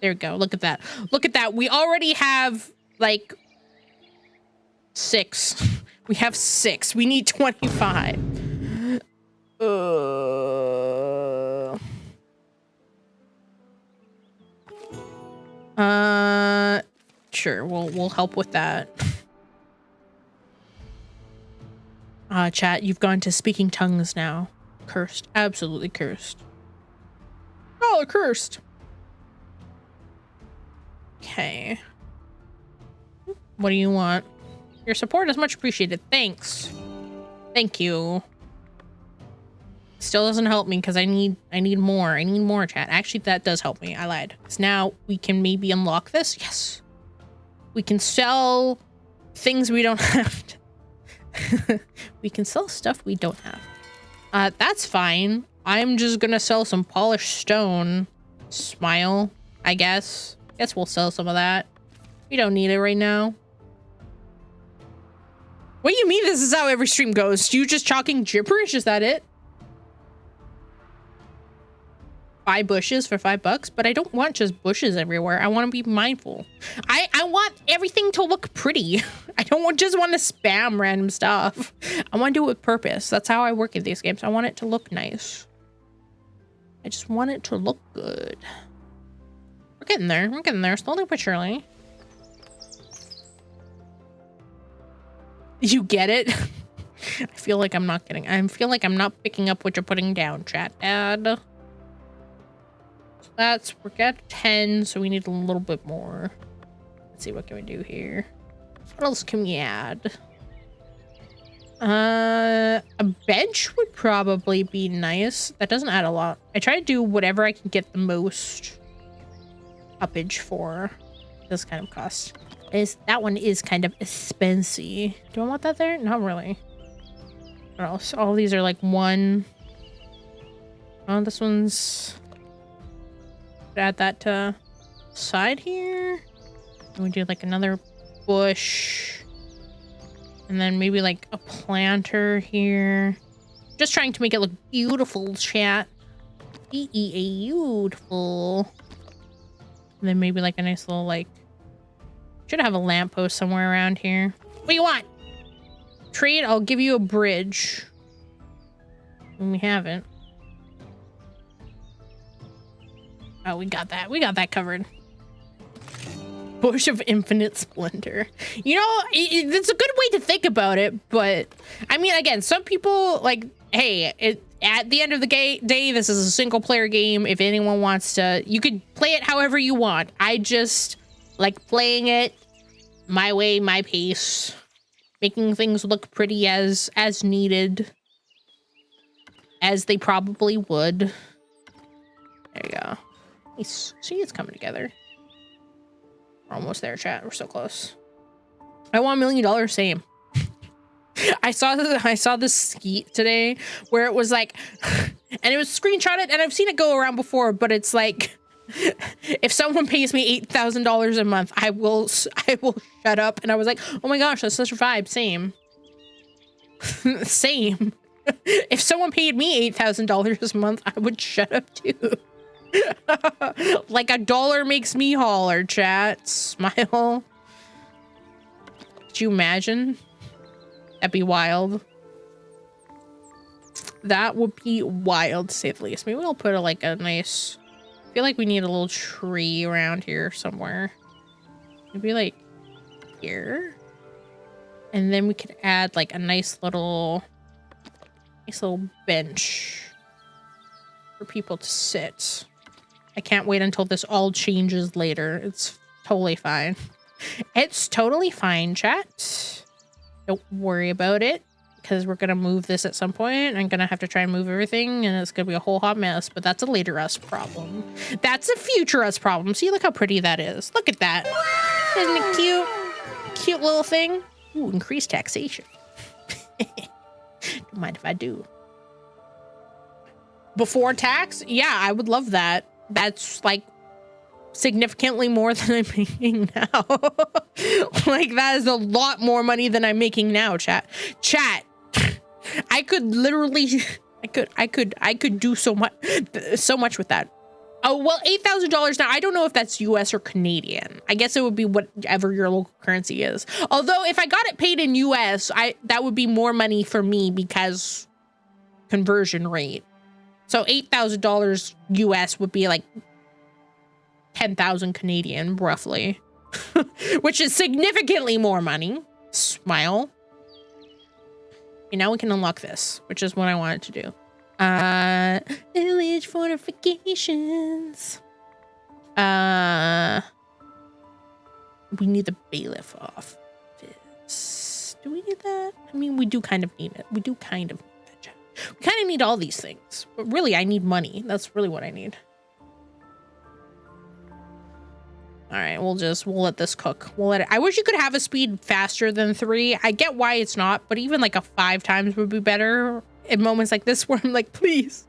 There we go. Look at that. Look at that. We already have like 6. We have 6. We need 25. Sure. We'll help with that. Chat, you've gone to speaking tongues now. Cursed. Absolutely cursed. Oh, cursed. Okay. What do you want? Your support is much appreciated. Thanks. Thank you. Still doesn't help me because I need more. I need more, chat. Actually, that does help me. I lied. Because now we can maybe unlock this. Yes. We can sell things we don't have. We can sell stuff we don't have. That's fine. I'm just gonna sell some polished stone. Smile, I guess. Guess we'll sell some of that. We don't need it right now. What do you mean this is how every stream goes? You just talking gibberish? Is that it? Buy bushes for $5, but I don't want just bushes everywhere. I want to be mindful. I want everything to look pretty. I don't just want to spam random stuff. I want to do it with purpose. That's how I work in these games. I want it to look nice. I just want it to look good. We're getting there. We're getting there. Slowly but surely. You get it? I feel like I'm not getting... I feel like I'm not picking up what you're putting down, chat. Add. So that's... We're at 10, so we need a little bit more. Let's see, what can we do here? What else can we add? A bed bench would probably be nice. That doesn't add a lot. I try to do whatever I can get the most uppage for. This kind of cost. That one is kind of expensive. Do I want that there? Not really. What else? All these are like one. Oh, this one's. Add that to side here. And we do like another bush. And then maybe like a planter here. Just trying to make it look beautiful, chat. Beautiful. And then maybe like a nice little like. Should have a lamppost somewhere around here. What do you want? Trade, I'll give you a bridge. And we haven't. Oh, we got that. We got that covered. Bush of infinite splendor. You know, it's a good way to think about it, but I mean, again, some people like, hey, at the end of the day, this is a single player game. If anyone wants to, you could play it however you want. I just like playing it my way, my pace, making things look pretty as needed, as they probably would. There you go. See, it's coming together. We're almost there, chat. We're so close. I want $1 million. Same. I saw this skeet today where it was like, and it was screenshotted, and I've seen it go around before, but it's like, if someone pays me $8,000 a month, I will shut up. And I was like, oh my gosh, that's such a vibe. Same. Same. If someone paid me $8,000 a month, I would shut up too. Like $1 makes me holler, chat. Smile. Could you imagine? That'd be wild. That would be wild, to say the least. Maybe we'll put like a nice. I feel like we need a little tree around here somewhere. Maybe like here. And then we could add like a nice little bench for people to sit. I can't wait until this all changes later. It's totally fine. It's totally fine, chat. Don't worry about it, because we're gonna move this at some point. I'm gonna have to try and move everything, and it's gonna be a whole hot mess, but that's a later us problem. That's a future us problem. See, look how pretty that is. Look at that. Isn't it cute? Cute little thing. Ooh, increased taxation. Don't mind if I do. Before tax? Yeah, I would love that. That's like significantly more than I'm making now. Like that is a lot more money than I'm making now, chat. I could literally, I could do so much with that. Oh, well, $8,000 now. I don't know if that's US or Canadian. I guess it would be whatever your local currency is. Although if I got it paid in US, that would be more money for me because conversion rate. So $8,000 US would be like 10,000 Canadian, roughly, which is significantly more money. Smile. And now we can unlock this, which is what I wanted to do. Village fortifications. We need the bailiff off this. Do we need that? I mean, we do kind of need it. We do kind of need that. We kind of need all these things, but really I need money. That's really what I need. All right, we'll let this cook. We'll let it. I wish you could have a speed faster than 3. I get why it's not, but even like a 5 times would be better in moments like this where I'm like, please.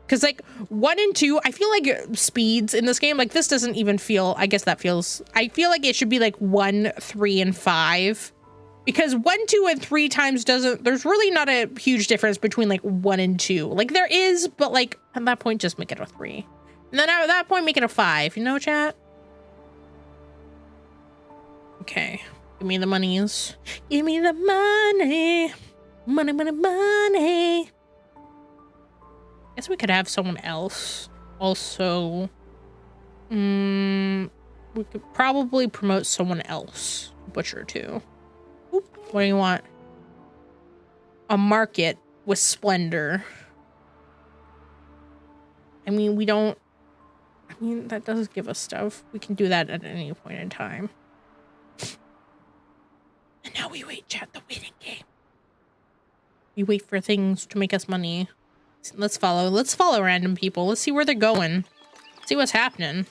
Because like 1 and 2, I feel like speeds in this game, like this doesn't even feel, I guess that feels, I feel like it should be like 1, 3, and 5. Because 1, 2, and 3 times doesn't, there's really not a huge difference between like 1 and 2. Like there is, but like at that point, just make it a 3. And then at that point, make it a 5, you know, chat? Okay, give me the monies. Give me the money. Money, money, money. Guess we could have someone else also. We could probably promote someone else. Butcher too. Oop, what do you want? A market with splendor. I mean, we don't. I mean, that does give us stuff. We can do that at any point in time. And now we wait, chat, the waiting game. We wait for things to make us money. Let's follow random people. Let's see where they're going. See what's happening.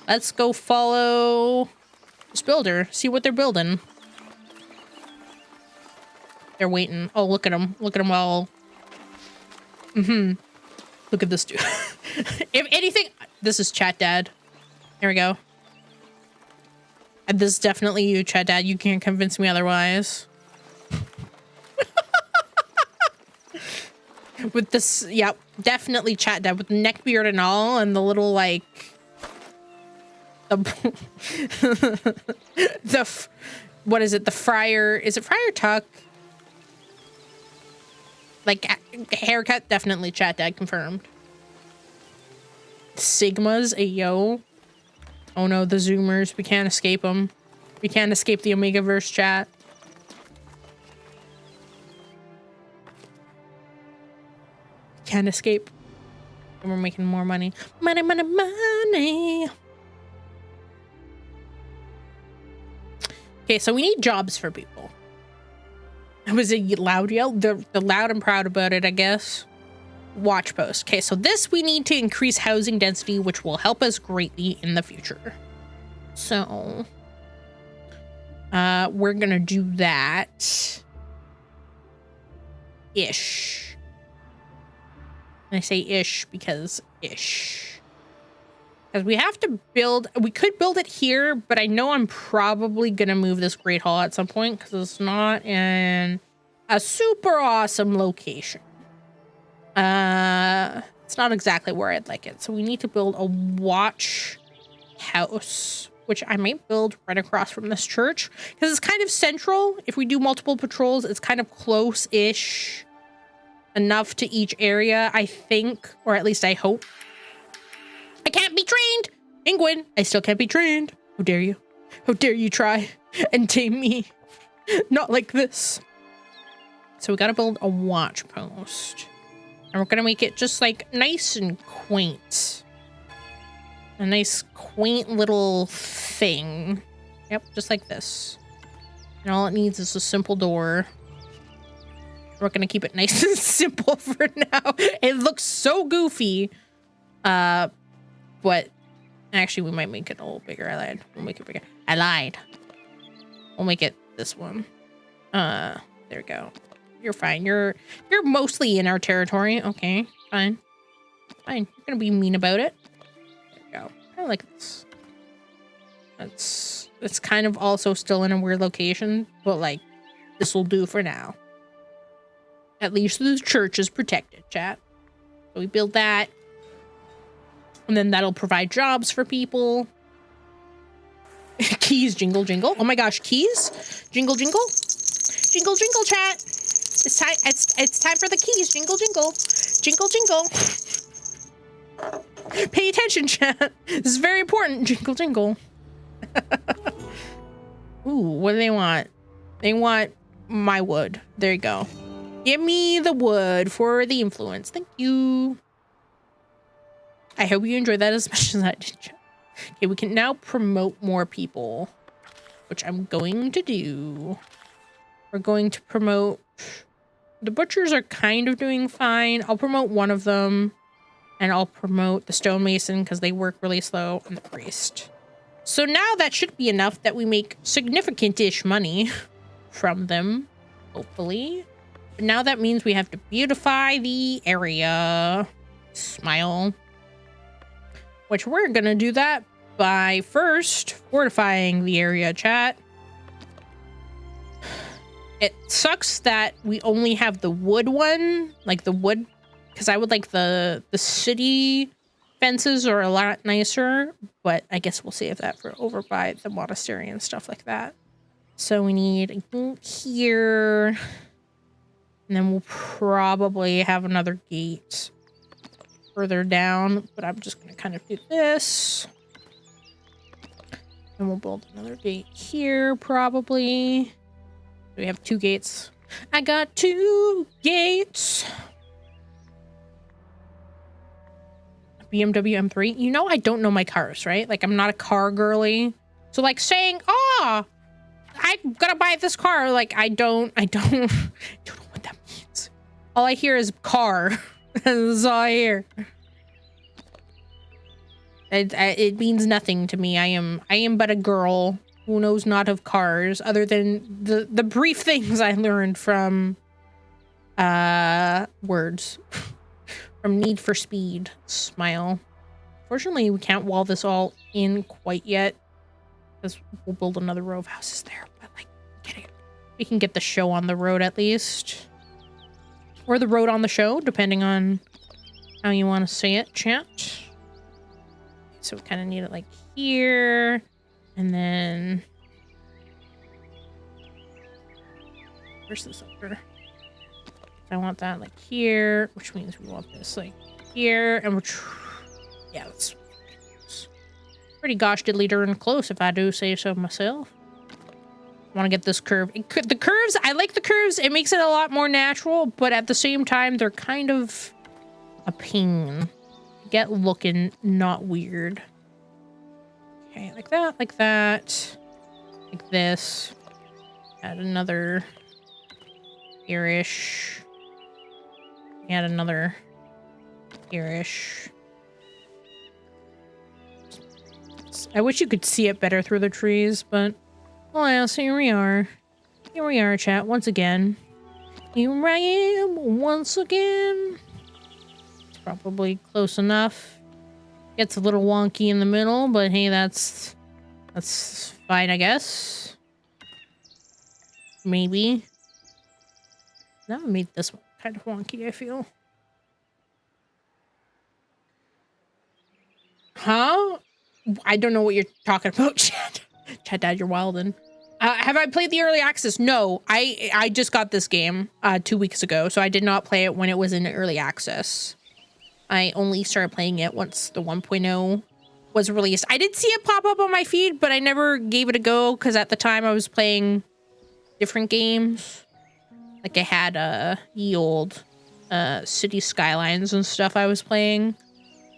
Let's go follow this builder. See what they're building. They're waiting. Oh, look at them. Look at them all. Look at this dude. If anything, this is Chat Dad. Here we go. And this is definitely you, Chat Dad. You can't convince me otherwise. With this, yep, definitely Chat Dad with the neck beard and all, and the little like, what is it? The friar? Is it Friar Tuck? Like haircut, definitely Chat Dad confirmed. Sigma's a yo. Oh no, the Zoomers. We can't escape them. We can't escape the Omegaverse chat. Can't escape. And we're making more money. Money, money, money. Okay, so we need jobs for people. That was a loud yell. They're loud and proud about it, I guess. Watch post. Okay, so this we need to increase housing density, which will help us greatly in the future. So, we're gonna do that. Ish. And I say ish because ish. Because we have to build, we could build it here, but I know I'm probably gonna move this Great Hall at some point because it's not in a super awesome location. It's not exactly where I'd like it. So we need to build a watch house, which I might build right across from this church because it's kind of central. If we do multiple patrols, it's kind of close-ish enough to each area, I think, or at least I hope. I can't be trained! Penguin, I still can't be trained. How dare you? How dare you try and tame me? Not like this. So we gotta build a watch post. And we're gonna make it just like nice and quaint. A nice quaint little thing. Yep, just like this. And all it needs is a simple door. We're gonna keep it nice and simple for now. It looks so goofy. But actually we might make it a little bigger. I lied. We'll make it bigger. I lied. We'll make it this one. There we go. You're fine. You're mostly in our territory. Okay, fine. Fine. You're gonna be mean about it. There we go. I like this. It's kind of also still in a weird location, but like this will do for now. At least the church is protected, chat. So we build that. And then that'll provide jobs for people. Keys jingle jingle. Oh my gosh, keys? Jingle jingle. Jingle jingle, chat. It's time for the keys. Jingle jingle. Jingle jingle. Pay attention, chat. This is very important. Jingle jingle. Ooh, what do they want? They want my wood. There you go. Give me the wood for the influence. Thank you. I hope you enjoyed that as much as I did. Okay, we can now promote more people, which I'm going to do. We're going to promote... The butchers are kind of doing fine. I'll promote one of them, and I'll promote the stonemason because they work really slow, and the priest. So now that should be enough that we make significant-ish money from them, hopefully. But now that means we have to beautify the area. Smile. Which we're gonna do that by first fortifying the area, chat. It sucks that we only have the wood one, like the wood, because I would like the city fences are a lot nicer, but I guess we'll save that for over by the monastery and stuff like that. So we need a gate here, and then we'll probably have another gate further down, but I'm just gonna kind of do this. And we'll build another gate here, probably. We have 2 gates. I got 2 gates. BMW M3. You know I don't know my cars, right? Like, I'm not a car girly. So, like, saying, oh, I gotta buy this car. Like, I don't know what that means. All I hear is car. That's all I hear. It means nothing to me. I am but a girl who knows not of cars, other than the brief things I learned from words from Need for Speed. Smile. Fortunately, we can't wall this all in quite yet, because we'll build another row of houses there. But like, we can get the show on the road at least, or the road on the show, depending on how you want to say it, chat. So we kind of need it like here, and then where's this over? I want that like here, which means we want this like here, and we're yeah, that's pretty gosh diddly darn close, if I do say so myself. I want to get this curve. The curves, I like the curves. It makes it a lot more natural, but at the same time, they're kind of a pain. Get looking not weird. Okay, like that, like this. Add another here-ish. Add another here-ish. I wish you could see it better through the trees, but well, so here we are. Here we are, chat, once again. Here I am once again. Probably close enough. Gets a little wonky in the middle, but hey, that's fine, I guess. Maybe. That made this one kind of wonky, I feel. Huh? I don't know what you're talking about, Chad. Chad, Dad, you're wildin'. Have I played the early access? No, I just got this game 2 weeks ago, so I did not play it when it was in early access. I only started playing it once the 1.0 was released. I did see it pop up on my feed, but I never gave it a go because at the time I was playing different games. Like I had ye old City Skylines and stuff I was playing.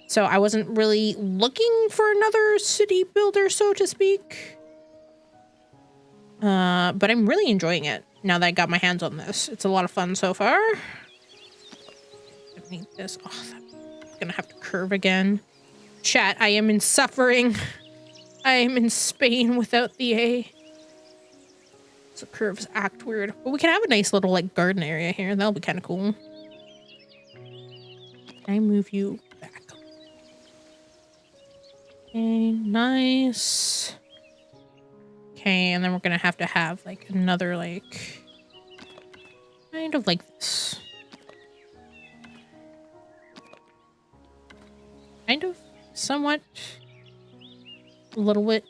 So I wasn't really looking for another city builder, so to speak. But I'm really enjoying it now that I got my hands on this. It's a lot of fun so far. I need this. Oh, I'm gonna have to curve again. Chat, I am in suffering. I am in Spain without the A. So curves act weird. But we can have a nice little like garden area here. That'll be kind of cool. Can I move you back? Okay, nice. Okay, and then we're gonna have to have like another like kind of like this. Kind of, somewhat, a little bit.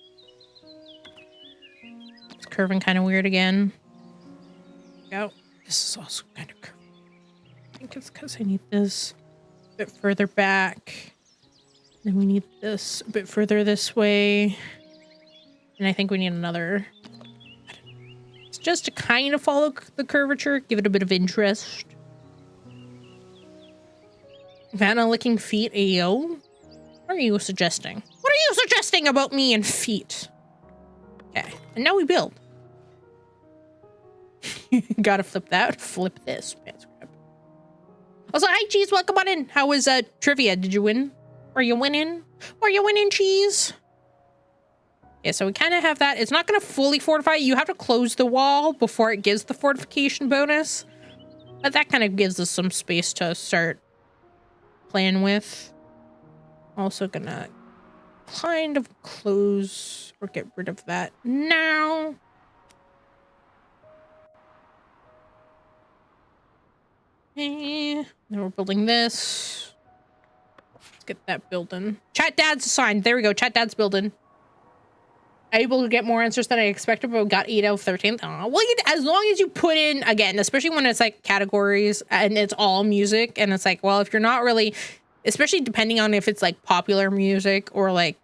It's curving kind of weird again. Go. This is also kind of curving. I think it's because I need this a bit further back. Then we need this a bit further this way. And I think we need another. It's just to kind of follow the curvature, give it a bit of interest. Vanna licking feet, ayo. What are you suggesting? What are you suggesting about me and feet? Okay, and now we build. Gotta flip that. Flip this. Also, hi, Cheese. Welcome on in. How was trivia? Did you win? Are you winning? Are you winning, Cheese? Yeah, so we kind of have that. It's not going to fully fortify. You have to close the wall before it gives the fortification bonus. But that kind of gives us some space to start playing with. Also gonna kind of close or get rid of that now. Okay. Then we're building this. Let's get that building. Chat Dad's assigned. There we go. Chat Dad's building. Able to get more answers than I expected, but we got 8 out of 13. Well, as long as you put in, again, especially when it's like categories and it's all music, and it's like, well, if you're not really, especially depending on if it's like popular music or like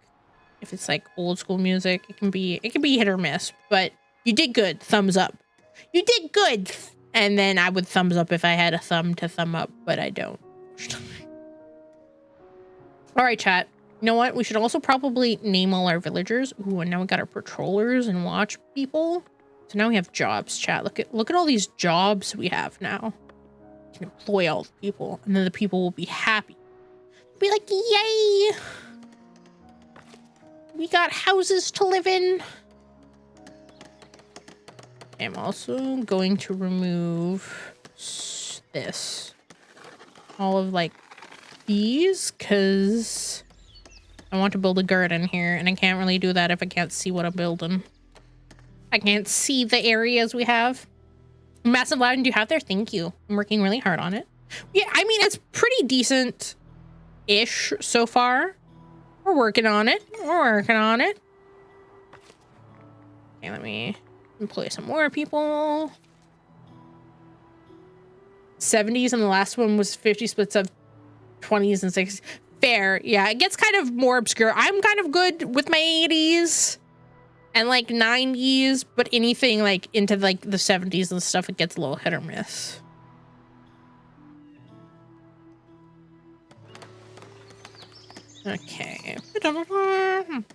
if it's like old school music, it can be hit or miss. But you did good. Thumbs up. You did good. And then I would thumbs up if I had a thumb to thumb up, but I don't. All right, chat. You know what? We should also probably name all our villagers. Ooh, and now we got our patrollers and watch people. So now we have jobs, chat. Look at all these jobs we have now. We can employ all the people, and then the people will be happy. Be like, yay! We got houses to live in. I'm also going to remove this. All of like these, because I want to build a garden here, and I can't really do that if I can't see what I'm building. I can't see the areas we have. Massive Loudon, do you have there? Thank you. I'm working really hard on it. Yeah, I mean, it's pretty decent-ish so far. We're working on it. We're working on it. Okay, let me employ some more people. 70s, and the last one was 50 splits of 20s and 60s. Fair. Yeah, it gets kind of more obscure. I'm kind of good with my 80s and like 90s, but anything like into like the 70s and stuff, it gets a little hit or miss. Okay. Oh,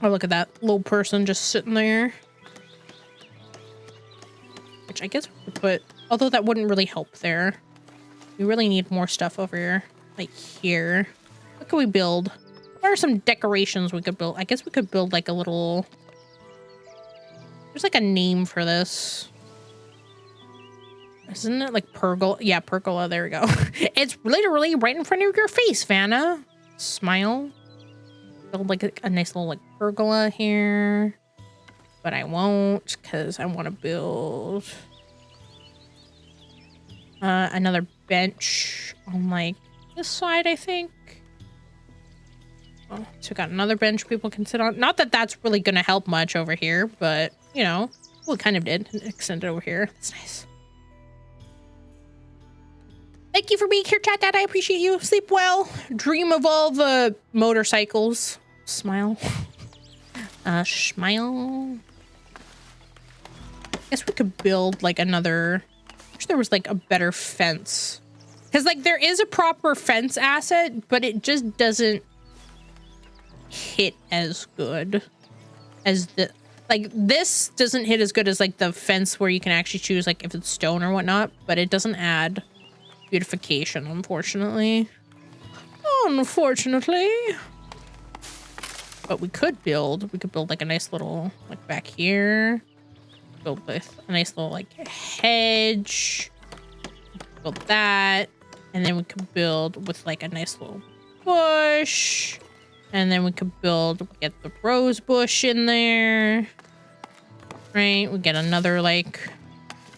look at that little person just sitting there. Which I guess we could put, although that wouldn't really help there. We really need more stuff over here, like here. What can we build? What are some decorations we could build? I guess we could build like a little... There's like a name for this. Isn't it like pergola? Yeah, pergola. There we go. It's literally right in front of your face, Vanna. Smile. Build like a nice little like pergola here. But I won't, because I want to build another bench on like this side, I think. Oh, so we got another bench people can sit on. Not that that's really going to help much over here, but you know, well, it kind of did extend it over here. That's nice. Thank you for being here, chat dad. I appreciate you. Sleep well. Dream of all the motorcycles. Smile. Smile. I guess we could build like another... I wish there was like a better fence. Because like there is a proper fence asset, but it just doesn't hit as good as the... Like this doesn't hit as good as like the fence where you can actually choose like if it's stone or whatnot, but it doesn't add beautification, unfortunately. Unfortunately. But we could build like a nice little, like back here. Build with a nice little like hedge. Build that. And then we could build with like a nice little bush. And then we could get the rose bush in there. Right? We get another like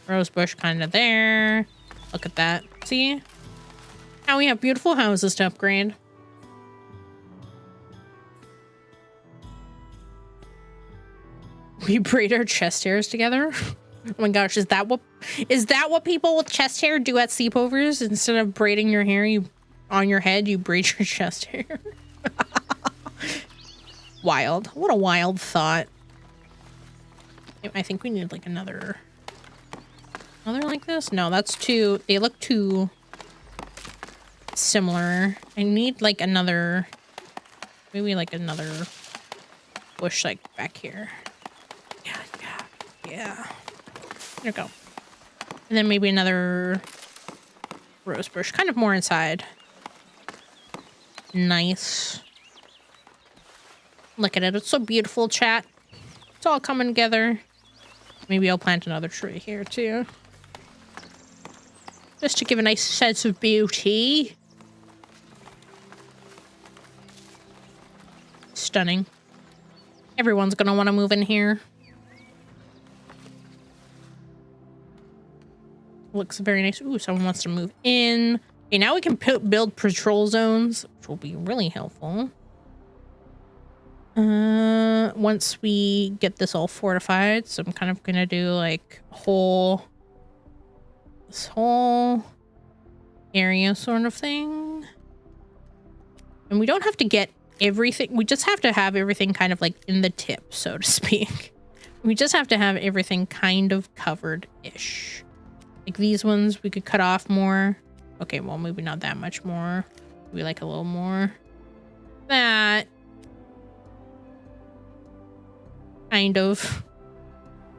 rose bush kind of there. Look at that. See? Now we have beautiful houses to upgrade. We braid our chest hairs together. Oh my gosh, is that what people with chest hair do at sleepovers? Instead of braiding your hair on your head, you braid your chest hair. Wild. What a wild thought. I think we need like another like this. No, that's too, they look too similar. I need like another, maybe like another bush like back here. Yeah. There we go. And then maybe another rose bush, kind of more inside. Nice. Look at it. It's so beautiful, chat. It's all coming together. Maybe I'll plant another tree here too. Just to give a nice sense of beauty. Stunning. Everyone's gonna want to move in here. Looks very nice. Ooh, someone wants to move in. Okay, now we can build patrol zones, which will be really helpful. Once we get this all fortified, so I'm kind of gonna do like this whole area sort of thing. And we don't have to get everything. We just have to have everything kind of like in the tip, so to speak. We just have to have everything kind of covered-ish. Like these ones, we could cut off more. Okay, well, maybe not that much more. Maybe like a little more. That. Kind of.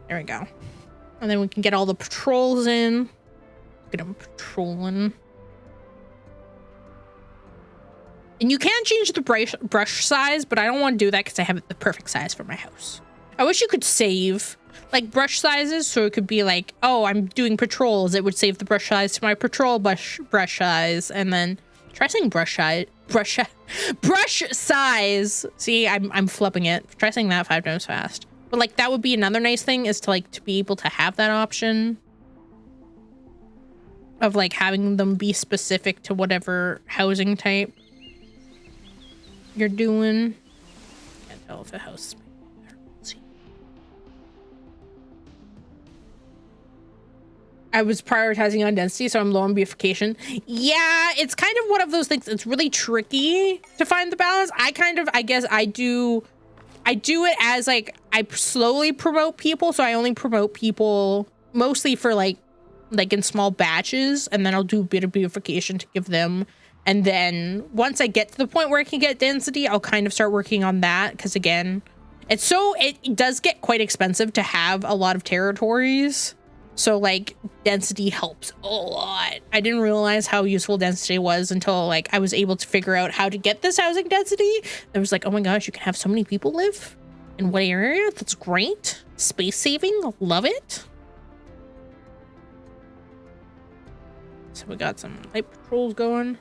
There we go. And then we can get all the patrols in. Get them patrolling. And you can change the brush size, but I don't want to do that because I have the perfect size for my house. I wish you could save like brush sizes, so it could be like, oh, I'm doing patrols. It would save the brush size to my patrol brush size, and then try saying brush size. See, I'm flipping it. Try saying that 5 times fast. But like that would be another nice thing, is to like to be able to have that option of like having them be specific to whatever housing type you're doing. Can't tell if a house is there. Let's see. I was prioritizing on density, so I'm low on beautification. Yeah, it's kind of one of those things. It's really tricky to find the balance. I guess I do it as like, I slowly promote people. So I only promote people mostly for like in small batches, and then I'll do a bit of beautification to give them. And then once I get to the point where I can get density, I'll kind of start working on that. Because again, it does get quite expensive to have a lot of territories. So like density helps a lot. I didn't realize how useful density was until like I was able to figure out how to get this housing density. I was like, oh my gosh, you can have so many people live in what area? That's great. Space saving, love it. So we got some light patrols going.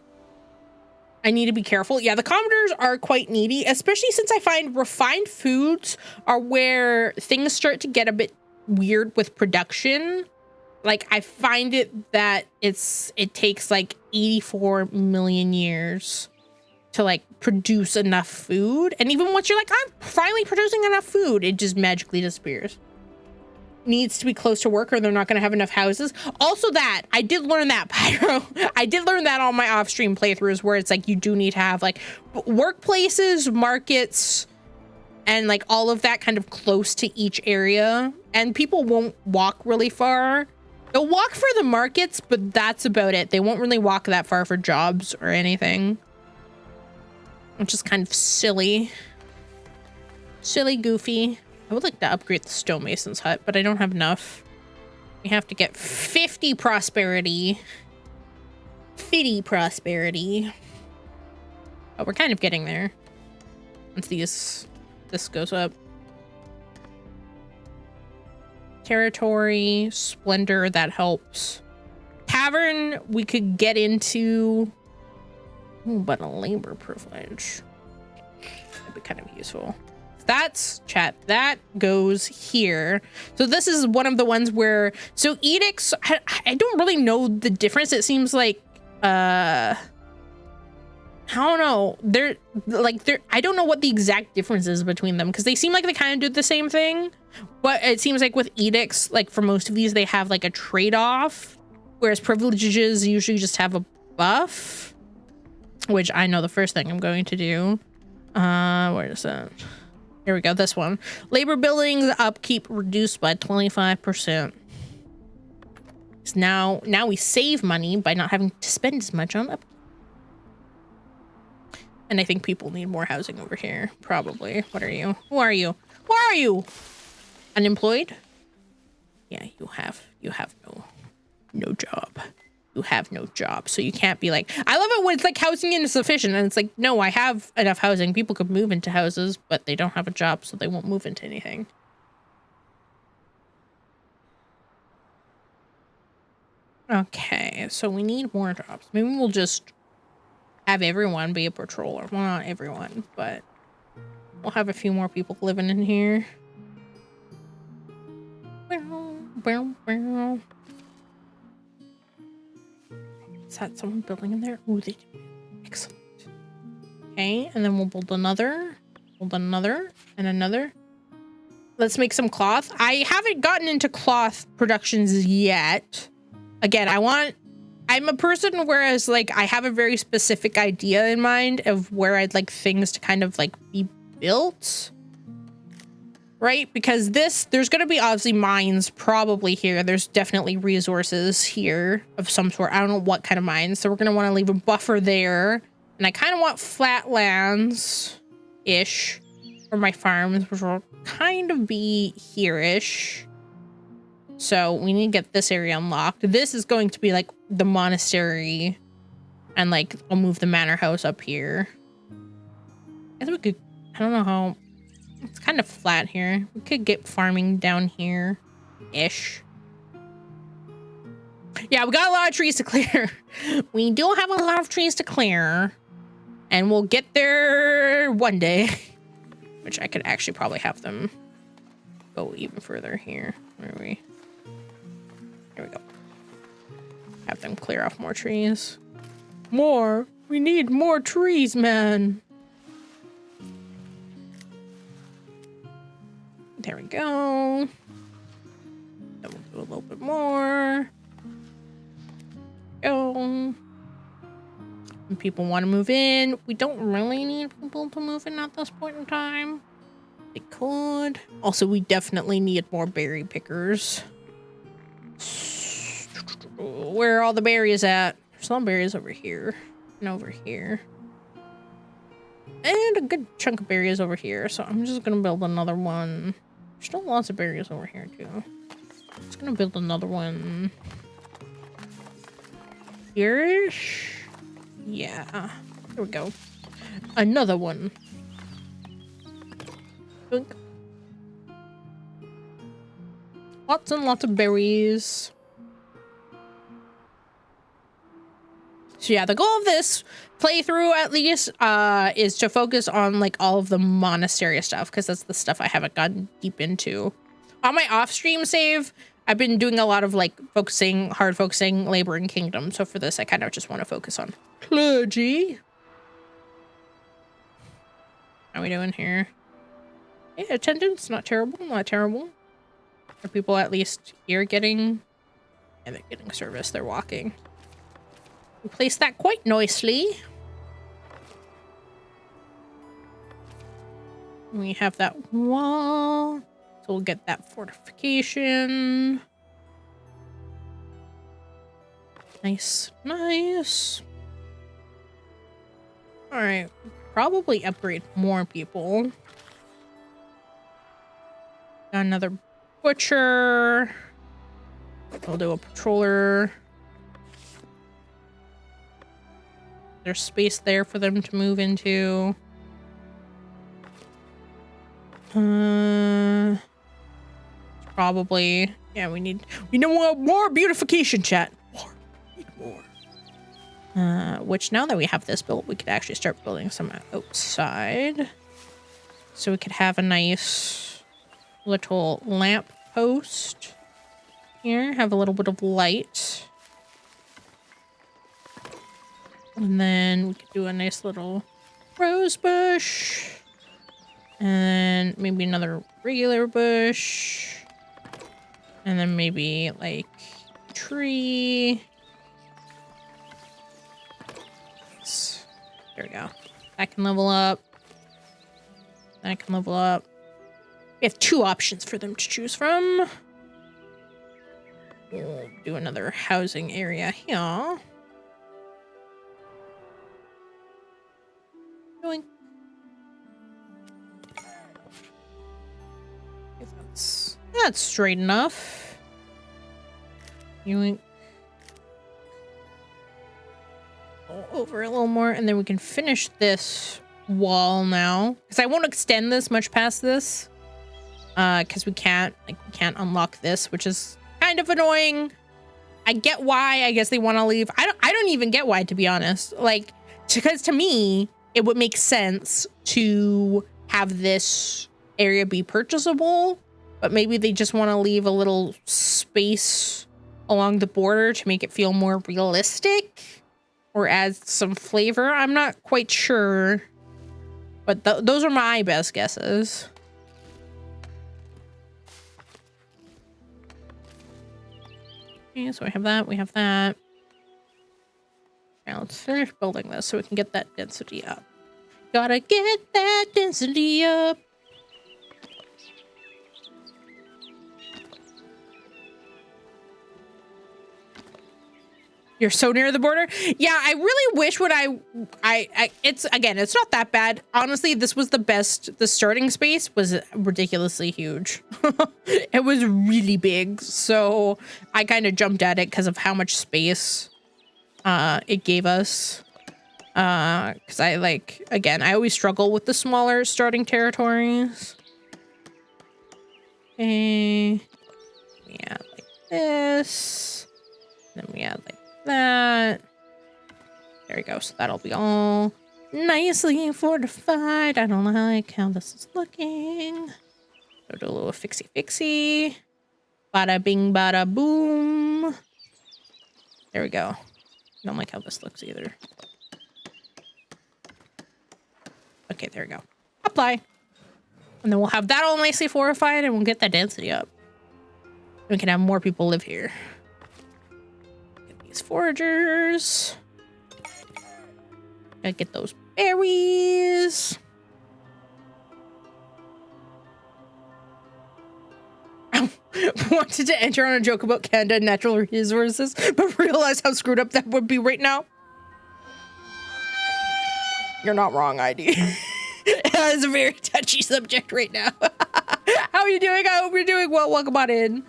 I need to be careful. Yeah, the commodores are quite needy, especially since I find refined foods are where things start to get a bit weird with production. Like I find it that it takes like 84 million years to like produce enough food. And even once you're like, I'm finally producing enough food, it just magically disappears. Needs to be close to work or they're not going to have enough houses. Also that, I did learn that, Pyro. I did learn that on my off-stream playthroughs, where it's like you do need to have like workplaces, markets, and like all of that kind of close to each area. And people won't walk really far. They'll walk for the markets, but that's about it. They won't really walk that far for jobs or anything. Which is kind of silly. Silly, goofy. I would like to upgrade the stonemason's hut, but I don't have enough. We have to get 50 prosperity. 50 prosperity. But we're kind of getting there. Once this goes up. Territory, splendor, that helps. Tavern, we could get into. Ooh, but a labor privilege. That'd be kind of useful. That's chat. That goes here. So this is one of the ones where, so edicts, I don't really know the difference. It seems like, I don't know. I don't know what the exact difference is between them, because they seem like they kind of do the same thing. But it seems like with edicts, like for most of these, they have like a trade-off, whereas privileges usually just have a buff, which I know the first thing I'm going to do. Where is that? Here we go, this one. Labor billings upkeep reduced by 25%. So now we save money by not having to spend as much on upkeep. And I think people need more housing over here, probably. What are you? Who are you? Who are you? Unemployed? Yeah, you have no job. You have no job, so you can't be like, I love it when it's like housing insufficient, and it's like, no, I have enough housing. People could move into houses, but they don't have a job, so they won't move into anything. Okay, so we need more jobs. Maybe we'll just have everyone be a patroller. Well, not everyone, but we'll have a few more people living in here. Is that someone building in there? Ooh, they do. Excellent. Okay, and then we'll build another, and another. Let's make some cloth. I haven't gotten into cloth productions yet. Again, I'm a person whereas like I have a very specific idea in mind of where I'd like things to kind of like be built. Right? Because there's going to be obviously mines probably here. There's definitely resources here of some sort. I don't know what kind of mines. So we're going to want to leave a buffer there. And I kind of want flat lands-ish for my farms, which will kind of be here-ish. So we need to get this area unlocked. This is going to be like the monastery, and like I'll move the manor house up here. I guess we could, I don't know how, it's kind of flat here. We could get farming down here ish. Yeah, we got a lot of trees to clear. We do have a lot of trees to clear, and we'll get there one day, which I could actually probably have them go even further here. Where are we? Here we go. Have them clear off more trees. More. We need more trees, man. There we go. Then we'll do a little bit more. Go. When people want to move in, we don't really need people to move in at this point in time. They could. Also, we definitely need more berry pickers. Where are all the berries at? There's some berries over here and over here. And a good chunk of berries over here. So I'm just going to build another one. There's still lots of berries over here too. Just going to build another one. Here-ish? Yeah. There we go. Another one. Boink. Lots and lots of berries. So yeah, the goal of this playthrough at least is to focus on like all of the monastery stuff, because that's the stuff I haven't gotten deep into. On my off-stream save, I've been doing a lot of like hard focusing labor and kingdom. So for this, I kind of just want to focus on clergy. How are we doing here? Yeah, attendance, not terrible, not terrible. Are people at least here getting, yeah, they're getting service, they're walking. We placed that quite nicely. We have that wall, so we'll get that fortification. Nice, nice. All right, probably upgrade more people. Got another butcher. We'll do a patroller. There's space there for them to move into. Probably, yeah, we need more beautification, chat. More. Which now that we have this built, we could actually start building some outside. So we could have a nice little lamp post here, have a little bit of light. And then we could do a nice little rose bush. And maybe another regular bush. And then maybe like tree. There we go. I can level up. I can level up. We have 2 options for them to choose from. We'll do another housing area here. Doink. That's straight enough. Yoink. Over a little more, and then we can finish this wall now, because I won't extend this much past this, because we can't unlock this, which is kind of annoying. I get why. I guess they want to leave. I don't even get why, to be honest. Like, because to me, it would make sense to have this area be purchasable, but maybe they just want to leave a little space along the border to make it feel more realistic or add some flavor. I'm not quite sure, but those are my best guesses. Okay, so we have that, we have that. Now let's finish building this so we can get that density up. Gotta get that density up. You're so near the border. Yeah, I really wish when it's not that bad. Honestly, this was the best. The starting space was ridiculously huge. It was really big. So I kind of jumped at it because of how much space it gave us. Because I always struggle with the smaller starting territories. Okay. We add like this. Then we add like that. There we go. So that'll be all nicely fortified. I don't like how this is looking. So do a little fixie. Bada bing, bada boom. There we go. Don't like how this looks either. Okay, there we go. Apply. And then we'll have that all nicely fortified and we'll get that density up. We can have more people live here. Get these foragers. Gotta get those berries. Wanted to enter on a joke about Canada and natural resources, but realized how screwed up that would be right now. You're not wrong, ID. That is a very touchy subject right now. How are you doing? I hope you're doing well. Welcome on in.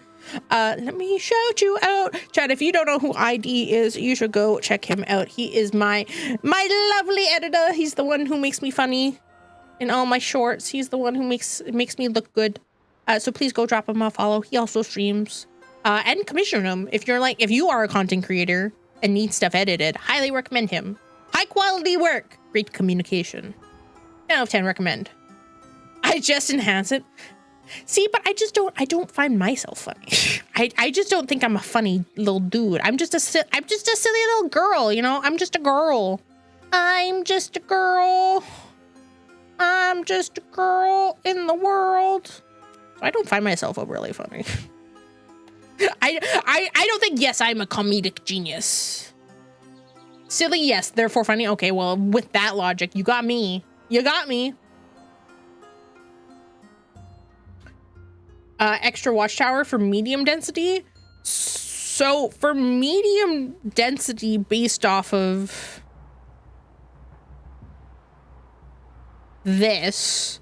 Let me shout you out. Chad, if you don't know who ID is, you should go check him out. He is my lovely editor. He's the one who makes me funny in all my shorts. He's the one who makes me look good. So please go drop him a follow. He also streams and commission him. If you are a content creator and need stuff edited, highly recommend him. High quality work, great communication. 10 out of 10 recommend. I just enhance it. See, but I don't find myself funny. I just don't think I'm a funny little dude. I'm just a silly little girl, you know? I'm just a girl. I'm just a girl. I'm just a girl in the world. I don't find myself really funny. I don't think, yes, I'm a comedic genius. Silly, yes, therefore funny. Okay, well, with that logic, you got me. You got me. Extra watchtower for medium density. So for medium density based off of this,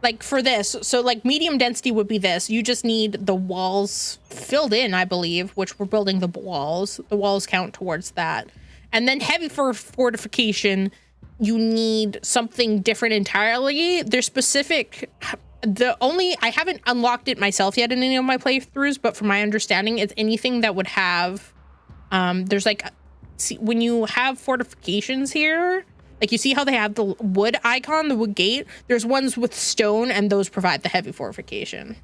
like for this, so like medium density would be this. You just need the walls filled in, I believe, which we're building the walls. The walls count towards that. And then heavy for fortification, you need something different entirely. They're specific. I haven't unlocked it myself yet in any of my playthroughs, but from my understanding, it's anything that would have, there's like, see, when you have fortifications here, like you see how they have the wood icon, the wood gate, there's ones with stone and those provide the heavy fortification.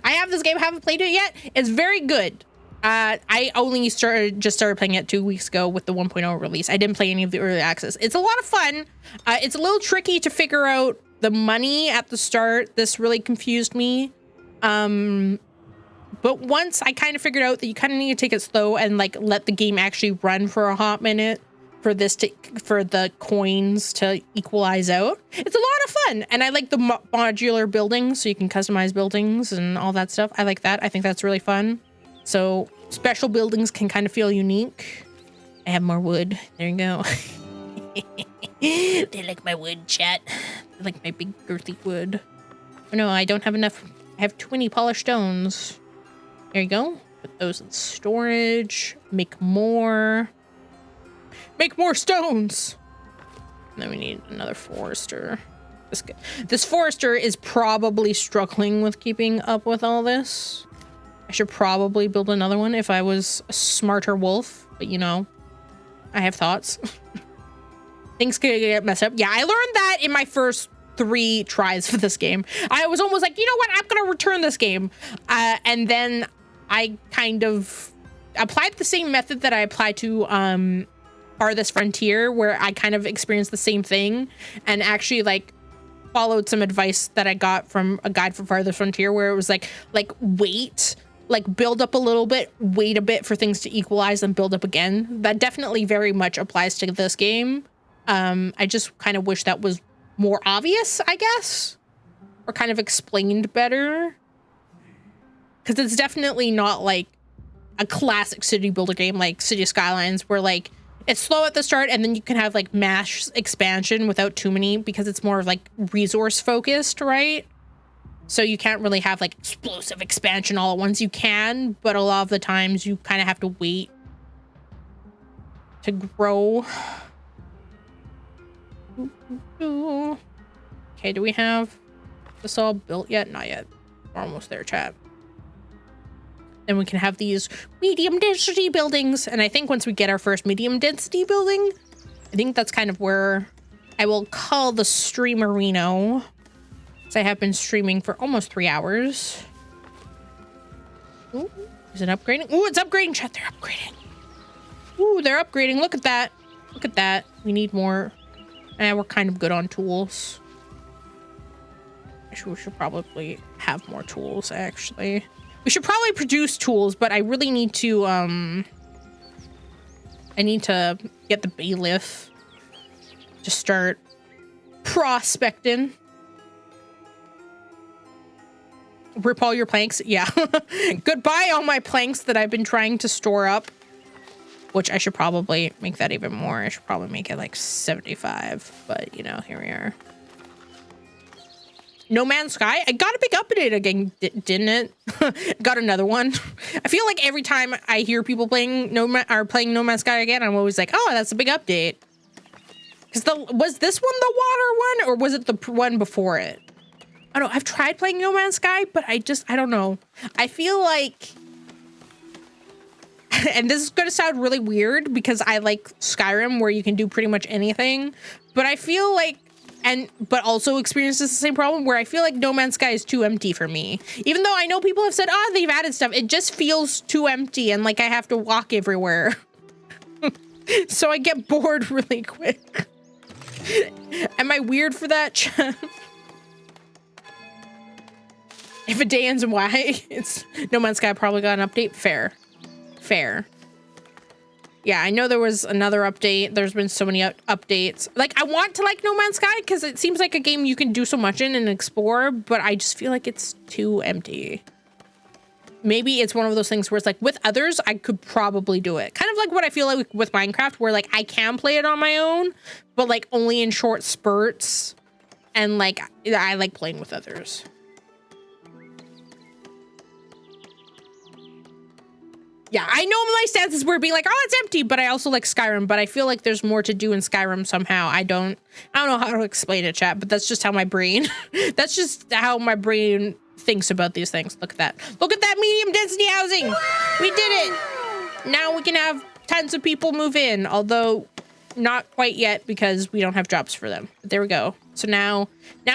I have this game, haven't played it yet. It's very good. I only just started playing it 2 weeks ago with the 1.0 release. I didn't play any of the early access. It's a lot of fun. It's a little tricky to figure out the money at the start. This really confused me. But once I kind of figured out that you kind of need to take it slow and like let the game actually run for a hot minute for the coins to equalize out. It's a lot of fun. And I like the modular buildings, so you can customize buildings and all that stuff. I like that. I think that's really fun. So special buildings can kind of feel unique. I have more wood. There you go. They like my wood, chat. They like my big girthy wood. Oh no, I don't have enough. I have 20 polished stones. There you go. Put those in storage. Make more. Make more stones. And then we need another forester. This forester is probably struggling with keeping up with all this. I should probably build another one if I was a smarter wolf, but you know, I have thoughts. Things could get messed up. Yeah, I learned that in my first 3 tries for this game. I was almost like, you know what, I'm gonna return this game. And then I kind of applied the same method that I applied to Farthest Frontier, where I kind of experienced the same thing and actually like followed some advice that I got from a guide for Farthest Frontier, where it was like wait, like build up a little bit, wait a bit for things to equalize and build up again. That definitely very much applies to this game. I just kind of wish that was more obvious, I guess, or kind of explained better. Because it's definitely not like a classic city builder game like City Skylines, where like it's slow at the start and then you can have like mass expansion without too many, because it's more of like resource focused, right? So you can't really have like explosive expansion all at once. You can, but a lot of the times you kind of have to wait to grow. Okay, do we have this all built yet? Not yet. We're almost there, chat. Then we can have these medium density buildings. And I think once we get our first medium density building, I think that's kind of where I will call the streamerino. I have been streaming for almost 3 hours. Ooh, is it upgrading? Ooh, it's upgrading, chat. They're upgrading. Ooh, they're upgrading. Look at that. Look at that. We need more. We're kind of good on tools. We should probably have more tools, actually. We should probably produce tools, but I really need to, I need to get the bailiff to start prospecting. Rip all your planks. Yeah. Goodbye, all my planks that I've been trying to store up. Which I should probably make that even more. I should probably make it like 75. But, you know, here we are. No Man's Sky? I got a big update again, didn't it? Got another one. I feel like every time I hear people playing No Man's Sky again, I'm always like, oh, that's a big update. Because was this one the water one? Or was it the one before it? I don't know. I've tried playing No Man's Sky, but I don't know. I feel like, and this is going to sound really weird because I like Skyrim where you can do pretty much anything, but I feel like, but also experiences the same problem where I feel like No Man's Sky is too empty for me. Even though I know people have said, oh, they've added stuff, it just feels too empty and like I have to walk everywhere. So I get bored really quick. Am I weird for that, chat? If a day ends in Y, it's No Man's Sky probably got an update. Fair. Fair. Yeah, I know there was another update. There's been so many updates. Like, I want to like No Man's Sky because it seems like a game you can do so much in and explore, but I just feel like it's too empty. Maybe it's one of those things where it's like with others, I could probably do it. Kind of like what I feel like with Minecraft, where like I can play it on my own, but like only in short spurts. And like, I like playing with others. Yeah, I know my stance is we're being like, oh, it's empty, but I also like Skyrim, but I feel like there's more to do in Skyrim somehow. I don't know how to explain it, chat, but that's just how my brain, that's just how my brain thinks about these things. Look at that. Look at that medium density housing. We did it. Now we can have tons of people move in, although not quite yet because we don't have jobs for them. But there we go. So now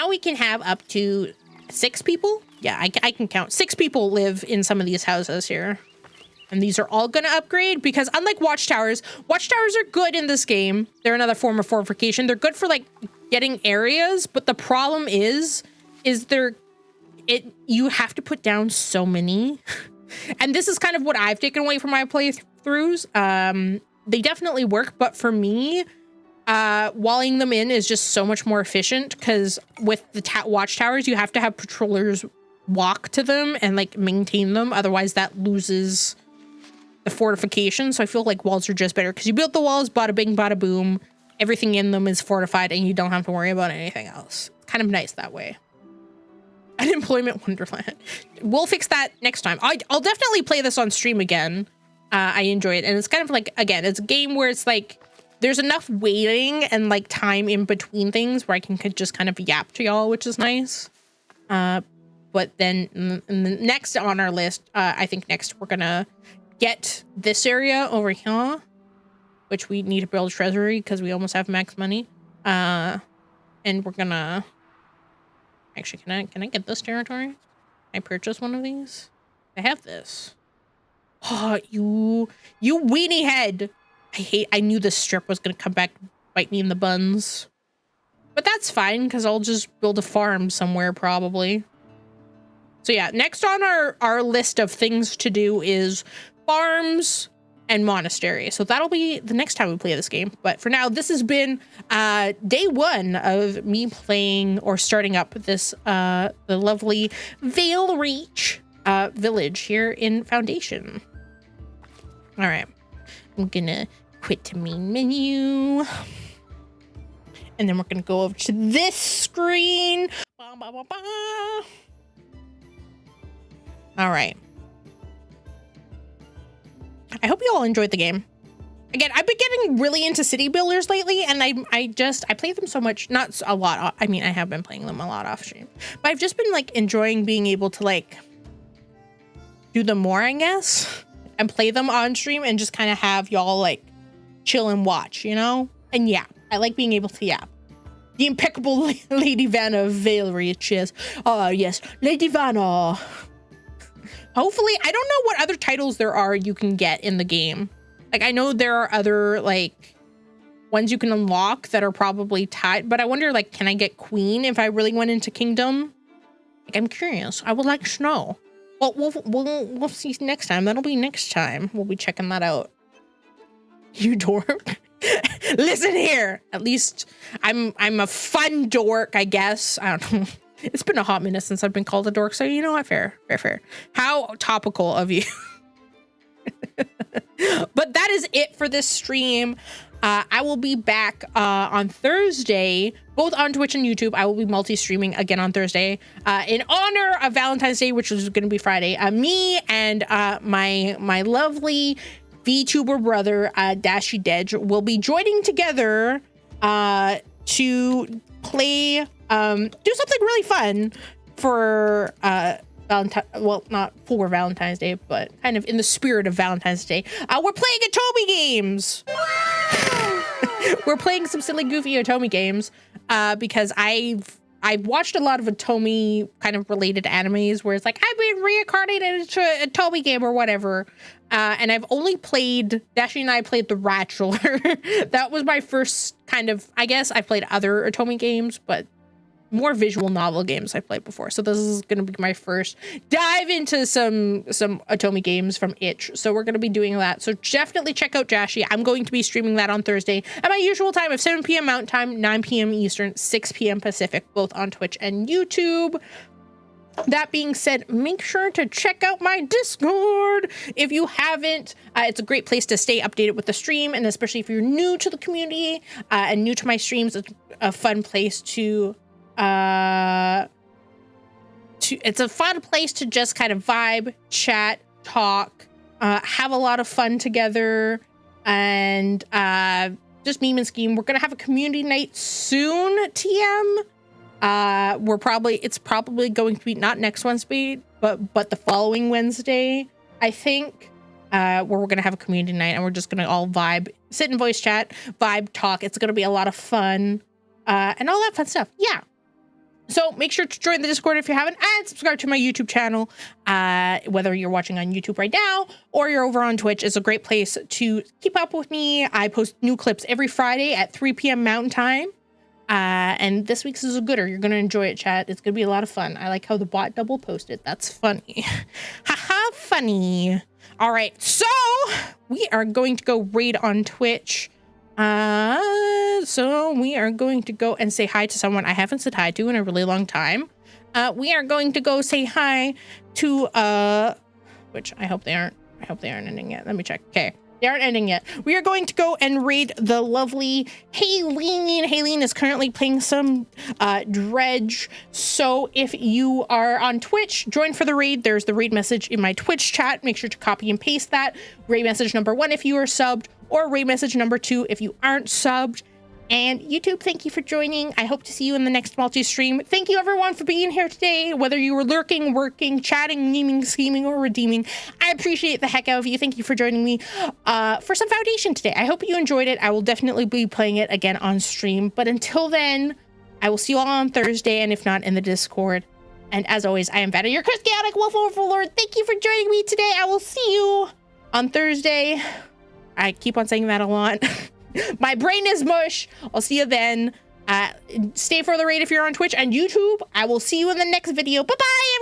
we can have up to 6 people. Yeah, I can count. 6 people live in some of these houses here. And these are all going to upgrade because unlike watchtowers are good in this game. They're another form of fortification. They're good for like getting areas, but the problem is you have to put down so many. And this is kind of what I've taken away from my playthroughs. They definitely work, but for me, walling them in is just so much more efficient because with the watchtowers, you have to have patrollers walk to them and like maintain them. Otherwise that loses the fortification. So I feel like walls are just better because you build the walls, bada bing, bada boom. Everything in them is fortified and you don't have to worry about anything else. It's kind of nice that way. Unemployment Wonderland. We'll fix that next time. I'll definitely play this on stream again. I enjoy it. And it's kind of like, again, it's a game where it's like, there's enough waiting and like time in between things where I can just kind of yap to y'all, which is nice. But then next on our list, I think next we're gonna get this area over here, which we need to build treasury because we almost have max money. And we're gonna actually, can I get this territory? Can I purchase one of these? I have this. Oh, you weenie head. I knew this strip was gonna come back and bite me in the buns. But that's fine because I'll just build a farm somewhere probably. So yeah, next on our list of things to do is farms and monastery. So that'll be the next time we play this game. But for now, this has been day 1 of me playing or starting up this the lovely Vale Reach village here in Foundation. All right. I'm gonna quit to main menu. And then we're gonna go over to this screen. Ba, ba, ba, ba. All right. I hope you all enjoyed the game. Again, I've been getting really into city builders lately, and I play them so much, not a lot. I mean, I have been playing them a lot off stream, but I've just been like enjoying being able to like do them more, I guess, and play them on stream and just kind of have y'all like chill and watch, you know? And yeah, I like being able to yap. The impeccable Lady Vanna of Valerie, yes. Oh, yes, Lady Vanna. Hopefully, I don't know what other titles there are you can get in the game. Like, I know there are other, like, ones you can unlock that are probably tied, but I wonder, like, can I get Queen if I really went into Kingdom? Like, I'm curious. I would like to know. Well, we'll see next time. That'll be next time. We'll be checking that out. You dork. Listen here. At least I'm a fun dork, I guess. I don't know. It's been a hot minute since I've been called a dork, so you know what? Fair. How topical of you. But that is it for this stream. I will be back on Thursday, both on Twitch and YouTube. I will be multi-streaming again on Thursday in honor of Valentine's Day, which is going to be Friday. Me and my lovely VTuber brother, Dashy Dedge, will be joining together to play, do something really fun for not for Valentine's Day, but kind of in the spirit of Valentine's Day. We're playing Otome games. We're playing some silly, goofy Otome games because I've watched a lot of Otome kind of related animes where it's like I've been reincarnated into a Otome game or whatever. And I've only played, Dashi and I played the Ratchler. That was my first kind of, I guess I played other Otome games, but more visual novel games I've played before. So this is going to be my first dive into some Otome games from Itch. So we're going to be doing that. So definitely check out Dashi. I'm going to be streaming that on Thursday at my usual time of 7 p.m. Mountain Time, 9 p.m. Eastern, 6 p.m. Pacific, both on Twitch and YouTube. That being said, make sure to check out my Discord if you haven't. It's a great place to stay updated with the stream, and especially if you're new to the community and new to my streams, it's a fun place to it's a fun place to just kind of vibe, chat, talk, have a lot of fun together, and just meme and scheme. We're gonna have a community night soon, TM. It's probably going to be not next Wednesday, but the following Wednesday, I think, where we're going to have a community night and we're just going to all vibe, sit in voice chat, vibe, talk. It's going to be a lot of fun, and all that fun stuff. Yeah. So make sure to join the Discord if you haven't, and subscribe to my YouTube channel. Whether you're watching on YouTube right now or you're over on Twitch, is a great place to keep up with me. I post new clips every Friday at 3 p.m. Mountain Time. And this week's is a gooder. You're going to enjoy it, chat. It's going to be a lot of fun. I like how the bot double posted. That's funny. Haha, funny. All right. So we are going to go raid on Twitch. So we are going to go and say hi to someone I haven't said hi to in a really long time. We are going to go say hi to, which I hope they aren't ending yet. Let me check. Okay. They aren't ending yet. We are going to go and raid the lovely Haleen. Haleen is currently playing some Dredge. So if you are on Twitch, join for the raid. There's the raid message in my Twitch chat. Make sure to copy and paste that. Raid message number 1 if you are subbed, or raid message number 2 if you aren't subbed. And YouTube, thank you for joining. I hope to see you in the next multi-stream. Thank you everyone for being here today, whether you were lurking, working, chatting, memeing, scheming, or redeeming. I appreciate the heck out of you. Thank you for joining me for some Foundation today. I hope you enjoyed it. I will definitely be playing it again on stream. But until then, I will see you all on Thursday, and if not, in the Discord. And as always, I am Vada, your cursed chaotic wolf overlord. Thank you for joining me today. I will see you on Thursday. I keep on saying that a lot. My brain is mush. I'll see you then. Stay for the raid if you're on Twitch and YouTube. I will see you in the next video. Bye-bye,